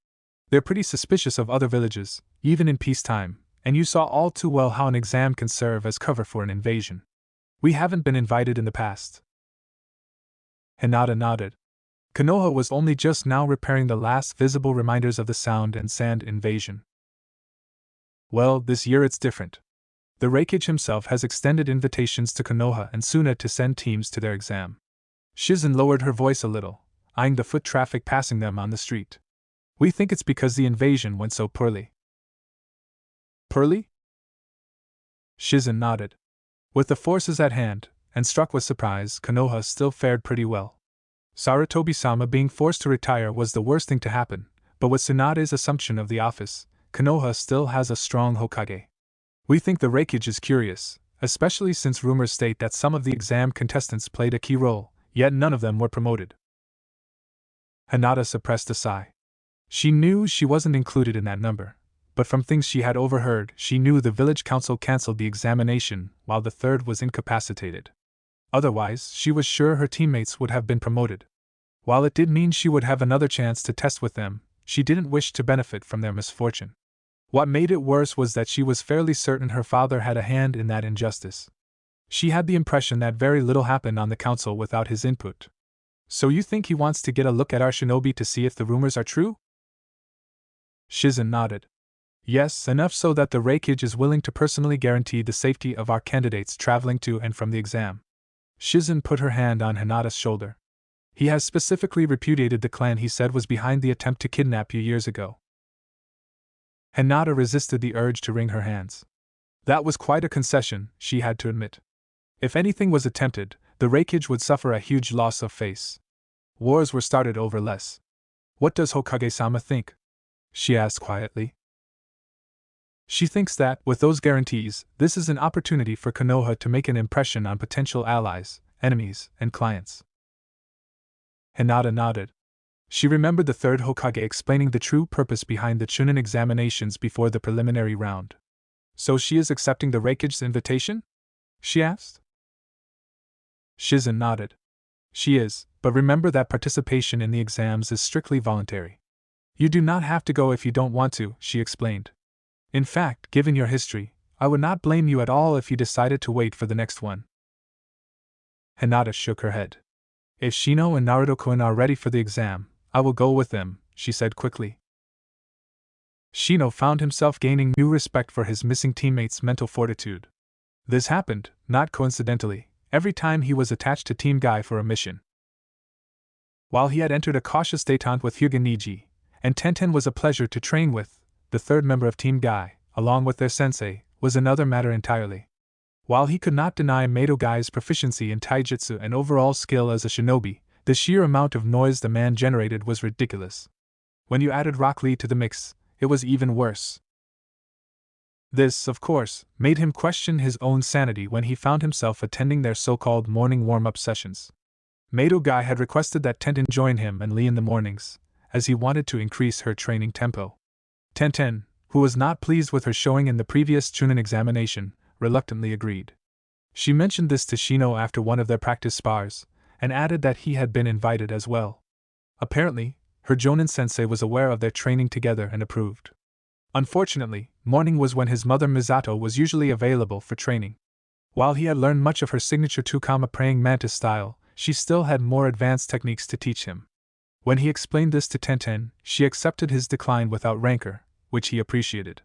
They're pretty suspicious of other villages, even in peacetime, and you saw all too well how an exam can serve as cover for an invasion. We haven't been invited in the past. Hinata nodded. Konoha was only just now repairing the last visible reminders of the sound and sand invasion. Well, this year it's different. The Reikage himself has extended invitations to Konoha and Suna to send teams to their exam. Shizen lowered her voice a little, eyeing the foot traffic passing them on the street. We think it's because the invasion went so poorly. Poorly? Shizen nodded. With the forces at hand, and struck with surprise, Konoha still fared pretty well. Sarutobi-sama being forced to retire was the worst thing to happen, but with Tsunade's assumption of the office, Konoha still has a strong Hokage. We think the Reikage is curious, especially since rumors state that some of the exam contestants played a key role, yet none of them were promoted. Hinata suppressed a sigh. She knew she wasn't included in that number, but from things she had overheard, she knew the village council cancelled the examination while the third was incapacitated. Otherwise, she was sure her teammates would have been promoted. While it did mean she would have another chance to test with them, she didn't wish to benefit from their misfortune. What made it worse was that she was fairly certain her father had a hand in that injustice. She had the impression that very little happened on the council without his input. So you think he wants to get a look at our shinobi to see if the rumors are true? Shizen nodded. Yes, enough so that the Reikage is willing to personally guarantee the safety of our candidates traveling to and from the exam. Shizen put her hand on Hinata's shoulder. He has specifically repudiated the clan he said was behind the attempt to kidnap you years ago. Hinata resisted the urge to wring her hands. That was quite a concession, she had to admit. If anything was attempted, the Reikage would suffer a huge loss of face. Wars were started over less. What does Hokage-sama think? She asked quietly. She thinks that, with those guarantees, this is an opportunity for Konoha to make an impression on potential allies, enemies, and clients. Hinata nodded. She remembered the third Hokage explaining the true purpose behind the Chunin examinations before the preliminary round. So she is accepting the Reikage's invitation? She asked. Shizen nodded. She is, but remember that participation in the exams is strictly voluntary. You do not have to go if you don't want to, she explained. In fact, given your history, I would not blame you at all if you decided to wait for the next one. Hinata shook her head. If Shino and Naruto-kun are ready for the exam, I will go with them, she said quickly. Shino found himself gaining new respect for his missing teammates' mental fortitude. This happened, not coincidentally, every time he was attached to Team Guy for a mission. While he had entered a cautious détente with Hyuga Niji, and Tenten was a pleasure to train with, the third member of Team Guy, along with their sensei, was another matter entirely. While he could not deny Mato Guy's proficiency in taijutsu and overall skill as a shinobi, the sheer amount of noise the man generated was ridiculous. When you added Rock Lee to the mix, it was even worse. This, of course, made him question his own sanity when he found himself attending their so-called morning warm-up sessions. Mato Guy had requested that Tenten join him and Lee in the mornings, as he wanted to increase her training tempo. Tenten, who was not pleased with her showing in the previous Chunin examination, reluctantly agreed. She mentioned this to Shino after one of their practice spars, and added that he had been invited as well. Apparently, her Jonin sensei was aware of their training together and approved. Unfortunately, morning was when his mother Misato was usually available for training. While he had learned much of her signature Tukama praying mantis style, she still had more advanced techniques to teach him. When he explained this to Tenten, she accepted his decline without rancor, which he appreciated.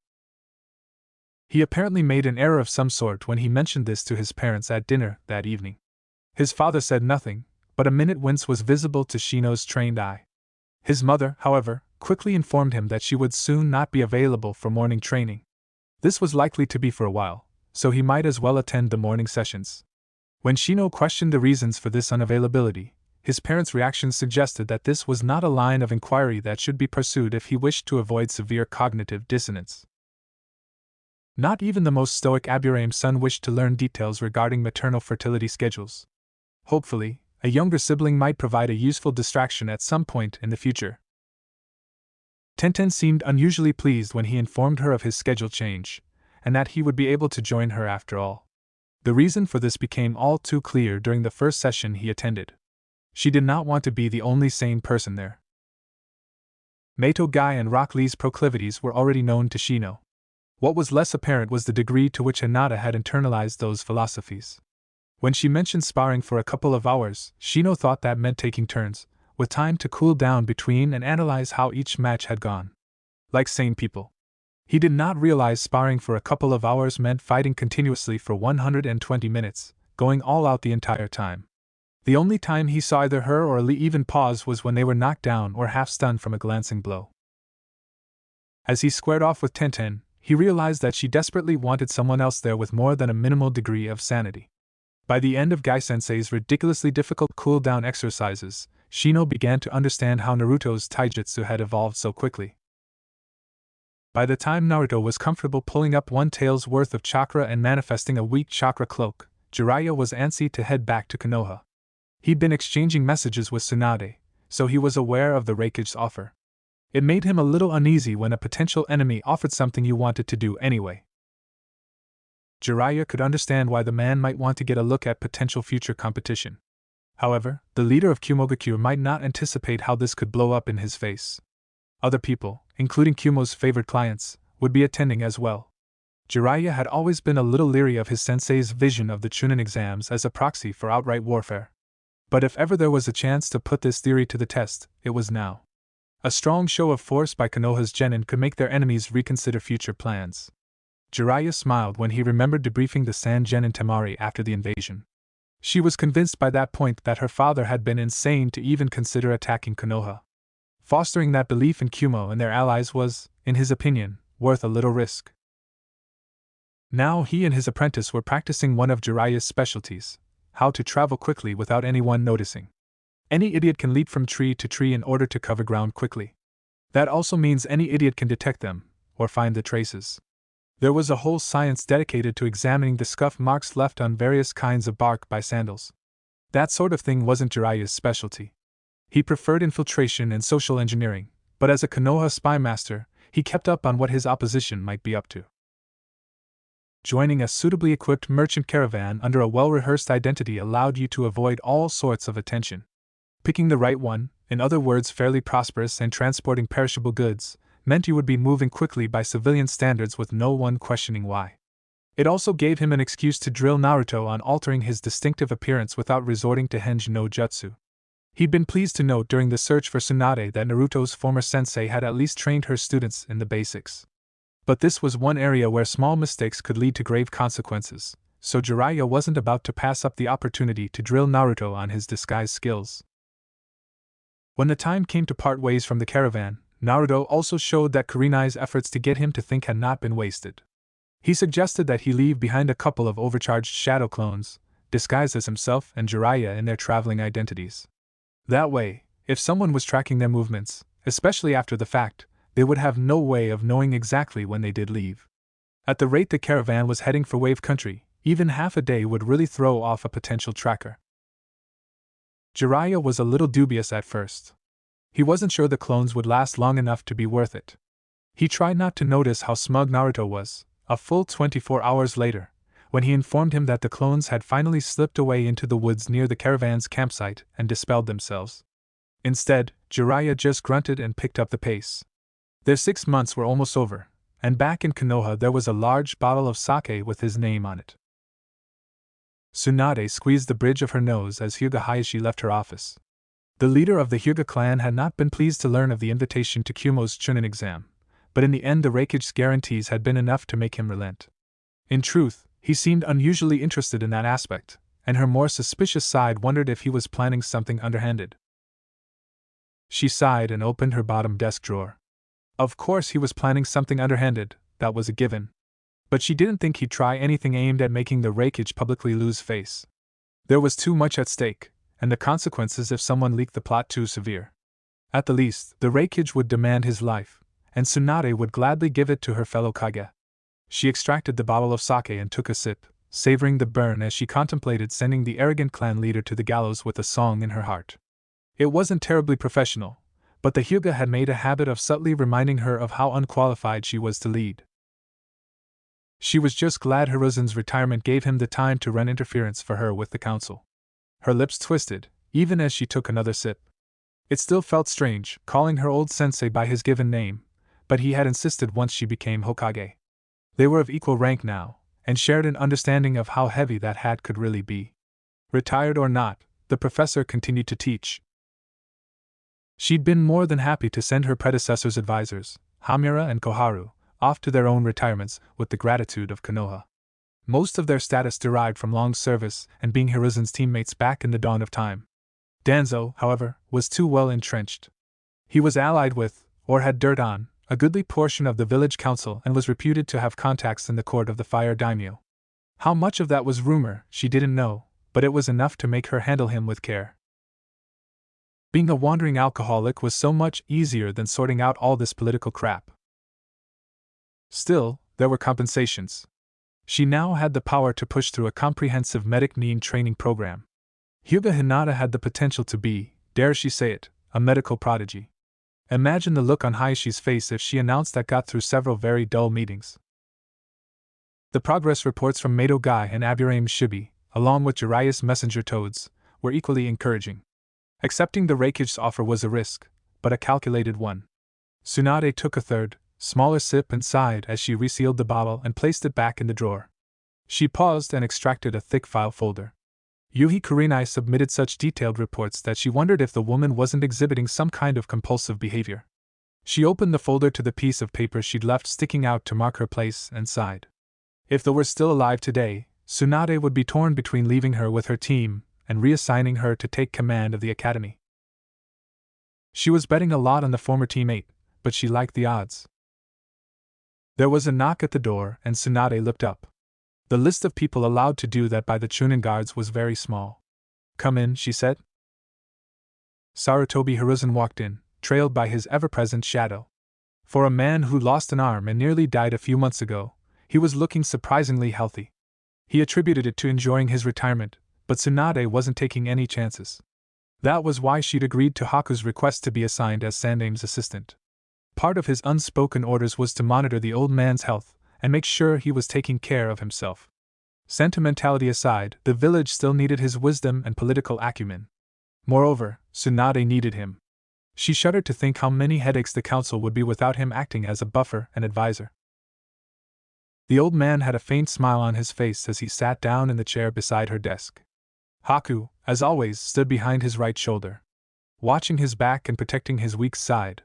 He apparently made an error of some sort when he mentioned this to his parents at dinner that evening. His father said nothing, but a minute wince was visible to Shino's trained eye. His mother, however, quickly informed him that she would soon not be available for morning training. This was likely to be for a while, so he might as well attend the morning sessions. When Shino questioned the reasons for this unavailability, his parents' reactions suggested that this was not a line of inquiry that should be pursued if he wished to avoid severe cognitive dissonance. Not even the most stoic Aburame's son wished to learn details regarding maternal fertility schedules. Hopefully, a younger sibling might provide a useful distraction at some point in the future. Tenten seemed unusually pleased when he informed her of his schedule change, and that he would be able to join her after all. The reason for this became all too clear during the first session he attended. She did not want to be the only sane person there. Meito Gai and Rock Lee's proclivities were already known to Shino. What was less apparent was the degree to which Hinata had internalized those philosophies. When she mentioned sparring for a couple of hours, Shino thought that meant taking turns, with time to cool down between and analyze how each match had gone. Like sane people. He did not realize sparring for a couple of hours meant fighting continuously for 120 minutes, going all out the entire time. The only time he saw either her or Lee even pause was when they were knocked down or half-stunned from a glancing blow. As he squared off with Tenten, he realized that she desperately wanted someone else there with more than a minimal degree of sanity. By the end of Gai-sensei's ridiculously difficult cool-down exercises, Shino began to understand how Naruto's taijutsu had evolved so quickly. By the time Naruto was comfortable pulling up one tail's worth of chakra and manifesting a weak chakra cloak, Jiraiya was antsy to head back to Konoha. He'd been exchanging messages with Tsunade, so he was aware of the Raikage's offer. It made him a little uneasy when a potential enemy offered something you wanted to do anyway. Jiraiya could understand why the man might want to get a look at potential future competition. However, the leader of Kyumogakure might not anticipate how this could blow up in his face. Other people, including Kumo's favored clients, would be attending as well. Jiraiya had always been a little leery of his sensei's vision of the Chunin exams as a proxy for outright warfare. But if ever there was a chance to put this theory to the test, it was now. A strong show of force by Konoha's genin could make their enemies reconsider future plans. Jiraiya smiled when he remembered debriefing the Sand Genin Temari after the invasion. She was convinced by that point that her father had been insane to even consider attacking Konoha. Fostering that belief in Kumo and their allies was, in his opinion, worth a little risk. Now he and his apprentice were practicing one of Jiraiya's specialties: how to travel quickly without anyone noticing. Any idiot can leap from tree to tree in order to cover ground quickly. That also means any idiot can detect them, or find the traces. There was a whole science dedicated to examining the scuff marks left on various kinds of bark by sandals. That sort of thing wasn't Jiraiya's specialty. He preferred infiltration and social engineering, but as a Konoha spy master, he kept up on what his opposition might be up to. Joining a suitably equipped merchant caravan under a well-rehearsed identity allowed you to avoid all sorts of attention. Picking the right one, in other words fairly prosperous and transporting perishable goods, meant you would be moving quickly by civilian standards with no one questioning why. It also gave him an excuse to drill Naruto on altering his distinctive appearance without resorting to Henj no Jutsu. He'd been pleased to note during the search for Tsunade that Naruto's former sensei had at least trained her students in the basics. But this was one area where small mistakes could lead to grave consequences, so Jiraiya wasn't about to pass up the opportunity to drill Naruto on his disguise skills. When the time came to part ways from the caravan, Naruto also showed that Kurenai's efforts to get him to think had not been wasted. He suggested that he leave behind a couple of overcharged shadow clones, disguised as himself and Jiraiya in their traveling identities. That way, if someone was tracking their movements, especially after the fact, they would have no way of knowing exactly when they did leave. At the rate the caravan was heading for Wave Country, even half a day would really throw off a potential tracker. Jiraiya was a little dubious at first. He wasn't sure the clones would last long enough to be worth it. He tried not to notice how smug Naruto was, a full 24 hours later, when he informed him that the clones had finally slipped away into the woods near the caravan's campsite and dispelled themselves. Instead, Jiraiya just grunted and picked up the pace. Their 6 months were almost over, and back in Konoha there was a large bottle of sake with his name on it. Tsunade squeezed the bridge of her nose as Hyuga Hayashi left her office. The leader of the Hyuga clan had not been pleased to learn of the invitation to Kumo's Chunin exam, but in the end the Raikage's guarantees had been enough to make him relent. In truth, he seemed unusually interested in that aspect, and her more suspicious side wondered if he was planning something underhanded. She sighed and opened her bottom desk drawer. Of course he was planning something underhanded, that was a given. But she didn't think he'd try anything aimed at making the Raikage publicly lose face. There was too much at stake, and the consequences if someone leaked the plot too severe. At the least, the Raikage would demand his life, and Tsunade would gladly give it to her fellow Kage. She extracted the bottle of sake and took a sip, savoring the burn as she contemplated sending the arrogant clan leader to the gallows with a song in her heart. It wasn't terribly professional, but the Hyuga had made a habit of subtly reminding her of how unqualified she was to lead. She was just glad Hiruzen's retirement gave him the time to run interference for her with the council. Her lips twisted, even as she took another sip. It still felt strange, calling her old sensei by his given name, but he had insisted once she became Hokage. They were of equal rank now, and shared an understanding of how heavy that hat could really be. Retired or not, the professor continued to teach. She'd been more than happy to send her predecessor's advisors, Hamura and Koharu, off to their own retirements with the gratitude of Konoha. Most of their status derived from long service and being Hiruzen's teammates back in the dawn of time. Danzo, however, was too well entrenched. He was allied with, or had dirt on, a goodly portion of the village council and was reputed to have contacts in the court of the Fire Daimyo. How much of that was rumor, she didn't know, but it was enough to make her handle him with care. Being a wandering alcoholic was so much easier than sorting out all this political crap. Still, there were compensations. She now had the power to push through a comprehensive medic nin training program. Hyuga Hinata had the potential to be, dare she say it, a medical prodigy. Imagine the look on Hayashi's face if she announced that got through several very dull meetings. The progress reports from Mado Gai and Aburame Shibi, along with Jiraiya's messenger toads, were equally encouraging. Accepting the Raikage's offer was a risk, but a calculated one. Tsunade took a third, smaller sip and sighed as she resealed the bottle and placed it back in the drawer. She paused and extracted a thick file folder. Yuhi Kurenai submitted such detailed reports that she wondered if the woman wasn't exhibiting some kind of compulsive behavior. She opened the folder to the piece of paper she'd left sticking out to mark her place and sighed. If they were still alive today, Tsunade would be torn between leaving her with her team and reassigning her to take command of the academy. She was betting a lot on the former teammate, but she liked the odds. There was a knock at the door, and Tsunade looked up. The list of people allowed to do that by the Chunin guards was very small. "Come in," she said. Sarutobi Hiruzen walked in, trailed by his ever-present shadow. For a man who lost an arm and nearly died a few months ago, he was looking surprisingly healthy. He attributed it to enjoying his retirement, but Tsunade wasn't taking any chances. That was why she'd agreed to Haku's request to be assigned as Sandame's assistant. Part of his unspoken orders was to monitor the old man's health and make sure he was taking care of himself. Sentimentality aside, the village still needed his wisdom and political acumen. Moreover, Tsunade needed him. She shuddered to think how many headaches the council would be without him acting as a buffer and advisor. The old man had a faint smile on his face as he sat down in the chair beside her desk. Haku, as always, stood behind his right shoulder, watching his back and protecting his weak side.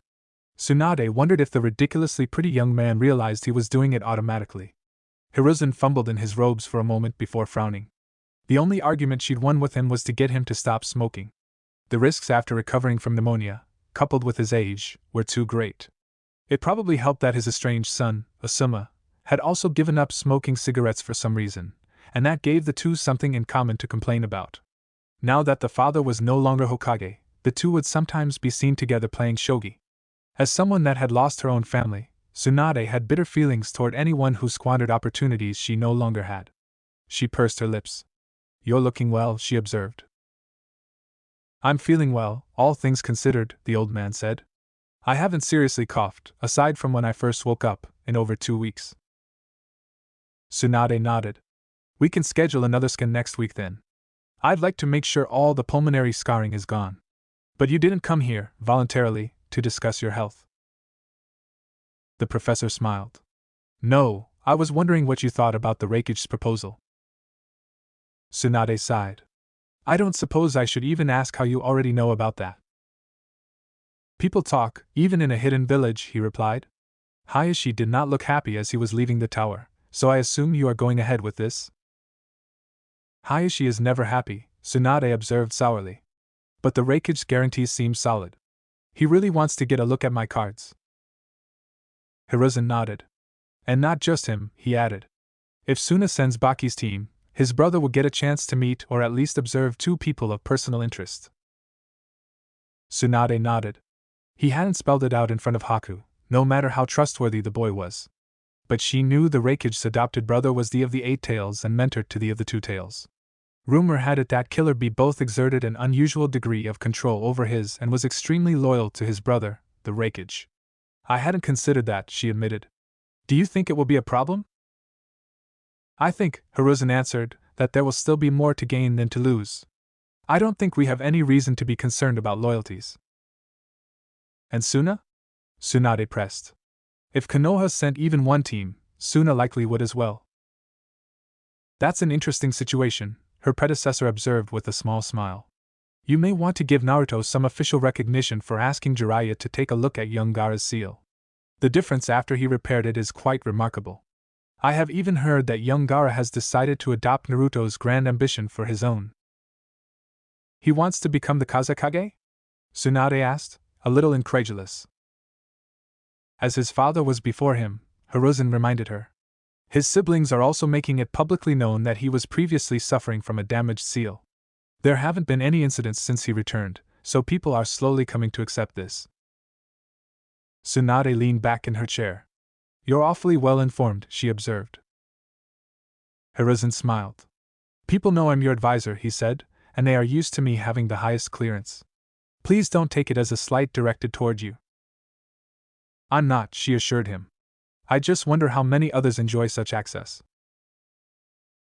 Tsunade wondered if the ridiculously pretty young man realized he was doing it automatically. Hiruzen fumbled in his robes for a moment before frowning. The only argument she'd won with him was to get him to stop smoking. The risks after recovering from pneumonia, coupled with his age, were too great. It probably helped that his estranged son, Asuma, had also given up smoking cigarettes for some reason, and that gave the two something in common to complain about. Now that the father was no longer Hokage, the two would sometimes be seen together playing shogi. As someone that had lost her own family, Tsunade had bitter feelings toward anyone who squandered opportunities she no longer had. She pursed her lips. "You're looking well," she observed. "I'm feeling well, all things considered," the old man said. "I haven't seriously coughed, aside from when I first woke up, in over 2 weeks." Tsunade nodded. "We can schedule another scan next week then. I'd like to make sure all the pulmonary scarring is gone. But you didn't come here, voluntarily, to discuss your health." The professor smiled. "No, I was wondering what you thought about the Raikage's proposal." Tsunade sighed. "I don't suppose I should even ask how you already know about that." "People talk, even in a hidden village," he replied. "Hayashi did not look happy as he was leaving the tower, so I assume you are going ahead with this?" "Hayashi is never happy," Tsunade observed sourly. "But the Raikage's guarantees seem solid." He really wants to get a look at my cards. Hiruzen nodded. And not just him, he added. If Suna sends Baki's team, his brother will get a chance to meet or at least observe two people of personal interest. Tsunade nodded. He hadn't spelled it out in front of Haku, no matter how trustworthy the boy was. But she knew the Raikage's adopted brother was the of the 8 tails and mentor to the of the 2 tails. Rumor had it that Killer Bee both exerted an unusual degree of control over his and was extremely loyal to his brother, the Raikage. I hadn't considered that, she admitted. Do you think it will be a problem? I think, Hiruzen answered, that there will still be more to gain than to lose. I don't think we have any reason to be concerned about loyalties. And Suna? Tsunade pressed. If Konoha sent even one team, Suna likely would as well. That's an interesting situation, her predecessor observed with a small smile. You may want to give Naruto some official recognition for asking Jiraiya to take a look at young Gaara's seal. The difference after he repaired it is quite remarkable. I have even heard that young Gaara has decided to adopt Naruto's grand ambition for his own. He wants to become the Kazekage? Tsunade asked, a little incredulous. As his father was before him, Hiruzen reminded her. His siblings are also making it publicly known that he was previously suffering from a damaged seal. There haven't been any incidents since he returned, so people are slowly coming to accept this. Tsunade leaned back in her chair. You're awfully well informed, she observed. Hiruzen smiled. People know I'm your advisor, he said, and they are used to me having the highest clearance. Please don't take it as a slight directed toward you. I'm not, she assured him. I just wonder how many others enjoy such access.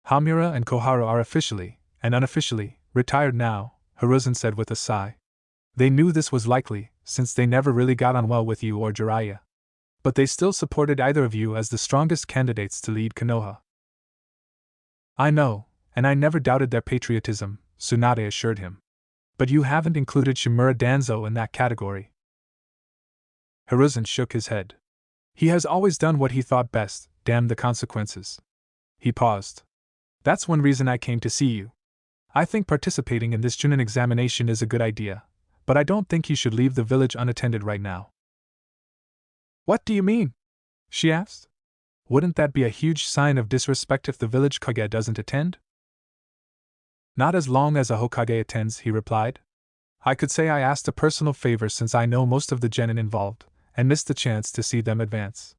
Hamura and Koharu are officially, and unofficially, retired now, Hiruzen said with a sigh. They knew this was likely, since they never really got on well with you or Jiraiya. But they still supported either of you as the strongest candidates to lead Konoha. I know, and I never doubted their patriotism, Tsunade assured him. But you haven't included Shimura Danzo in that category. Hiruzen shook his head. He has always done what he thought best, damn the consequences. He paused. That's one reason I came to see you. I think participating in this Chunin examination is a good idea, but I don't think you should leave the village unattended right now. What do you mean? She asked. Wouldn't that be a huge sign of disrespect if the village Kage doesn't attend? Not as long as a Hokage attends, he replied. I could say I asked a personal favor since I know most of the genin involved, and missed the chance to see them advance.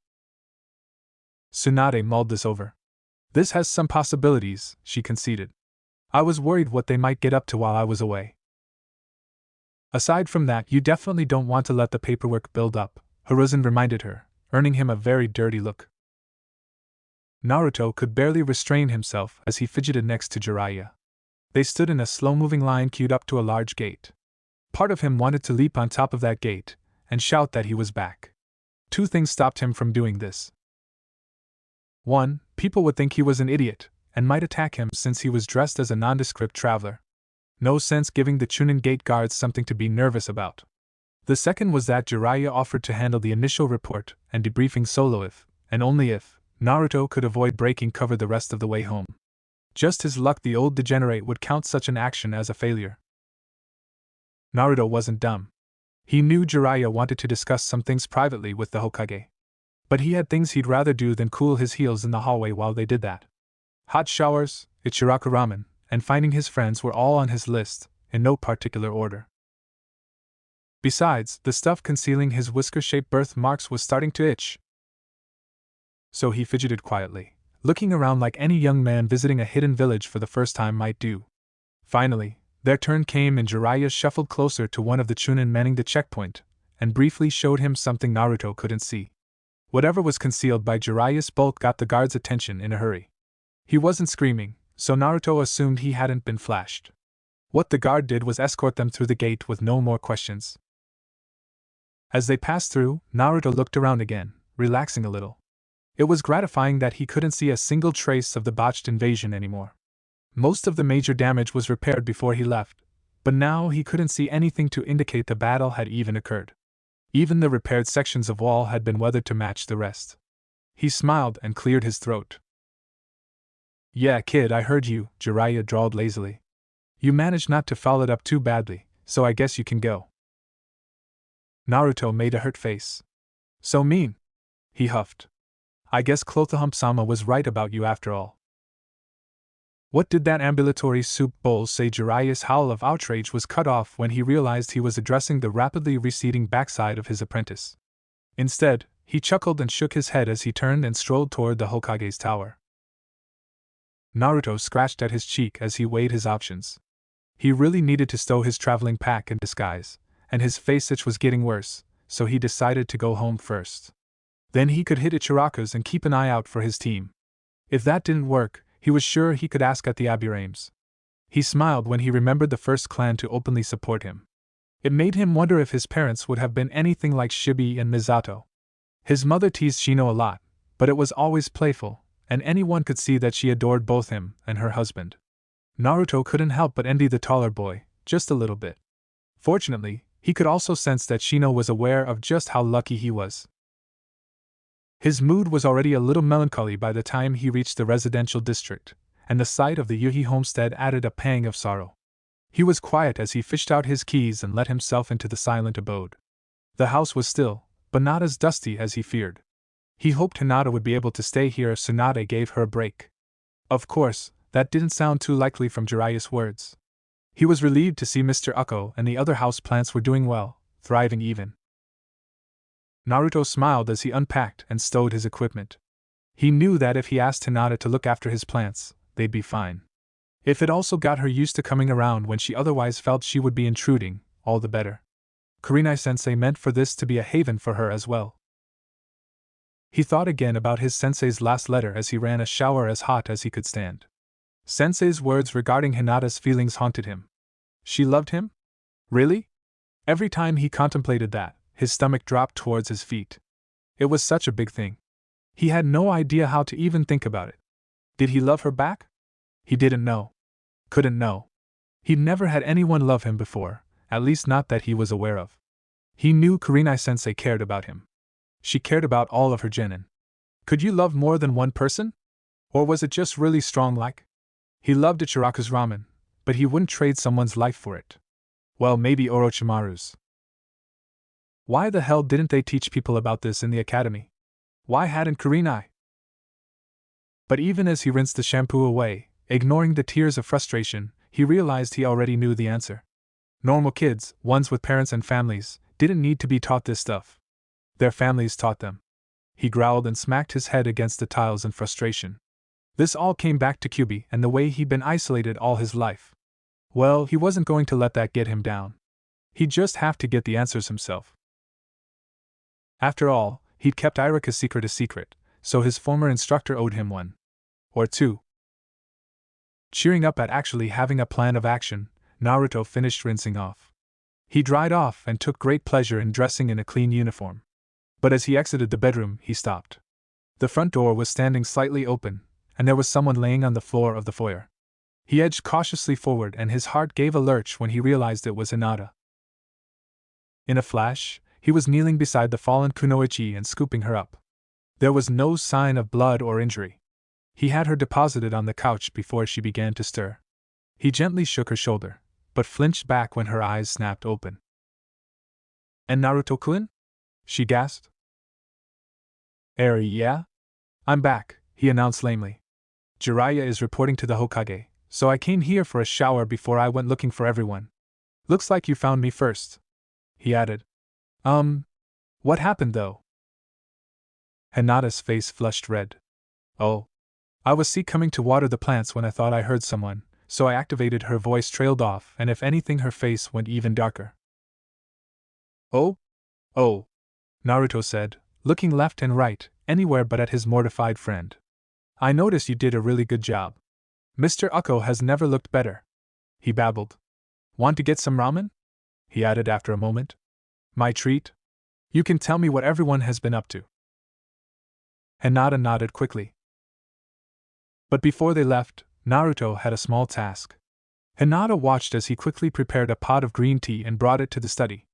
Tsunade mulled this over. This has some possibilities, she conceded. I was worried what they might get up to while I was away. Aside from that, you definitely don't want to let the paperwork build up, Hiruzen reminded her, earning him a very dirty look. Naruto could barely restrain himself as he fidgeted next to Jiraiya. They stood in a slow-moving line queued up to a large gate. Part of him wanted to leap on top of that gate and shout that he was back. Two things stopped him from doing this. 1. People would think he was an idiot and might attack him since he was dressed as a nondescript traveler. No sense giving the Chunin gate guards something to be nervous about. The second was that Jiraiya offered to handle the initial report and debriefing solo if, and only if, Naruto could avoid breaking cover the rest of the way home. Just his luck the old degenerate would count such an action as a failure. Naruto wasn't dumb. He knew Jiraiya wanted to discuss some things privately with the Hokage. But he had things he'd rather do than cool his heels in the hallway while they did that. Hot showers, Ichiraku ramen, and finding his friends were all on his list, in no particular order. Besides, the stuff concealing his whisker-shaped birthmarks was starting to itch. So he fidgeted quietly, looking around like any young man visiting a hidden village for the first time might do. Finally, their turn came and Jiraiya shuffled closer to one of the Chunin manning the checkpoint, and briefly showed him something Naruto couldn't see. Whatever was concealed by Jiraiya's bulk got the guard's attention in a hurry. He wasn't screaming, so Naruto assumed he hadn't been flashed. What the guard did was escort them through the gate with no more questions. As they passed through, Naruto looked around again, relaxing a little. It was gratifying that he couldn't see a single trace of the botched invasion anymore. Most of the major damage was repaired before he left, but now he couldn't see anything to indicate the battle had even occurred. Even the repaired sections of wall had been weathered to match the rest. He smiled and cleared his throat. Yeah, kid, I heard you, Jiraiya drawled lazily. You managed not to foul it up too badly, so I guess you can go. Naruto made a hurt face. So mean. He huffed. I guess Clothahump-sama was right about you after all. What did that ambulatory soup bowl say? Jiraiya's howl of outrage was cut off when he realized he was addressing the rapidly receding backside of his apprentice. Instead, he chuckled and shook his head as he turned and strolled toward the Hokage's tower. Naruto scratched at his cheek as he weighed his options. He really needed to stow his traveling pack in disguise, and his face itch was getting worse, so he decided to go home first. Then he could hit Ichiraku's and keep an eye out for his team. If that didn't work, he was sure he could ask at the Aburames. He smiled when he remembered the first clan to openly support him. It made him wonder if his parents would have been anything like Shibi and Misato. His mother teased Shino a lot, but it was always playful, and anyone could see that she adored both him and her husband. Naruto couldn't help but envy the taller boy, just a little bit. Fortunately, he could also sense that Shino was aware of just how lucky he was. His mood was already a little melancholy by the time he reached the residential district, and the sight of the Yuhi homestead added a pang of sorrow. He was quiet as he fished out his keys and let himself into the silent abode. The house was still, but not as dusty as he feared. He hoped Hinata would be able to stay here if Tsunade gave her a break. Of course, that didn't sound too likely from Jiraiya's words. He was relieved to see Mr. Ukko and the other house plants were doing well, thriving even. Naruto smiled as he unpacked and stowed his equipment. He knew that if he asked Hinata to look after his plants, they'd be fine. If it also got her used to coming around when she otherwise felt she would be intruding, all the better. Kurenai-sensei meant for this to be a haven for her as well. He thought again about his sensei's last letter as he ran a shower as hot as he could stand. Sensei's words regarding Hinata's feelings haunted him. She loved him? Really? Every time he contemplated that, his stomach dropped towards his feet. It was such a big thing. He had no idea how to even think about it. Did he love her back? He didn't know. Couldn't know. He'd never had anyone love him before, at least not that he was aware of. He knew Kurenai-sensei cared about him. She cared about all of her genin. Could you love more than one person? Or was it just really strong like? He loved Ichiraku's ramen, but he wouldn't trade someone's life for it. Well, maybe Orochimaru's. Why the hell didn't they teach people about this in the academy? Why hadn't Kurenai? But even as he rinsed the shampoo away, ignoring the tears of frustration, he realized he already knew the answer. Normal kids, ones with parents and families, didn't need to be taught this stuff. Their families taught them. He growled and smacked his head against the tiles in frustration. This all came back to Kyubi and the way he'd been isolated all his life. Well, he wasn't going to let that get him down. He'd just have to get the answers himself. After all, he'd kept Irika's secret a secret, so his former instructor owed him one. Or two. Cheering up at actually having a plan of action, Naruto finished rinsing off. He dried off and took great pleasure in dressing in a clean uniform. But as he exited the bedroom, he stopped. The front door was standing slightly open, and there was someone laying on the floor of the foyer. He edged cautiously forward and his heart gave a lurch when he realized it was Hinata. In a flash, he was kneeling beside the fallen Kunoichi and scooping her up. There was no sign of blood or injury. He had her deposited on the couch before she began to stir. He gently shook her shoulder, but flinched back when her eyes snapped open. "And Naruto-kun?" she gasped. Yeah? I'm back," he announced lamely. "Jiraiya is reporting to the Hokage, so I came here for a shower before I went looking for everyone. Looks like you found me first," he added. What happened though?" Hinata's face flushed red. "Oh. I was coming to water the plants when I thought I heard someone, so I activated." Her voice trailed off, and if anything her face went even darker. Oh, Naruto said, looking left and right, anywhere but at his mortified friend. "I noticed you did a really good job. Mr. Ukko has never looked better," he babbled. "Want to get some ramen?" he added after a moment. "My treat? You can tell me what everyone has been up to." Hinata nodded quickly. But before they left, Naruto had a small task. Hinata watched as he quickly prepared a pot of green tea and brought it to the study.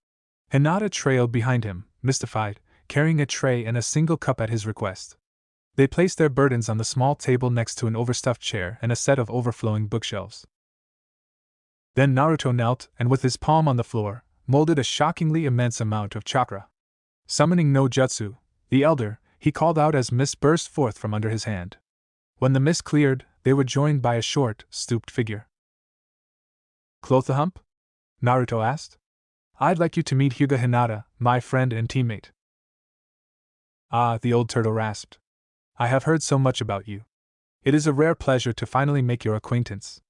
Hinata trailed behind him, mystified, carrying a tray and a single cup at his request. They placed their burdens on the small table next to an overstuffed chair and a set of overflowing bookshelves. Then Naruto knelt and with his palm on the floor, molded a shockingly immense amount of chakra. Summoning no jutsu, the elder, he called out as mist burst forth from under his hand. When the mist cleared, they were joined by a short, stooped figure. Clothahump? Naruto asked. I'd like you to meet Hyuga Hinata, my friend and teammate. Ah, the old turtle rasped. I have heard so much about you. It is a rare pleasure to finally make your acquaintance.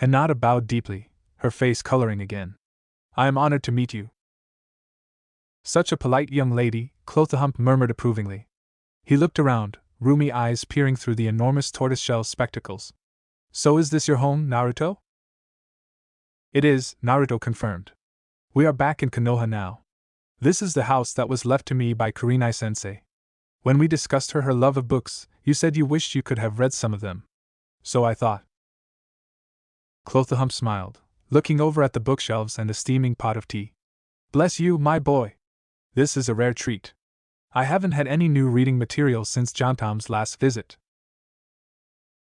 Hinata bowed deeply, her face coloring again. I am honored to meet you. Such a polite young lady, Clothahump murmured approvingly. He looked around, roomy eyes peering through the enormous tortoiseshell spectacles. So is this your home, Naruto? It is, Naruto confirmed. We are back in Konoha now. This is the house that was left to me by Kurenai-sensei. When we discussed her love of books, you said you wished you could have read some of them. So I thought. Clothahump smiled, looking over at the bookshelves and the steaming pot of tea. Bless you, my boy. This is a rare treat. I haven't had any new reading material since Jantam's last visit.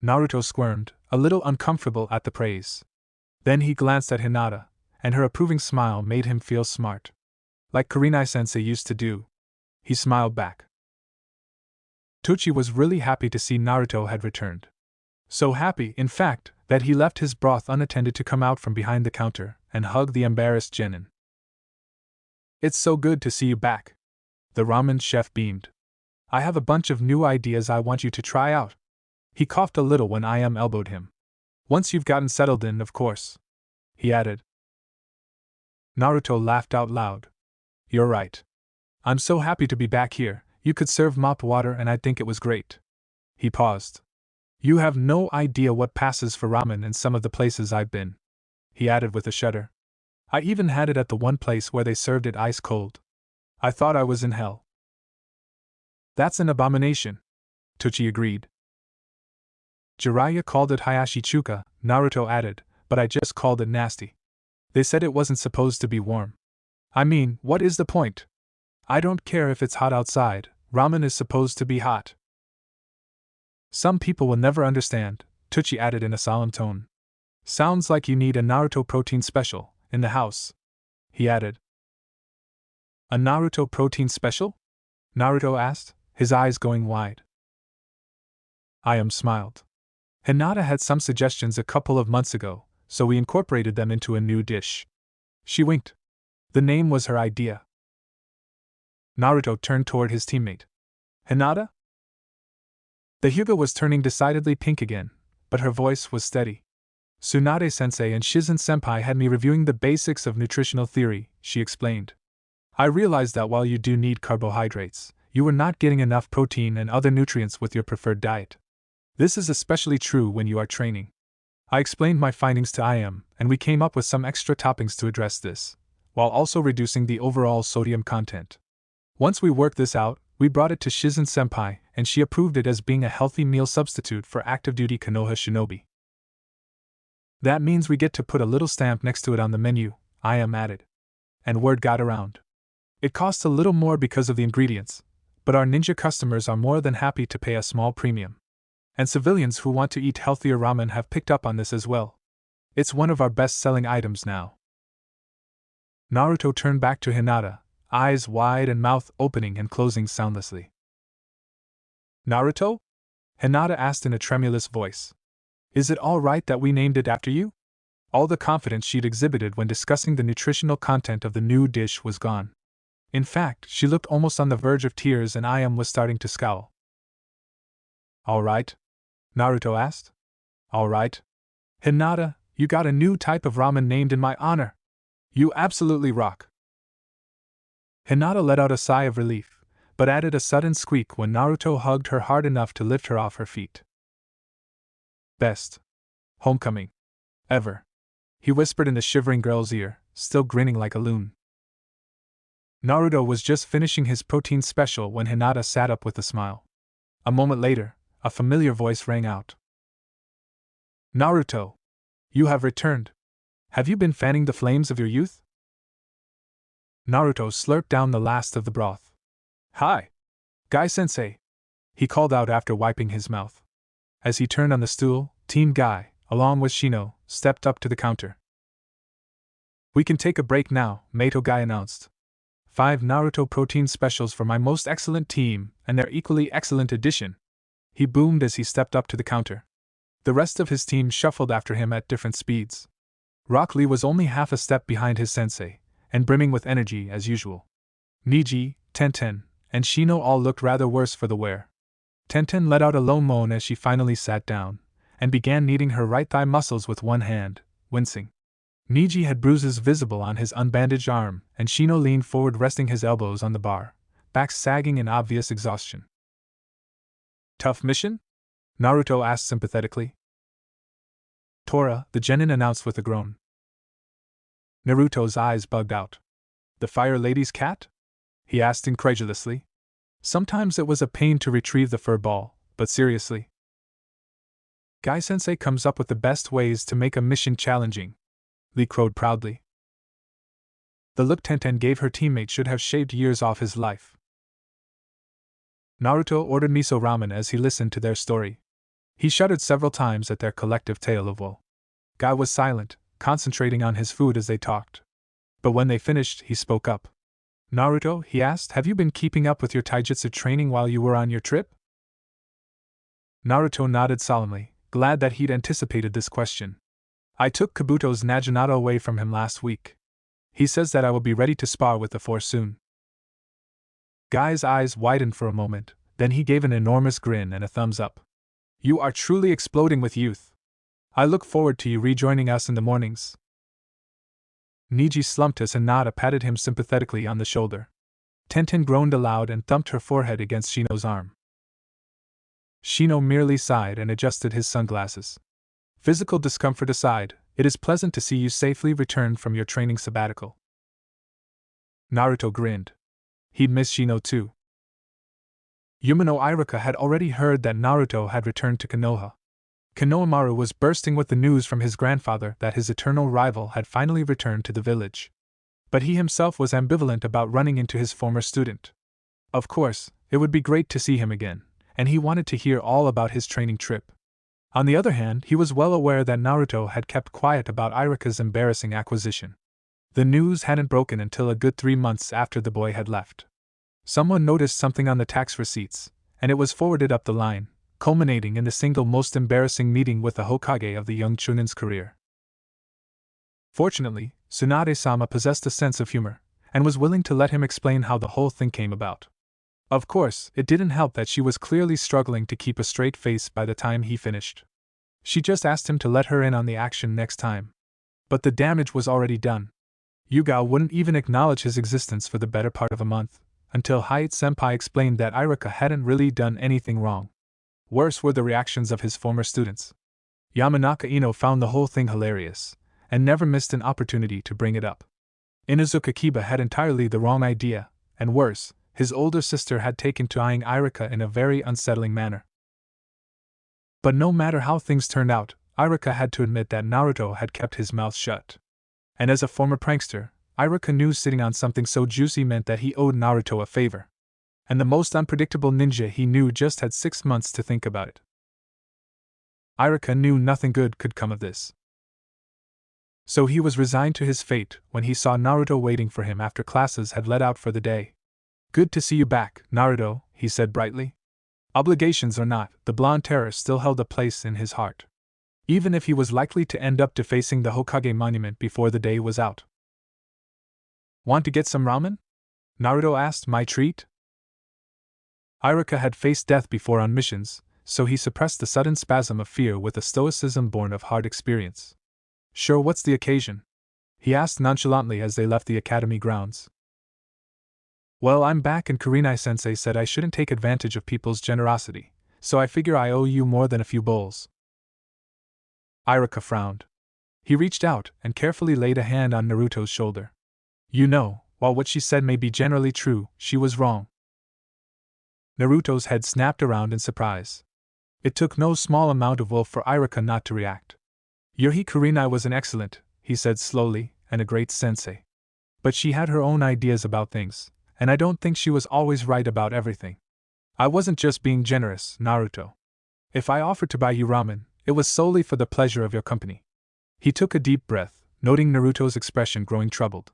Naruto squirmed, a little uncomfortable at the praise. Then he glanced at Hinata, and her approving smile made him feel smart. Like Kurenai-sensei used to do. He smiled back. Tochi was really happy to see Naruto had returned. So happy, in fact, that he left his broth unattended to come out from behind the counter and hug the embarrassed genin. It's so good to see you back. The ramen chef beamed. I have a bunch of new ideas I want you to try out. He coughed a little when I.M. elbowed him. Once you've gotten settled in, of course. He added. Naruto laughed out loud. You're right. I'm so happy to be back here. You could serve mop water and I'd think it was great. He paused. You have no idea what passes for ramen in some of the places I've been. He added with a shudder. I even had it at the one place where they served it ice cold. I thought I was in hell. That's an abomination, Tochi agreed. Jiraiya called it Hayashi Chuka, Naruto added, but I just called it nasty. They said it wasn't supposed to be warm. I mean, what is the point? I don't care if it's hot outside, ramen is supposed to be hot. Some people will never understand, Tochi added in a solemn tone. Sounds like you need a Naruto protein special, in the house. He added. A Naruto protein special? Naruto asked, his eyes going wide. I.M. smiled. Hinata had some suggestions a couple of months ago, so we incorporated them into a new dish. She winked. The name was her idea. Naruto turned toward his teammate. Hinata? The Hyuga was turning decidedly pink again, but her voice was steady. Tsunade-sensei and Shizen-senpai had me reviewing the basics of nutritional theory, she explained. I realized that while you do need carbohydrates, you were not getting enough protein and other nutrients with your preferred diet. This is especially true when you are training. I explained my findings to I.M., and we came up with some extra toppings to address this, while also reducing the overall sodium content. Once we worked this out, we brought it to Shizen-senpai, and she approved it as being a healthy meal substitute for active-duty Konoha shinobi. That means we get to put a little stamp next to it on the menu, I.M. added. And word got around. It costs a little more because of the ingredients, but our ninja customers are more than happy to pay a small premium. And civilians who want to eat healthier ramen have picked up on this as well. It's one of our best-selling items now. Naruto turned back to Hinata, eyes wide and mouth opening and closing soundlessly. Naruto? Hinata asked in a tremulous voice. Is it all right that we named it after you? All the confidence she'd exhibited when discussing the nutritional content of the new dish was gone. In fact, she looked almost on the verge of tears and I.M. was starting to scowl. All right? Naruto asked. All right. Hinata, you got a new type of ramen named in my honor. You absolutely rock. Hinata let out a sigh of relief, but added a sudden squeak when Naruto hugged her hard enough to lift her off her feet. Best homecoming ever, he whispered in the shivering girl's ear, still grinning like a loon. Naruto was just finishing his protein special when Hinata sat up with a smile. A moment later, a familiar voice rang out. Naruto! You have returned. Have you been fanning the flames of your youth? Naruto slurped down the last of the broth. Hi! Guy-sensei! He called out after wiping his mouth. As he turned on the stool, Team Guy, along with Shino, stepped up to the counter. We can take a break now, Mato Guy announced. 5 Naruto protein specials for my most excellent team and their equally excellent addition. He boomed as he stepped up to the counter. The rest of his team shuffled after him at different speeds. Rock Lee was only half a step behind his sensei, and brimming with energy as usual. Niji, Tenten, and Shino all looked rather worse for the wear. Tenten let out a low moan as she finally sat down, and began kneading her right thigh muscles with one hand, wincing. Niji had bruises visible on his unbandaged arm, and Shino leaned forward resting his elbows on the bar, back sagging in obvious exhaustion. Tough mission? Naruto asked sympathetically. Tora, the genin announced with a groan. Naruto's eyes bugged out. The Fire Lady's cat? He asked incredulously. Sometimes it was a pain to retrieve the fur ball, but seriously. Guy-sensei comes up with the best ways to make a mission challenging, Lee crowed proudly. The look Tenten gave her teammate should have shaved years off his life. Naruto ordered miso ramen as he listened to their story. He shuddered several times at their collective tale of woe. Guy was silent, concentrating on his food as they talked. But when they finished, he spoke up. Naruto, he asked, have you been keeping up with your taijutsu training while you were on your trip? Naruto nodded solemnly, glad that he'd anticipated this question. I took Kabuto's Naginata away from him last week. He says that I will be ready to spar with the Force soon. Guy's eyes widened for a moment, then he gave an enormous grin and a thumbs up. You are truly exploding with youth. I look forward to you rejoining us in the mornings. Niji slumped as Hinata patted him sympathetically on the shoulder. Tenten groaned aloud and thumped her forehead against Shino's arm. Shino merely sighed and adjusted his sunglasses. Physical discomfort aside, it is pleasant to see you safely returned from your training sabbatical. Naruto grinned. He'd miss Shino too. Yumino Iruka had already heard that Naruto had returned to Konoha. Konohamaru was bursting with the news from his grandfather that his eternal rival had finally returned to the village. But he himself was ambivalent about running into his former student. Of course, it would be great to see him again, and he wanted to hear all about his training trip. On the other hand, he was well aware that Naruto had kept quiet about Iruka's embarrassing acquisition. The news hadn't broken until a good 3 months after the boy had left. Someone noticed something on the tax receipts, and it was forwarded up the line, culminating in the single most embarrassing meeting with the Hokage of the young Chunin's career. Fortunately, Tsunade-sama possessed a sense of humor, and was willing to let him explain how the whole thing came about. Of course, it didn't help that she was clearly struggling to keep a straight face by the time he finished. She just asked him to let her in on the action next time. But the damage was already done. Yugao wouldn't even acknowledge his existence for the better part of a month, until Hayate-senpai explained that Iruka hadn't really done anything wrong. Worse were the reactions of his former students. Yamanaka Ino found the whole thing hilarious, and never missed an opportunity to bring it up. Inuzuka Kiba had entirely the wrong idea, and worse, his older sister had taken to eyeing Iruka in a very unsettling manner. But no matter how things turned out, Iruka had to admit that Naruto had kept his mouth shut. And as a former prankster, Iruka knew sitting on something so juicy meant that he owed Naruto a favor. And the most unpredictable ninja he knew just had 6 months to think about it. Iruka knew nothing good could come of this. So he was resigned to his fate when he saw Naruto waiting for him after classes had let out for the day. Good to see you back, Naruto, he said brightly. Obligations or not, the blonde terror still held a place in his heart. Even if he was likely to end up defacing the Hokage monument before the day was out. Want to get some ramen? Naruto asked. My treat? Iruka had faced death before on missions, so he suppressed the sudden spasm of fear with a stoicism born of hard experience. Sure, what's the occasion? He asked nonchalantly as they left the academy grounds. Well, I'm back and Kurenai-sensei said I shouldn't take advantage of people's generosity, so I figure I owe you more than a few bowls. Iruka frowned. He reached out and carefully laid a hand on Naruto's shoulder. You know, while what she said may be generally true, she was wrong. Naruto's head snapped around in surprise. It took no small amount of will for Iruka not to react. Yuri Kurenai was an excellent, he said slowly, and a great sensei. But she had her own ideas about things, and I don't think she was always right about everything. I wasn't just being generous, Naruto. If I offered to buy you ramen, it was solely for the pleasure of your company. He took a deep breath, noting Naruto's expression growing troubled.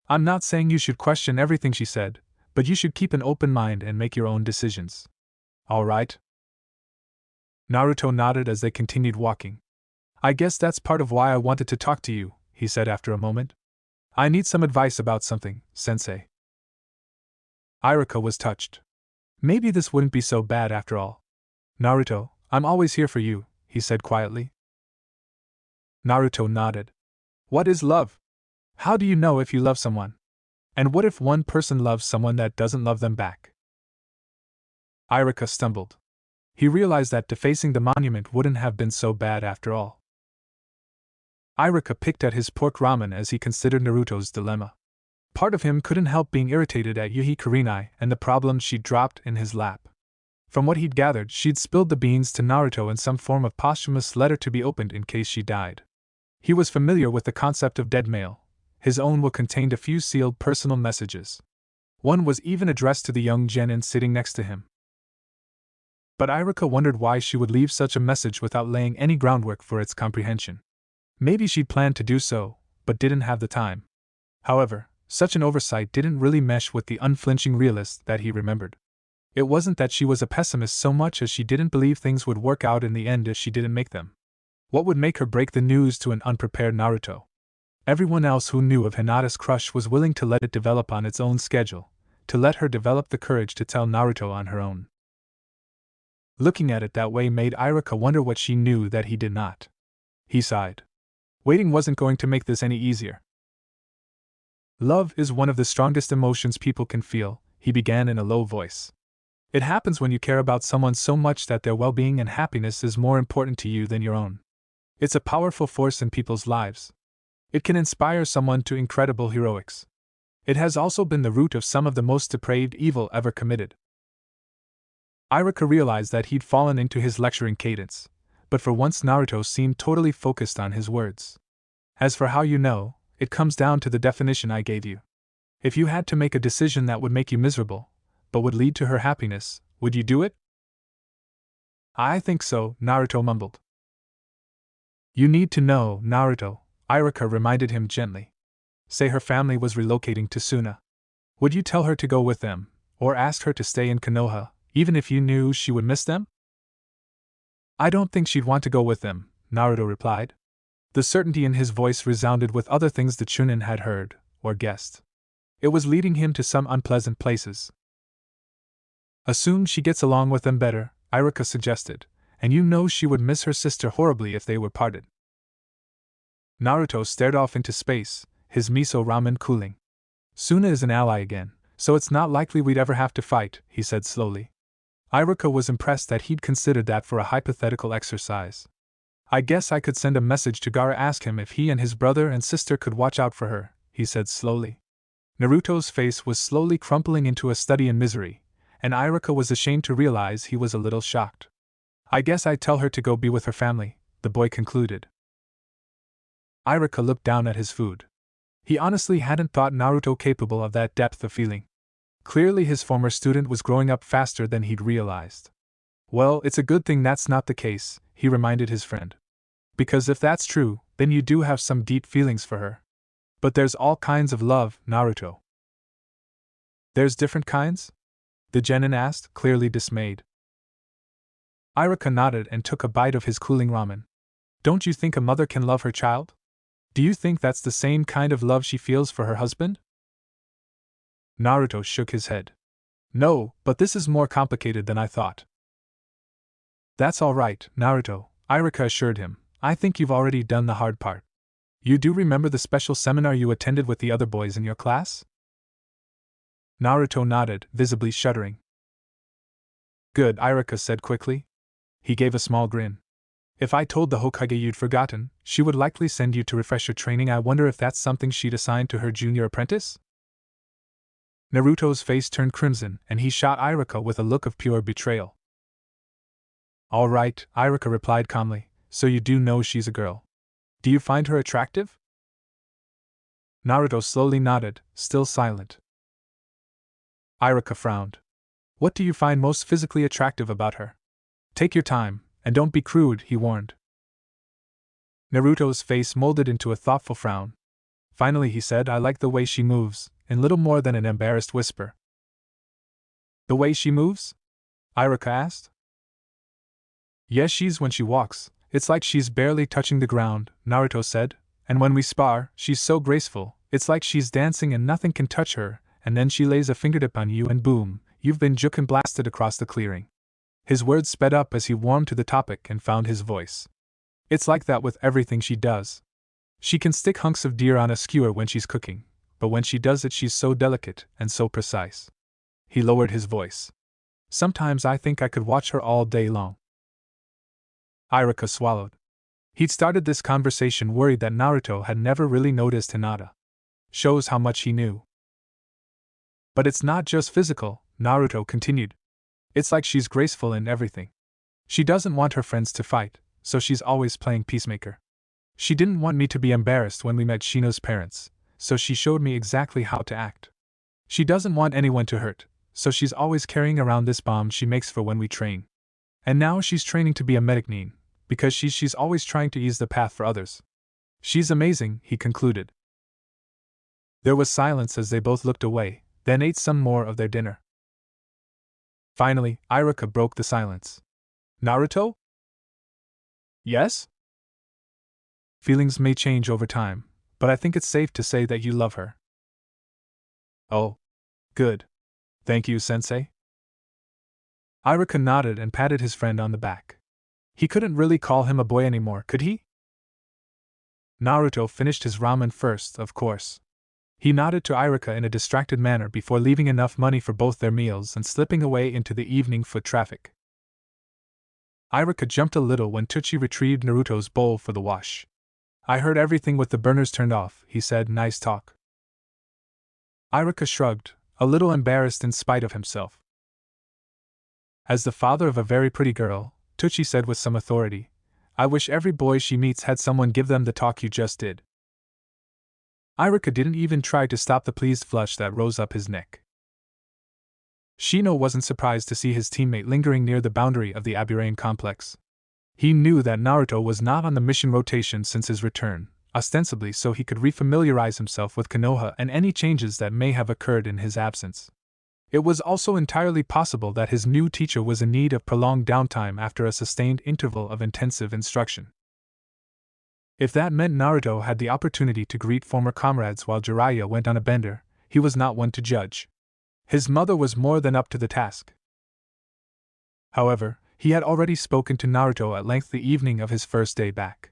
I'm not saying you should question everything she said, but you should keep an open mind and make your own decisions. All right? Naruto nodded as they continued walking. I guess that's part of why I wanted to talk to you, he said after a moment. I need some advice about something, sensei. Iruka was touched. Maybe this wouldn't be so bad after all. Naruto, I'm always here for you, he said quietly. Naruto nodded. What is love? How do you know if you love someone? And what if one person loves someone that doesn't love them back? Iruka stumbled. He realized that defacing the monument wouldn't have been so bad after all. Iruka picked at his pork ramen as he considered Naruto's dilemma. Part of him couldn't help being irritated at Yuhi Kurenai and the problems she'd dropped in his lap. From what he'd gathered, she'd spilled the beans to Naruto in some form of posthumous letter to be opened in case she died. He was familiar with the concept of dead mail. His own will contained a few sealed personal messages. One was even addressed to the young genin sitting next to him. But Iruka wondered why she would leave such a message without laying any groundwork for its comprehension. Maybe she'd planned to do so, but didn't have the time. However, such an oversight didn't really mesh with the unflinching realist that he remembered. It wasn't that she was a pessimist so much as she didn't believe things would work out in the end if she didn't make them. What would make her break the news to an unprepared Naruto? Everyone else who knew of Hinata's crush was willing to let it develop on its own schedule, to let her develop the courage to tell Naruto on her own. Looking at it that way made Iruka wonder what she knew that he did not. He sighed. Waiting wasn't going to make this any easier. Love is one of the strongest emotions people can feel, he began in a low voice. It happens when you care about someone so much that their well-being and happiness is more important to you than your own. It's a powerful force in people's lives. It can inspire someone to incredible heroics. It has also been the root of some of the most depraved evil ever committed. Iruka realized that he'd fallen into his lecturing cadence, but for once Naruto seemed totally focused on his words. As for how you know, it comes down to the definition I gave you. If you had to make a decision that would make you miserable, but would lead to her happiness, would you do it? I think so, Naruto mumbled. You need to know, Naruto, Iruka reminded him gently. Say her family was relocating to Suna. Would you tell her to go with them, or ask her to stay in Konoha, even if you knew she would miss them? I don't think she'd want to go with them, Naruto replied. The certainty in his voice resounded with other things the Chunin had heard, or guessed. It was leading him to some unpleasant places. Assume she gets along with them better, Iruka suggested, and you know she would miss her sister horribly if they were parted. Naruto stared off into space, his miso ramen cooling. Suna is an ally again, so it's not likely we'd ever have to fight, he said slowly. Iruka was impressed that he'd considered that for a hypothetical exercise. I guess I could send a message to Gaara, ask him if he and his brother and sister could watch out for her, he said slowly. Naruto's face was slowly crumpling into a study in misery, and Iruka was ashamed to realize he was a little shocked. I guess I'd tell her to go be with her family, the boy concluded. Iruka looked down at his food. He honestly hadn't thought Naruto capable of that depth of feeling. Clearly his former student was growing up faster than he'd realized. Well, it's a good thing that's not the case, he reminded his friend. Because if that's true, then you do have some deep feelings for her. But there's all kinds of love, Naruto. There's different kinds? The genin asked, clearly dismayed. Iruka nodded and took a bite of his cooling ramen. Don't you think a mother can love her child? Do you think that's the same kind of love she feels for her husband? Naruto shook his head. No, but this is more complicated than I thought. That's all right, Naruto, Iruka assured him. I think you've already done the hard part. You do remember the special seminar you attended with the other boys in your class? Naruto nodded, visibly shuddering. Good, Iruka said quickly. He gave a small grin. If I told the Hokage you'd forgotten, she would likely send you to refresher training. I wonder if that's something she'd assign to her junior apprentice? Naruto's face turned crimson, and he shot Iruka with a look of pure betrayal. All right, Iruka replied calmly, so you do know she's a girl. Do you find her attractive? Naruto slowly nodded, still silent. Iruka frowned. What do you find most physically attractive about her? Take your time, and don't be crude, he warned. Naruto's face molded into a thoughtful frown. Finally he said, I like the way she moves, in little more than an embarrassed whisper. The way she moves? Iruka asked. Yes, she's when she walks, it's like she's barely touching the ground, Naruto said, and when we spar, she's so graceful, it's like she's dancing and nothing can touch her, and then she lays a fingertip on you and boom, you've been juke and blasted across the clearing. His words sped up as he warmed to the topic and found his voice. It's like that with everything she does. She can stick hunks of deer on a skewer when she's cooking, but when she does it she's so delicate and so precise. He lowered his voice. Sometimes I think I could watch her all day long. Iruka swallowed. He'd started this conversation worried that Naruto had never really noticed Hinata. Shows how much he knew. But it's not just physical, Naruto continued. It's like she's graceful in everything. She doesn't want her friends to fight, so she's always playing peacemaker. She didn't want me to be embarrassed when we met Shino's parents, so she showed me exactly how to act. She doesn't want anyone to hurt, so she's always carrying around this bomb she makes for when we train. And now she's training to be a medic, because she's always trying to ease the path for others. She's amazing, he concluded. There was silence as they both looked away, then ate some more of their dinner. Finally, Iruka broke the silence. Naruto? Yes? Feelings may change over time, but I think it's safe to say that you love her. Oh. Good. Thank you, Sensei. Iruka nodded and patted his friend on the back. He couldn't really call him a boy anymore, could he? Naruto finished his ramen first, of course. He nodded to Iruka in a distracted manner before leaving enough money for both their meals and slipping away into the evening foot traffic. Iruka jumped a little when Tsuchi retrieved Naruto's bowl for the wash. I heard everything with the burners turned off, he said, nice talk. Iruka shrugged, a little embarrassed in spite of himself. As the father of a very pretty girl, Tsuchi said with some authority, I wish every boy she meets had someone give them the talk you just did. Iruka didn't even try to stop the pleased flush that rose up his neck. Shino wasn't surprised to see his teammate lingering near the boundary of the Aburane complex. He knew that Naruto was not on the mission rotation since his return, ostensibly so he could refamiliarize himself with Konoha and any changes that may have occurred in his absence. It was also entirely possible that his new teacher was in need of prolonged downtime after a sustained interval of intensive instruction. If that meant Naruto had the opportunity to greet former comrades while Jiraiya went on a bender, he was not one to judge. His mother was more than up to the task. However, he had already spoken to Naruto at length the evening of his first day back.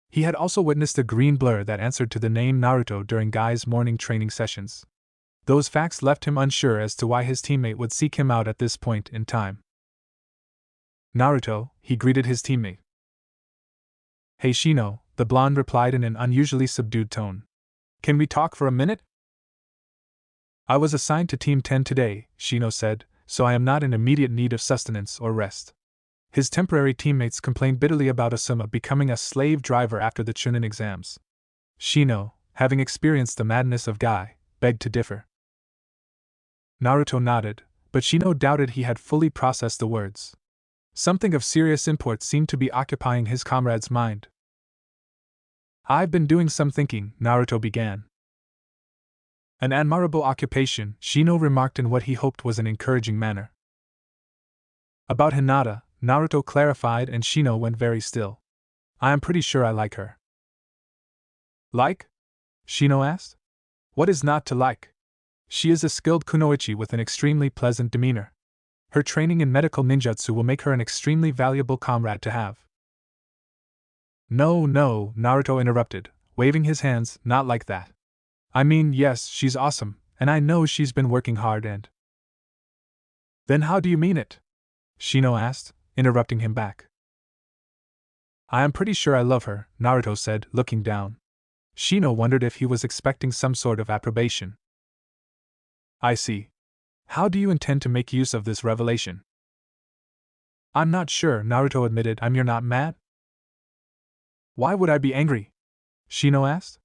He had also witnessed a green blur that answered to the name Naruto during Guy's morning training sessions. Those facts left him unsure as to why his teammate would seek him out at this point in time. Naruto, he greeted his teammate. Hey Shino, the blonde replied in an unusually subdued tone. Can we talk for a minute? I was assigned to Team 10 today, Shino said, so I am not in immediate need of sustenance or rest. His temporary teammates complained bitterly about Asuma becoming a slave driver after the Chunin exams. Shino, having experienced the madness of Guy, begged to differ. Naruto nodded, but Shino doubted he had fully processed the words. Something of serious import seemed to be occupying his comrade's mind. I've been doing some thinking, Naruto began. An admirable occupation, Shino remarked in what he hoped was an encouraging manner. About Hinata, Naruto clarified and Shino went very still. I am pretty sure I like her. Like? Shino asked. What is not to like? She is a skilled kunoichi with an extremely pleasant demeanor. Her training in medical ninjutsu will make her an extremely valuable comrade to have. No, Naruto interrupted, waving his hands, not like that. I mean, yes, she's awesome, and I know she's been working hard and… Then how do you mean it? Shino asked, interrupting him back. I am pretty sure I love her, Naruto said, looking down. Shino wondered if he was expecting some sort of approbation. I see. How do you intend to make use of this revelation? I'm not sure, Naruto admitted. You're not mad? Why would I be angry? Shino asked.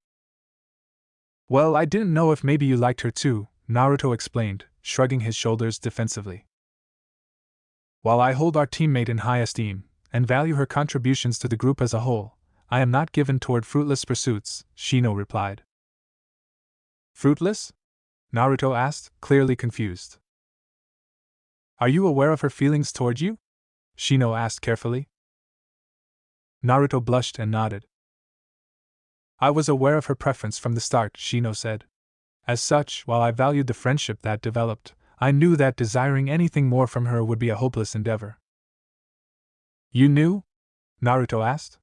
Well, I didn't know if maybe you liked her too, Naruto explained, shrugging his shoulders defensively. While I hold our teammate in high esteem, and value her contributions to the group as a whole, I am not given toward fruitless pursuits, Shino replied. Fruitless? Naruto asked, clearly confused. Are you aware of her feelings toward you? Shino asked carefully. Naruto blushed and nodded. I was aware of her preference from the start, Shino said. As such, while I valued the friendship that developed, I knew that desiring anything more from her would be a hopeless endeavor. You knew? Naruto asked.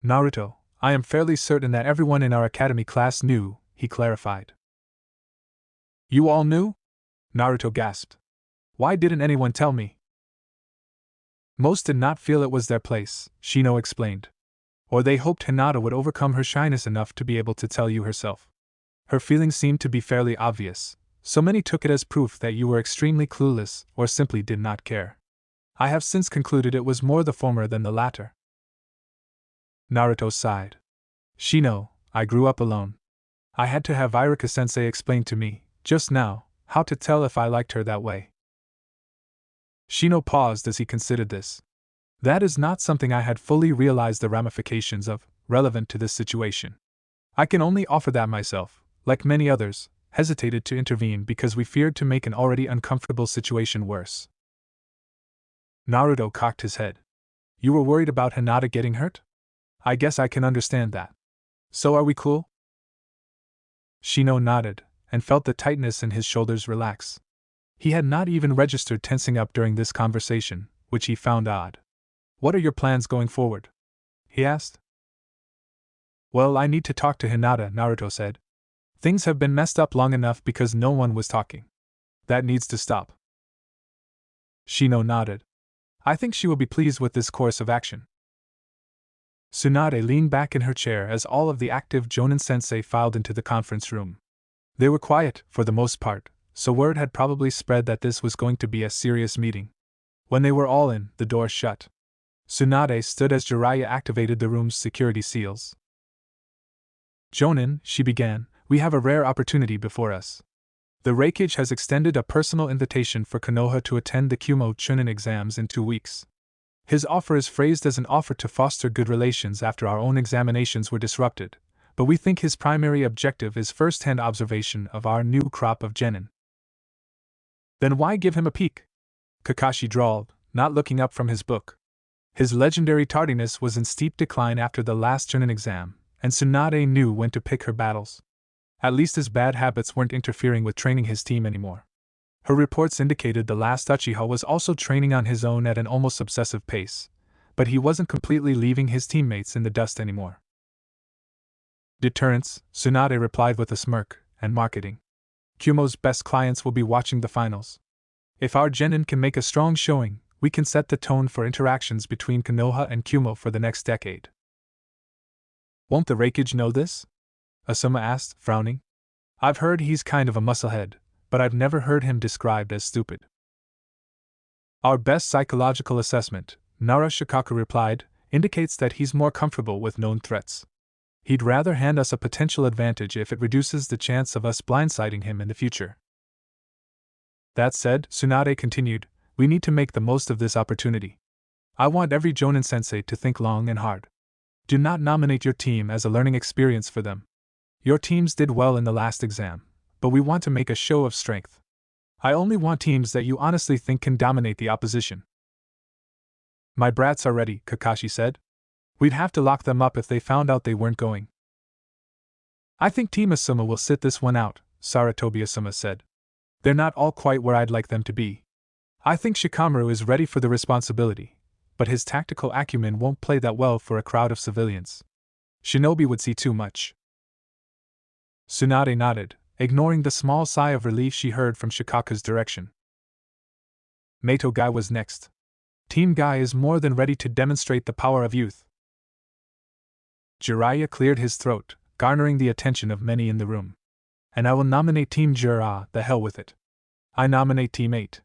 Naruto, I am fairly certain that everyone in our academy class knew, he clarified. You all knew? Naruto gasped. Why didn't anyone tell me? Most did not feel it was their place, Shino explained. Or they hoped Hinata would overcome her shyness enough to be able to tell you herself. Her feelings seemed to be fairly obvious, so many took it as proof that you were extremely clueless or simply did not care. I have since concluded it was more the former than the latter. Naruto sighed. Shino, I grew up alone. I had to have Iruka-sensei explain to me, just now, how to tell if I liked her that way. Shino paused as he considered this. That is not something I had fully realized the ramifications of, relevant to this situation. I can only offer that myself, like many others, hesitated to intervene because we feared to make an already uncomfortable situation worse. Naruto cocked his head. You were worried about Hinata getting hurt? I guess I can understand that. So are we cool? Shino nodded, and felt the tightness in his shoulders relax. He had not even registered tensing up during this conversation, which he found odd. What are your plans going forward? He asked. Well, I need to talk to Hinata, Naruto said. Things have been messed up long enough because no one was talking. That needs to stop. Shino nodded. I think she will be pleased with this course of action. Tsunade leaned back in her chair as all of the active Jonin-sensei filed into the conference room. They were quiet, for the most part, so word had probably spread that this was going to be a serious meeting. When they were all in, the door shut. Tsunade stood as Jiraiya activated the room's security seals. Jonin, she began, we have a rare opportunity before us. The Reikage has extended a personal invitation for Konoha to attend the Kumo Chunin exams in 2 weeks. His offer is phrased as an offer to foster good relations after our own examinations were disrupted, but we think his primary objective is first-hand observation of our new crop of genin. Then why give him a peek? Kakashi drawled, not looking up from his book. His legendary tardiness was in steep decline after the last Chunin exam, and Tsunade knew when to pick her battles. At least his bad habits weren't interfering with training his team anymore. Her reports indicated the last Uchiha was also training on his own at an almost obsessive pace, but he wasn't completely leaving his teammates in the dust anymore. Deterrence, Tsunade replied with a smirk, and marketing. Kumo's best clients will be watching the finals. If our genin can make a strong showing, we can set the tone for interactions between Konoha and Kumo for the next decade. Won't the Reikage know this? Asuma asked, frowning. I've heard he's kind of a musclehead, but I've never heard him described as stupid. Our best psychological assessment, Nara Shikaku replied, indicates that he's more comfortable with known threats. He'd rather hand us a potential advantage if it reduces the chance of us blindsiding him in the future. That said, Tsunade continued, we need to make the most of this opportunity. I want every Jonin-sensei to think long and hard. Do not nominate your team as a learning experience for them. Your teams did well in the last exam, but we want to make a show of strength. I only want teams that you honestly think can dominate the opposition. My brats are ready, Kakashi said. We'd have to lock them up if they found out they weren't going. I think Team Asuma will sit this one out, Saratobi Asuma said. They're not all quite where I'd like them to be. I think Shikamaru is ready for the responsibility, but his tactical acumen won't play that well for a crowd of civilians. Shinobi would see too much. Tsunade nodded, ignoring the small sigh of relief she heard from Shikaku's direction. Meito Gai was next. Team Gai is more than ready to demonstrate the power of youth. Jiraiya cleared his throat, garnering the attention of many in the room. And I will nominate Team Jiraiya, the hell with it. I nominate Team 8.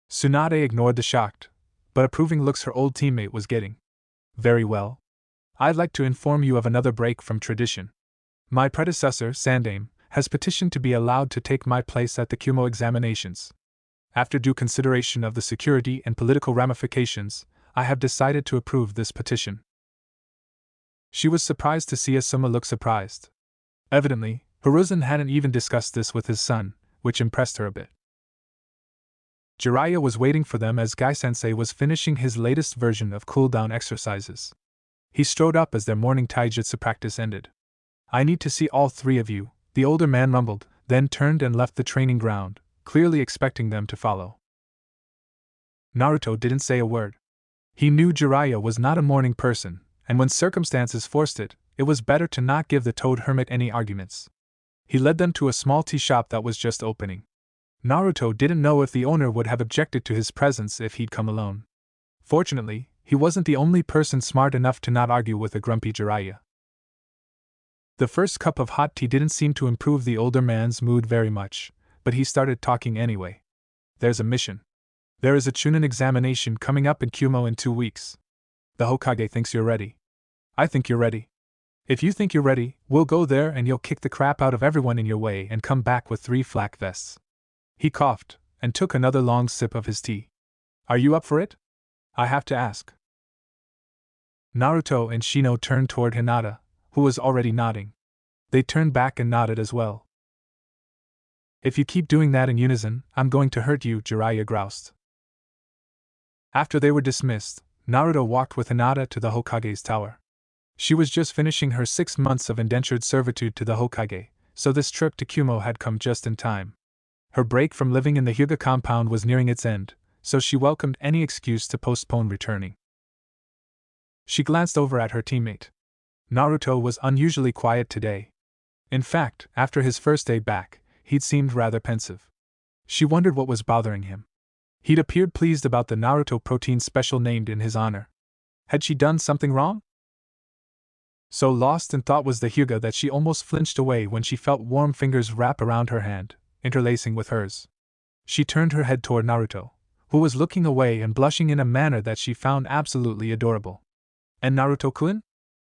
Tsunade ignored the shocked, but approving looks her old teammate was getting. Very well. I'd like to inform you of another break from tradition. My predecessor, Sandaime, has petitioned to be allowed to take my place at the Kumo examinations. After due consideration of the security and political ramifications, I have decided to approve this petition. She was surprised to see Asuma look surprised. Evidently, Hiruzen hadn't even discussed this with his son, which impressed her a bit. Jiraiya was waiting for them as Gai-sensei was finishing his latest version of cool-down exercises. He strode up as their morning taijutsu practice ended. I need to see all three of you, the older man mumbled, then turned and left the training ground, clearly expecting them to follow. Naruto didn't say a word. He knew Jiraiya was not a morning person, and when circumstances forced it, it was better to not give the Toad Hermit any arguments. He led them to a small tea shop that was just opening. Naruto didn't know if the owner would have objected to his presence if he'd come alone. Fortunately, he wasn't the only person smart enough to not argue with a grumpy Jiraiya. The first cup of hot tea didn't seem to improve the older man's mood very much, but he started talking anyway. There's a mission. There is a Chunin examination coming up in Kumo in 2 weeks. The Hokage thinks you're ready. I think you're ready. If you think you're ready, we'll go there and you'll kick the crap out of everyone in your way and come back with 3 flak vests. He coughed, and took another long sip of his tea. Are you up for it? I have to ask. Naruto and Shino turned toward Hinata, who was already nodding. They turned back and nodded as well. If you keep doing that in unison, I'm going to hurt you, Jiraiya groused. After they were dismissed, Naruto walked with Hinata to the Hokage's tower. She was just finishing her 6 months of indentured servitude to the Hokage, so this trip to Kumo had come just in time. Her break from living in the Hyuga compound was nearing its end, so she welcomed any excuse to postpone returning. She glanced over at her teammate. Naruto was unusually quiet today. In fact, after his first day back, he'd seemed rather pensive. She wondered what was bothering him. He'd appeared pleased about the Naruto protein special named in his honor. Had she done something wrong? So lost in thought was the Hyuga that she almost flinched away when she felt warm fingers wrap around her hand, interlacing with hers. She turned her head toward Naruto, who was looking away and blushing in a manner that she found absolutely adorable. And Naruto-kun?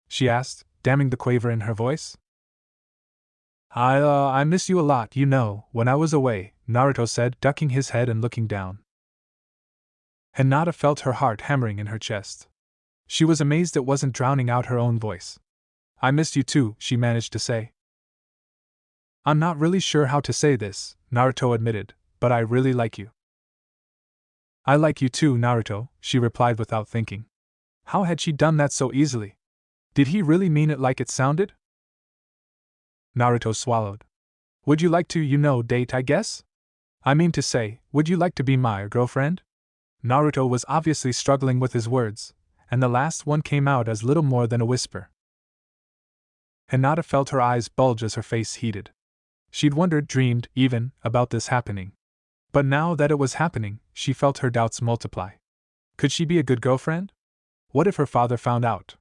She asked, damming the quaver in her voice. I miss you a lot, you know, when I was away, Naruto said, ducking his head and looking down. Hinata felt her heart hammering in her chest. She was amazed it wasn't drowning out her own voice. I missed you too, she managed to say. I'm not really sure how to say this, Naruto admitted, but I really like you. I like you too, Naruto, she replied without thinking. How had she done that so easily? Did he really mean it like it sounded? Naruto swallowed. Would you like to, date, I guess? I mean to say, would you like to be my girlfriend? Naruto was obviously struggling with his words, and the last one came out as little more than a whisper. Hinata felt her eyes bulge as her face heated. She'd wondered, dreamed, even, about this happening. But now that it was happening, she felt her doubts multiply. Could she be a good girlfriend? What if her father found out?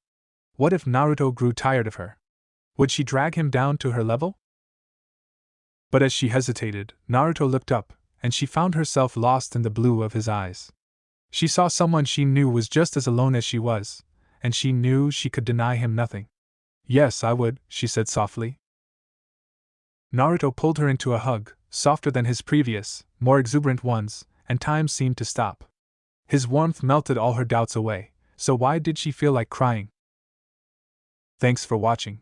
What if Naruto grew tired of her? Would she drag him down to her level? But as she hesitated, Naruto looked up, and she found herself lost in the blue of his eyes. She saw someone she knew was just as alone as she was, and she knew she could deny him nothing. Yes, I would, she said softly. Naruto pulled her into a hug, softer than his previous, more exuberant ones, and time seemed to stop. His warmth melted all her doubts away, so why did she feel like crying? Thanks for watching.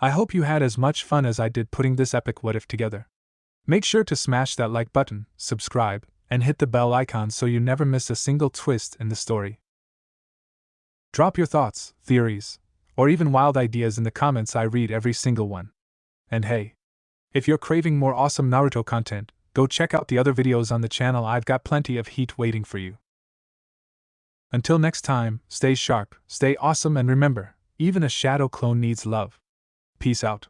I hope you had as much fun as I did putting this epic what if together. Make sure to smash that like button, subscribe, and hit the bell icon so you never miss a single twist in the story. Drop your thoughts, theories, or even wild ideas in the comments. I read every single one. And hey, if you're craving more awesome Naruto content, go check out the other videos on the channel. I've got plenty of heat waiting for you. Until next time, stay sharp, stay awesome, and remember, even a shadow clone needs love. Peace out.